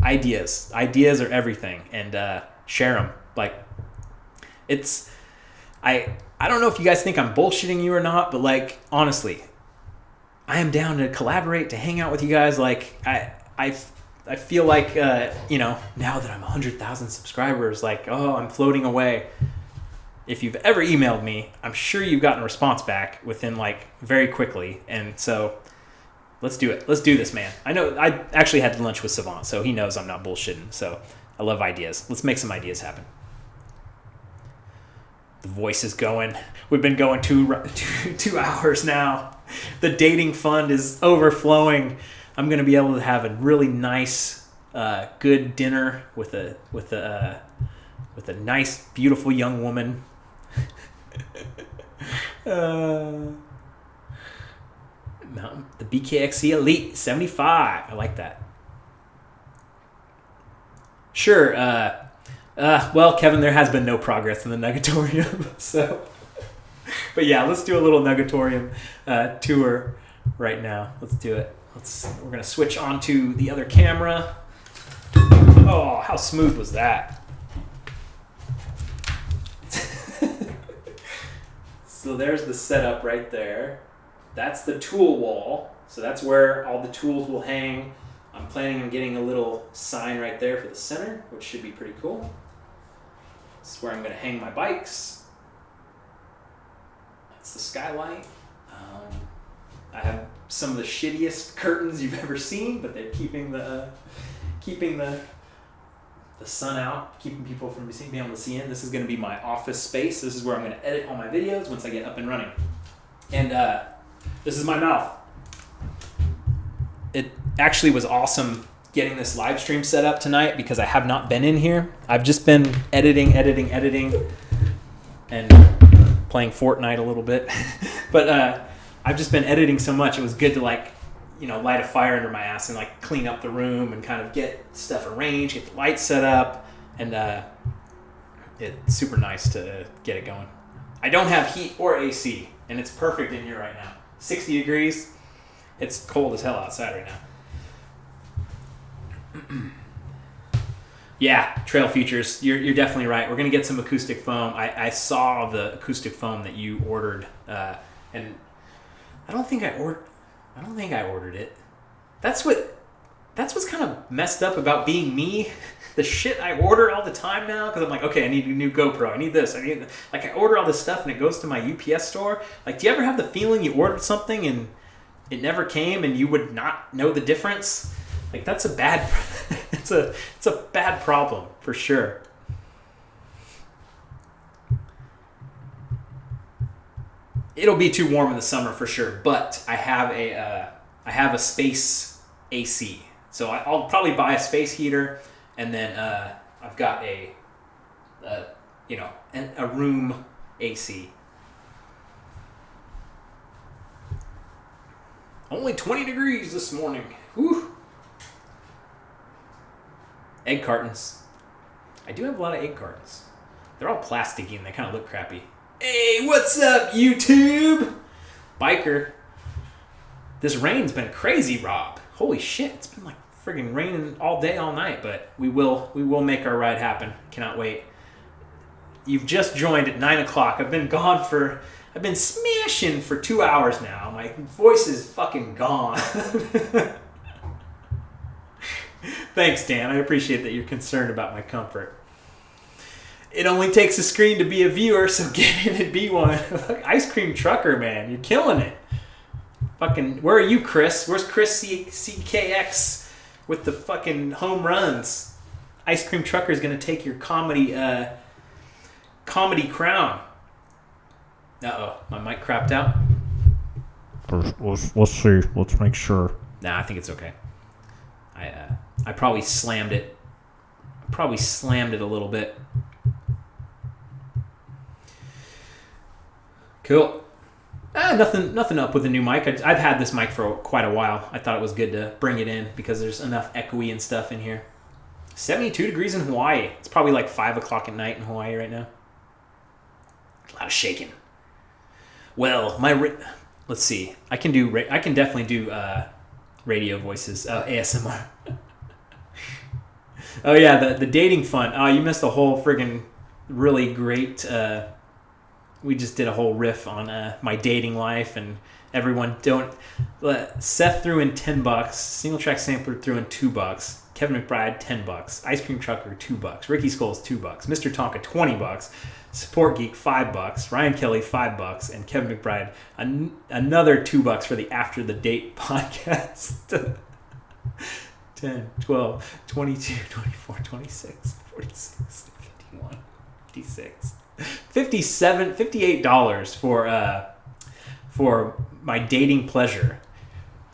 ideas. Ideas are everything. And share them. Like, it's... I don't know if you guys think I'm bullshitting you or not, but, like, honestly, I am down to collaborate, to hang out with you guys. Like, I feel like, now that I'm 100,000 subscribers, like, I'm floating away. If you've ever emailed me, I'm sure you've gotten a response back within, like, very quickly. And so let's do it. Let's do this, man. I know I actually had lunch with Savant, so he knows I'm not bullshitting. So I love ideas. Let's make some ideas happen. The voice is going. We've been going 2 hours now. The dating fund is overflowing. I'm going to be able to have a really nice, good dinner with a nice, beautiful young woman. The BKXC Elite 75. I like that. Sure. Well, Kevin, there has been no progress in the Nuggetarium. So, but yeah, let's do a little Nuggetarium tour right now. Let's do it. We're gonna switch onto the other camera. Oh, how smooth was that? So there's the setup right there. That's the tool wall. So that's where all the tools will hang. I'm planning on getting a little sign right there for the center, which should be pretty cool. This is where I'm gonna hang my bikes. That's the skylight. I have some of the shittiest curtains you've ever seen, but they're keeping the sun out, keeping people from being able to see in. This is going to be my office space. This is where I'm going to edit all my videos once I get up and running. And this is my mouth. It actually was awesome getting this live stream set up tonight because I have not been in here. I've just been editing, and playing Fortnite a little bit. But I've just been editing so much. It was good to light a fire under my ass and clean up the room and kind of get stuff arranged, get the lights set up, and it's super nice to get it going. I don't have heat or AC, and it's perfect in here right now. 60 degrees. It's cold as hell outside right now. Yeah, trail features. You're definitely right. We're gonna get some acoustic foam. I saw the acoustic foam that you ordered, and I don't think I ordered it. That's what's kind of messed up about being me. The shit I order all the time now because I'm like, okay, I need a new GoPro. I need this. I order all this stuff and it goes to my UPS store. Like, do you ever have the feeling you ordered something and it never came and you would not know the difference? Like, that's a bad. it's a bad problem for sure. It'll be too warm in the summer for sure, but I have a space AC, so I'll probably buy a space heater, and then I've got a room AC. Only 20 degrees this morning. Whew. Egg cartons. I do have a lot of egg cartons. They're all plasticky and they kind of look crappy. Hey, what's up, YouTube? Biker. This rain's been crazy, Rob. Holy shit, it's been friggin' raining all day, all night, but we will make our ride happen. Cannot wait. You've just joined at 9 o'clock. I've been smashing for 2 hours now. My voice is fucking gone. Thanks, Dan. I appreciate that you're concerned about my comfort. It only takes a screen to be a viewer, so get in and be one. Ice Cream Trucker, man. You're killing it. Fucking, where are you, Chris? Where's Chris CKX with the fucking home runs? Ice Cream Trucker is going to take your comedy crown. Uh-oh, my mic crapped out. Let's see. Let's make sure. Nah, I think it's okay. I probably slammed it. A little bit. Cool. Nothing up with the new mic. I've had this mic for quite a while. I thought it was good to bring it in because there's enough echoey and stuff in here. 72 degrees in Hawaii. It's probably like 5 o'clock at night in Hawaii right now. A lot of shaking. Well, let's see. I can definitely do radio voices, ASMR. Oh yeah, the dating fun. Oh, you missed a whole friggin' really great. We just did a whole riff on my dating life, and everyone Seth threw in $10. Single Track Sampler threw in $2. Kevin McBride $10. Ice Cream Trucker $2. Ricky Skulls $2. Mr. Tonka $20. Support Geek $5. Ryan Kelly $5, and Kevin McBride another $2 for the After the Date podcast. 10, 12, 22, 24, 26, 46, 51, 56. $58 for my dating pleasure.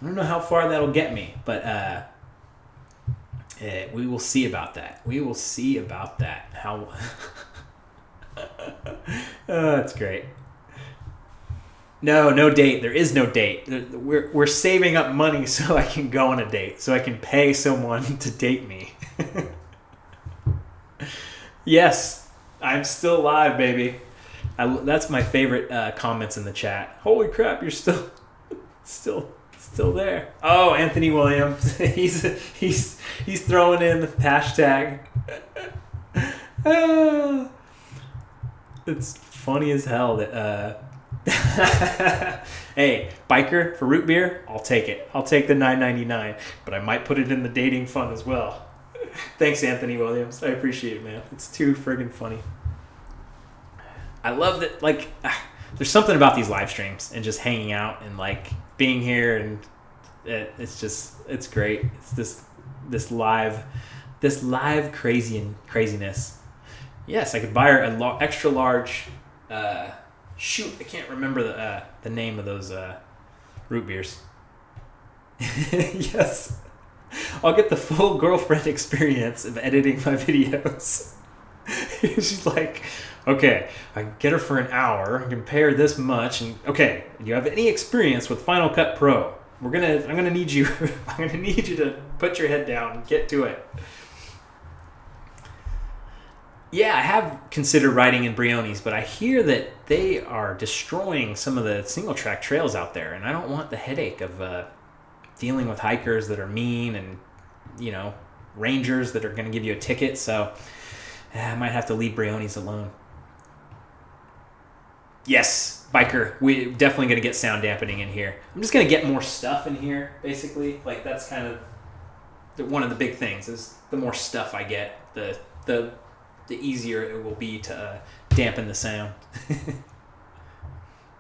I don't know how far that'll get me, but we will see about that. How? That's great. No date. There is no date. We're saving up money so I can go on a date, so I can pay someone to date me. Yes. I'm still alive, baby. That's my favorite comments in the chat. Holy crap, you're still there. Oh, Anthony Williams, he's throwing in the hashtag. It's funny as hell that. Hey, biker for root beer, I'll take it. I'll take the $9.99, but I might put it in the dating fund as well. Thanks, Anthony Williams. I appreciate it, man. It's too friggin' funny. I love that, like, there's something about these live streams and just hanging out and, like, being here, and it's great. It's this live craziness. Yes, I could buy her an extra large, shoot, I can't remember the name of those root beers. Yes. I'll get the full girlfriend experience of editing my videos. She's like, okay, I can get her for an hour, I can pay her this much, and okay, do you have any experience with Final Cut Pro? I'm gonna need you to put your head down and get to it. Yeah, I have considered riding in Briones, but I hear that they are destroying some of the single track trails out there, and I don't want the headache of dealing with hikers that are mean and, rangers that are going to give you a ticket, so I might have to leave Briones alone. Yes, biker, we definitely going to get sound dampening in here. I'm just going to get more stuff in here, basically. Like, that's kind of one of the big things, is the more stuff I get, the easier it will be to dampen the sound.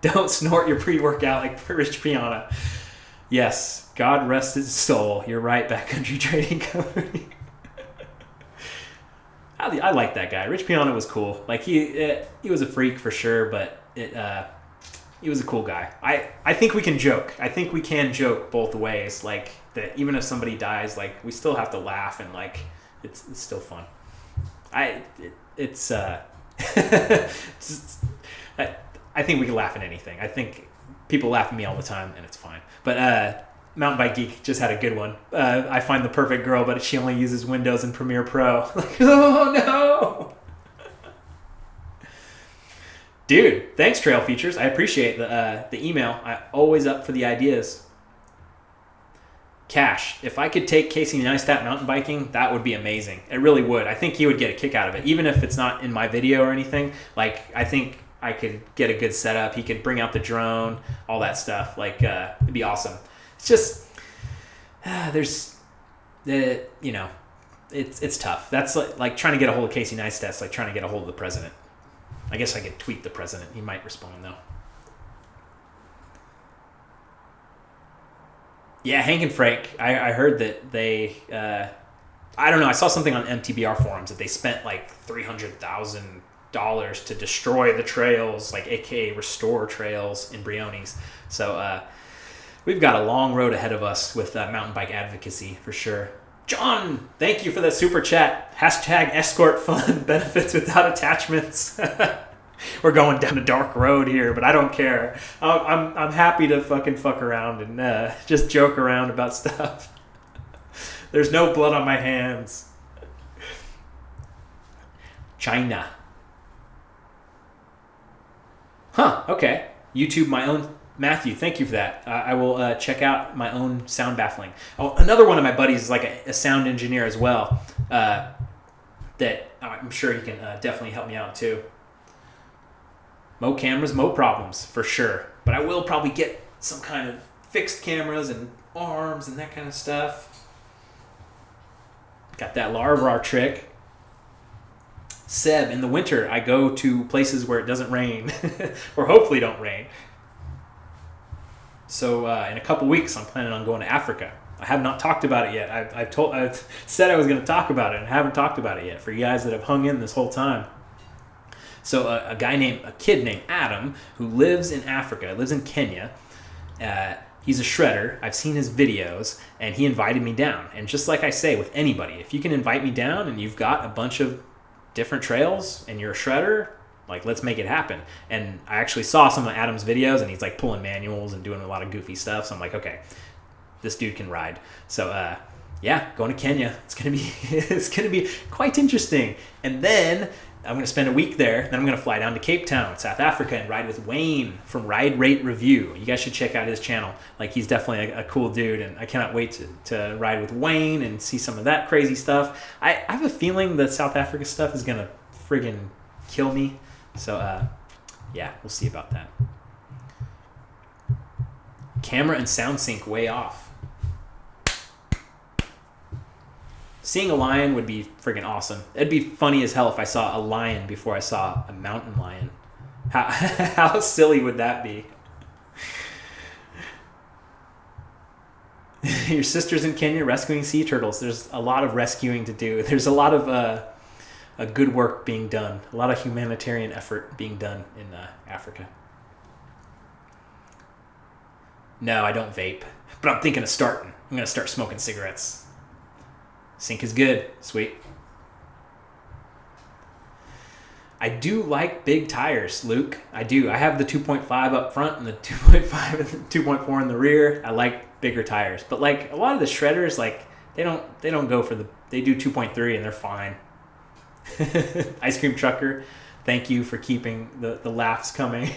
Don't snort your pre-workout like Rich Piana. Yes, God rest his soul. You're right, Backcountry Trading Company. I like that guy. Rich Piana was cool. Like, he was a freak for sure, but he was a cool guy. I think we can joke. I think we can joke both ways. Like, that even if somebody dies, like, we still have to laugh, and, like, it's still fun. I think we can laugh at anything. I think people laugh at me all the time, and it's fine. But Mountain Bike Geek just had a good one. I find the perfect girl, but she only uses Windows and Premiere Pro. Like, oh no! Dude, thanks, Trail Features. I appreciate the email. I'm always up for the ideas. Cash. If I could take Casey Neistat mountain biking, that would be amazing. It really would. I think he would get a kick out of it, even if it's not in my video or anything. Like, I think I could get a good setup. He could bring out the drone, all that stuff. Like, it'd be awesome. It's just, there's the, it's tough. That's like trying to get a hold of Casey Neistat, like trying to get a hold of the president. I guess I could tweet the president. He might respond though. Yeah, Hank and Frank. I heard that they. I don't know. I saw something on MTBR forums that they spent like $300,000 to destroy the trails, like AKA restore trails in Briones. So we've got a long road ahead of us with mountain bike advocacy for sure. John, thank you for that super chat. Hashtag escort fun benefits without attachments. We're going down a dark road here, but I don't care. I'm happy to fuck around and just joke around about stuff. There's no blood on my hands. China. Huh, okay. YouTube my own. Matthew, thank you for that. I will check out my own sound baffling. Oh, another one of my buddies is like a sound engineer as well. That I'm sure he can definitely help me out too. Mo cameras, mo problems, for sure. But I will probably get some kind of fixed cameras and arms and that kind of stuff. Got that Larabar trick. Seb, in the winter, I go to places where it doesn't rain. Or hopefully don't rain. So in a couple weeks, I'm planning on going to Africa. I have not talked about it yet. I've said I was going to talk about it and haven't talked about it yet for you guys that have hung in this whole time. So a kid named Adam, who lives in Africa, lives in Kenya. He's a shredder. I've seen his videos, and he invited me down. And just like I say with anybody, if you can invite me down and you've got a bunch of different trails and you're a shredder, like, let's make it happen. And I actually saw some of Adam's videos, and he's like pulling manuals and doing a lot of goofy stuff. So I'm like, okay, this dude can ride. So yeah, going to Kenya. It's gonna be quite interesting. And then I'm going to spend a week there. Then I'm going to fly down to Cape Town, South Africa, and ride with Wayne from Ride Rate Review. You guys should check out his channel. Like, he's definitely a cool dude, and I cannot wait to ride with Wayne and see some of that crazy stuff. I have a feeling the South Africa stuff is going to friggin' kill me. So, yeah, we'll see about that. Camera and sound sync way off. Seeing a lion would be friggin' awesome. It'd be funny as hell if I saw a lion before I saw a mountain lion. How silly would that be? Your sister's in Kenya rescuing sea turtles. There's a lot of rescuing to do. There's a lot of a good work being done. A lot of humanitarian effort being done in Africa. No, I don't vape. But I'm thinking of starting. I'm going to start smoking cigarettes. Sync is good. Sweet. I do like big tires, Luke. I do. I have the 2.5 up front and the 2.5 and the 2.4 in the rear. I like bigger tires. But like a lot of the shredders, like they don't go for they do 2.3 and they're fine. Ice cream trucker, thank you for keeping the laughs coming.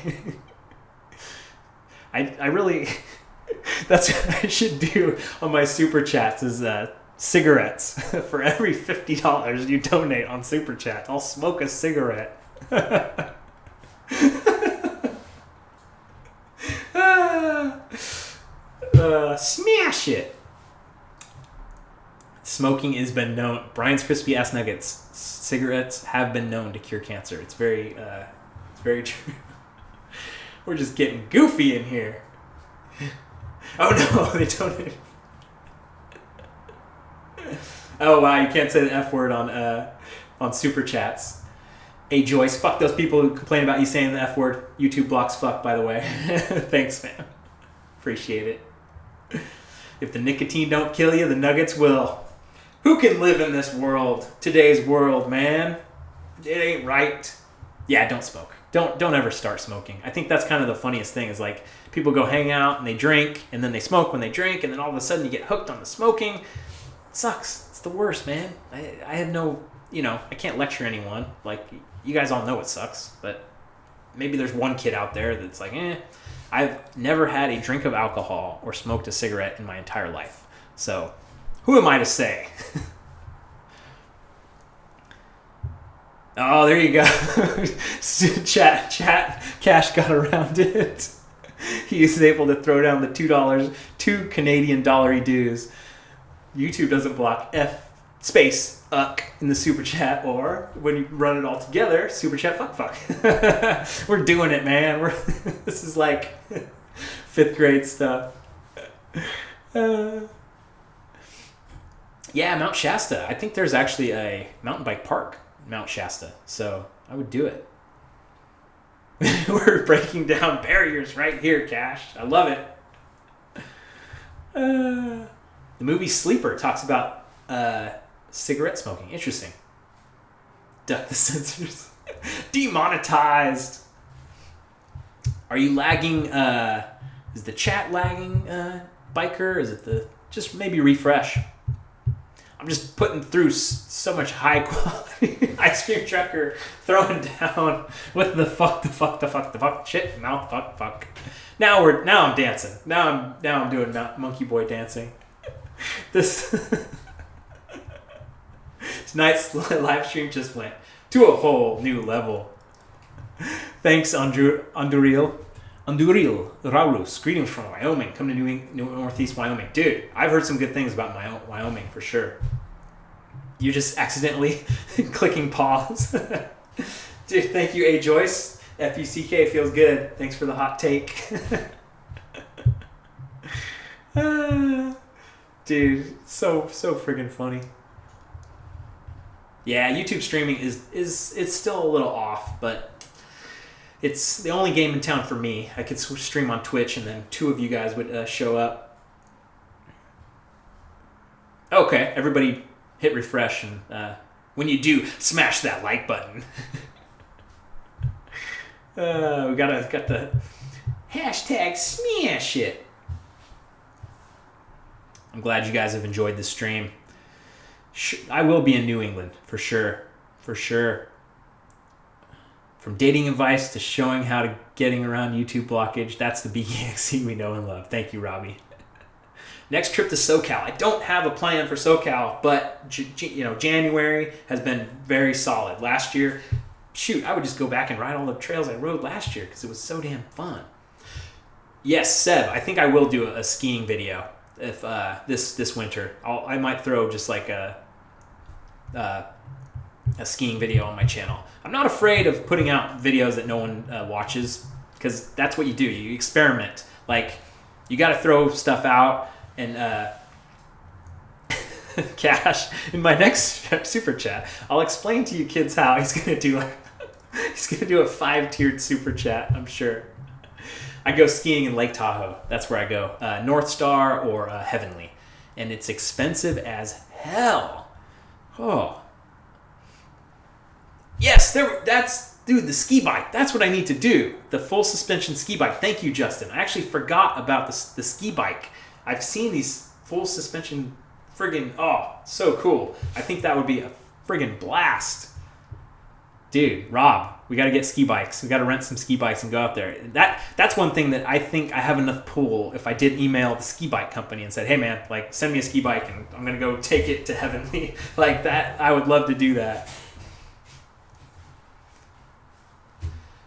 I really that's what I should do on my super chats is cigarettes. For every $50 you donate on super chat, I'll smoke a cigarette. Smash it. Smoking has been known. Brian's crispy ass nuggets. Cigarettes have been known to cure cancer. It's very true. We're just getting goofy in here. Oh no, they donated. Oh wow, you can't say the F word on super chats. Hey Joyce, fuck those people who complain about you saying the F word. YouTube blocks fuck, by the way. Thanks, man. Appreciate it. If the nicotine don't kill you, the nuggets will. Who can live in this world? Today's world, man. It ain't right. Yeah, don't smoke. Don't ever start smoking. I think that's kind of the funniest thing is like people go hang out and they drink and then they smoke when they drink and then all of a sudden you get hooked on the smoking. It sucks. It's the worst, man. I have no, I can't lecture anyone. Like, you guys all know it sucks, but maybe there's one kid out there that's like, I've never had a drink of alcohol or smoked a cigarette in my entire life. So, who am I to say? Oh, there you go. Chat, Cash got around it. He was able to throw down the $2 Canadian dollar dues. YouTube doesn't block space in the super chat, or when you run it all together, super chat fuck. We're doing it, man. This is like 5th grade stuff. Yeah, Mount Shasta. I think there's actually a mountain bike park, Mount Shasta. So I would do it. We're breaking down barriers right here, Cash. I love it. The movie Sleeper talks about cigarette smoking. Interesting. Duck the censors. Demonetized. Are you lagging? Is the chat lagging, biker? Is it the... Just maybe refresh. I'm just putting through so much high quality ice cream trucker throwing down with the fuck shit mouth fuck. Now I'm dancing. Now I'm doing monkey boy dancing. Tonight's live stream just went to a whole new level. Thanks, Anduril Raulus. Greetings from Wyoming. Come to Northeast Wyoming. Dude, I've heard some good things about Wyoming for sure. You just accidentally clicking pause. Dude, thank you, A. Joyce. FUCK feels good. Thanks for the hot take. Dude, so friggin' funny. Yeah, YouTube streaming it's still a little off, but it's the only game in town for me. I could stream on Twitch, and then 2 of you guys would show up. Okay, everybody hit refresh, and when you do, smash that like button. We got the hashtag smash it. I'm glad you guys have enjoyed the stream. I will be in New England for sure. From dating advice to showing how to getting around YouTube blockage, that's the BKXC we know and love. Thank you, Robbie. Next trip to SoCal. I don't have a plan for SoCal, but January has been very solid. Last year, I would just go back and ride all the trails I rode last year because it was so damn fun. Yes, Seb, I think I will do a skiing video if this winter. I might throw just like a skiing video on my channel. I'm not afraid of putting out videos that no one watches, because that's what you do. You experiment. Like, you got to throw stuff out. And Cash, in my next super chat, I'll explain to you kids how he's gonna do a 5-tiered super chat. I'm sure. I go skiing in Lake Tahoe. That's where I go. North Star or Heavenly, and it's expensive as hell. Oh. Yes, dude, the ski bike. That's what I need to do. The full suspension ski bike. Thank you, Justin. I actually forgot about the ski bike. I've seen these full suspension so cool. I think that would be a friggin' blast. Dude, Rob, we got to get ski bikes. We got to rent some ski bikes and go out there. That's one thing that I think I have enough pull if I did email the ski bike company and said, hey man, like, send me a ski bike and I'm going to go take it to Heavenly. Like that, I would love to do that.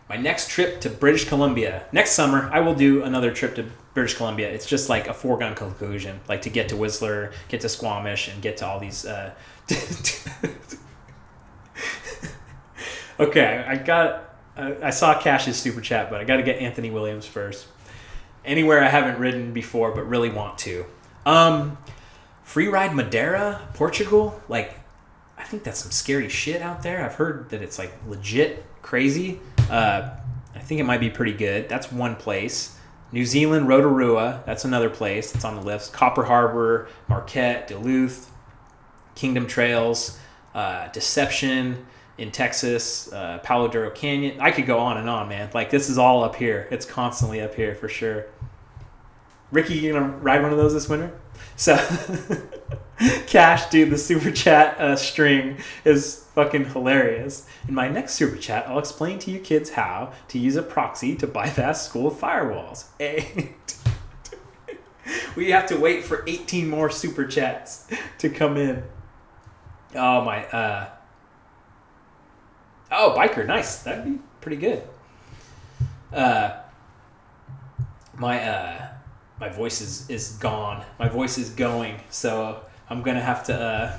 My next trip to British Columbia. Next summer, I will do another trip to British Columbia. It's just like a foregone conclusion, like to get to Whistler, get to Squamish, and get to all these... Okay, I saw Cash's super chat, but I got to get Anthony Williams first. Anywhere I haven't ridden before, but really want to. Free ride Madeira, Portugal. Like, I think that's some scary shit out there. I've heard that it's like legit crazy. I think it might be pretty good. That's one place. New Zealand, Rotorua. That's another place that's on the list. Copper Harbor, Marquette, Duluth, Kingdom Trails, Deception in Texas, Palo Duro Canyon. I could go on and on, man. Like, this is all up here. It's constantly up here for sure. Ricky, you gonna ride one of those this winter? So, Cash, dude, the super chat string is fucking hilarious. In my next super chat, I'll explain to you kids how to use a proxy to bypass school firewalls. We have to wait for 18 more super chats to come in. Oh, my... Oh, biker, nice. That'd be pretty good. My voice is gone. My voice is going. So I'm gonna have to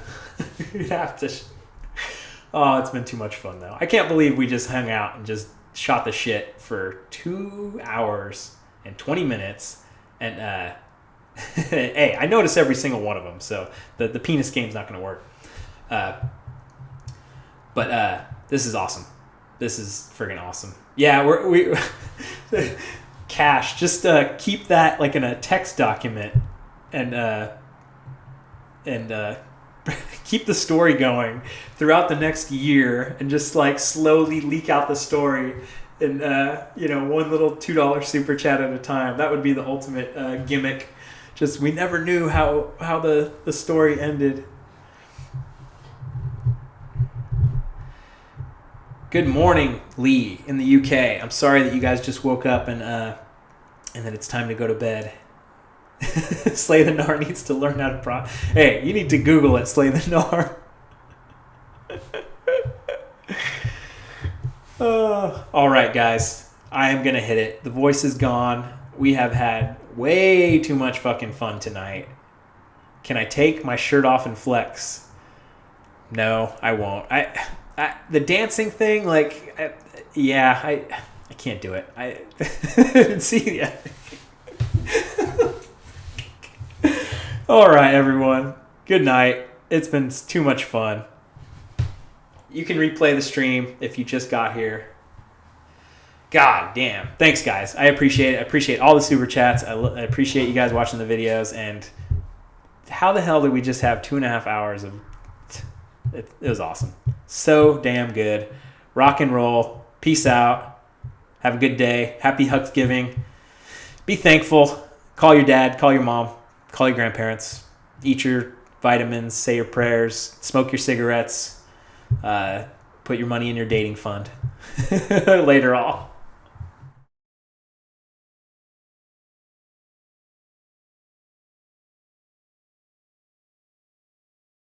oh, it's been too much fun though. I can't believe we just hung out and just shot the shit for 2 hours and 20 minutes. And hey, I noticed every single one of them, so the penis game's not gonna work. But this is awesome. This is friggin' awesome. Yeah, we Cash, just keep that like in a text document and keep the story going throughout the next year, and just like slowly leak out the story in one little $2 super chat at a time. That would be the ultimate gimmick. Just we never knew how the story ended. Good morning, Lee, in the UK. I'm sorry that you guys just woke up and that it's time to go to bed. Slay the Gnar needs to learn how to Hey, you need to Google it, Slay the Gnar. All right, guys. I am going to hit it. The voice is gone. We have had way too much fucking fun tonight. Can I take my shirt off and flex? No, I won't. The dancing thing, like, I can't do it. I didn't see it. All right, everyone. Good night. It's been too much fun. You can replay the stream if you just got here. God damn. Thanks, guys. I appreciate it. I appreciate all the super chats. I appreciate you guys watching the videos. And how the hell did we just have 2.5 hours of... It was awesome. So damn good. Rock and roll. Peace out. Have a good day. Happy Thanksgiving. Be thankful. Call your dad. Call your mom. Call your grandparents. Eat your vitamins. Say your prayers. Smoke your cigarettes. Put your money in your dating fund. Later all.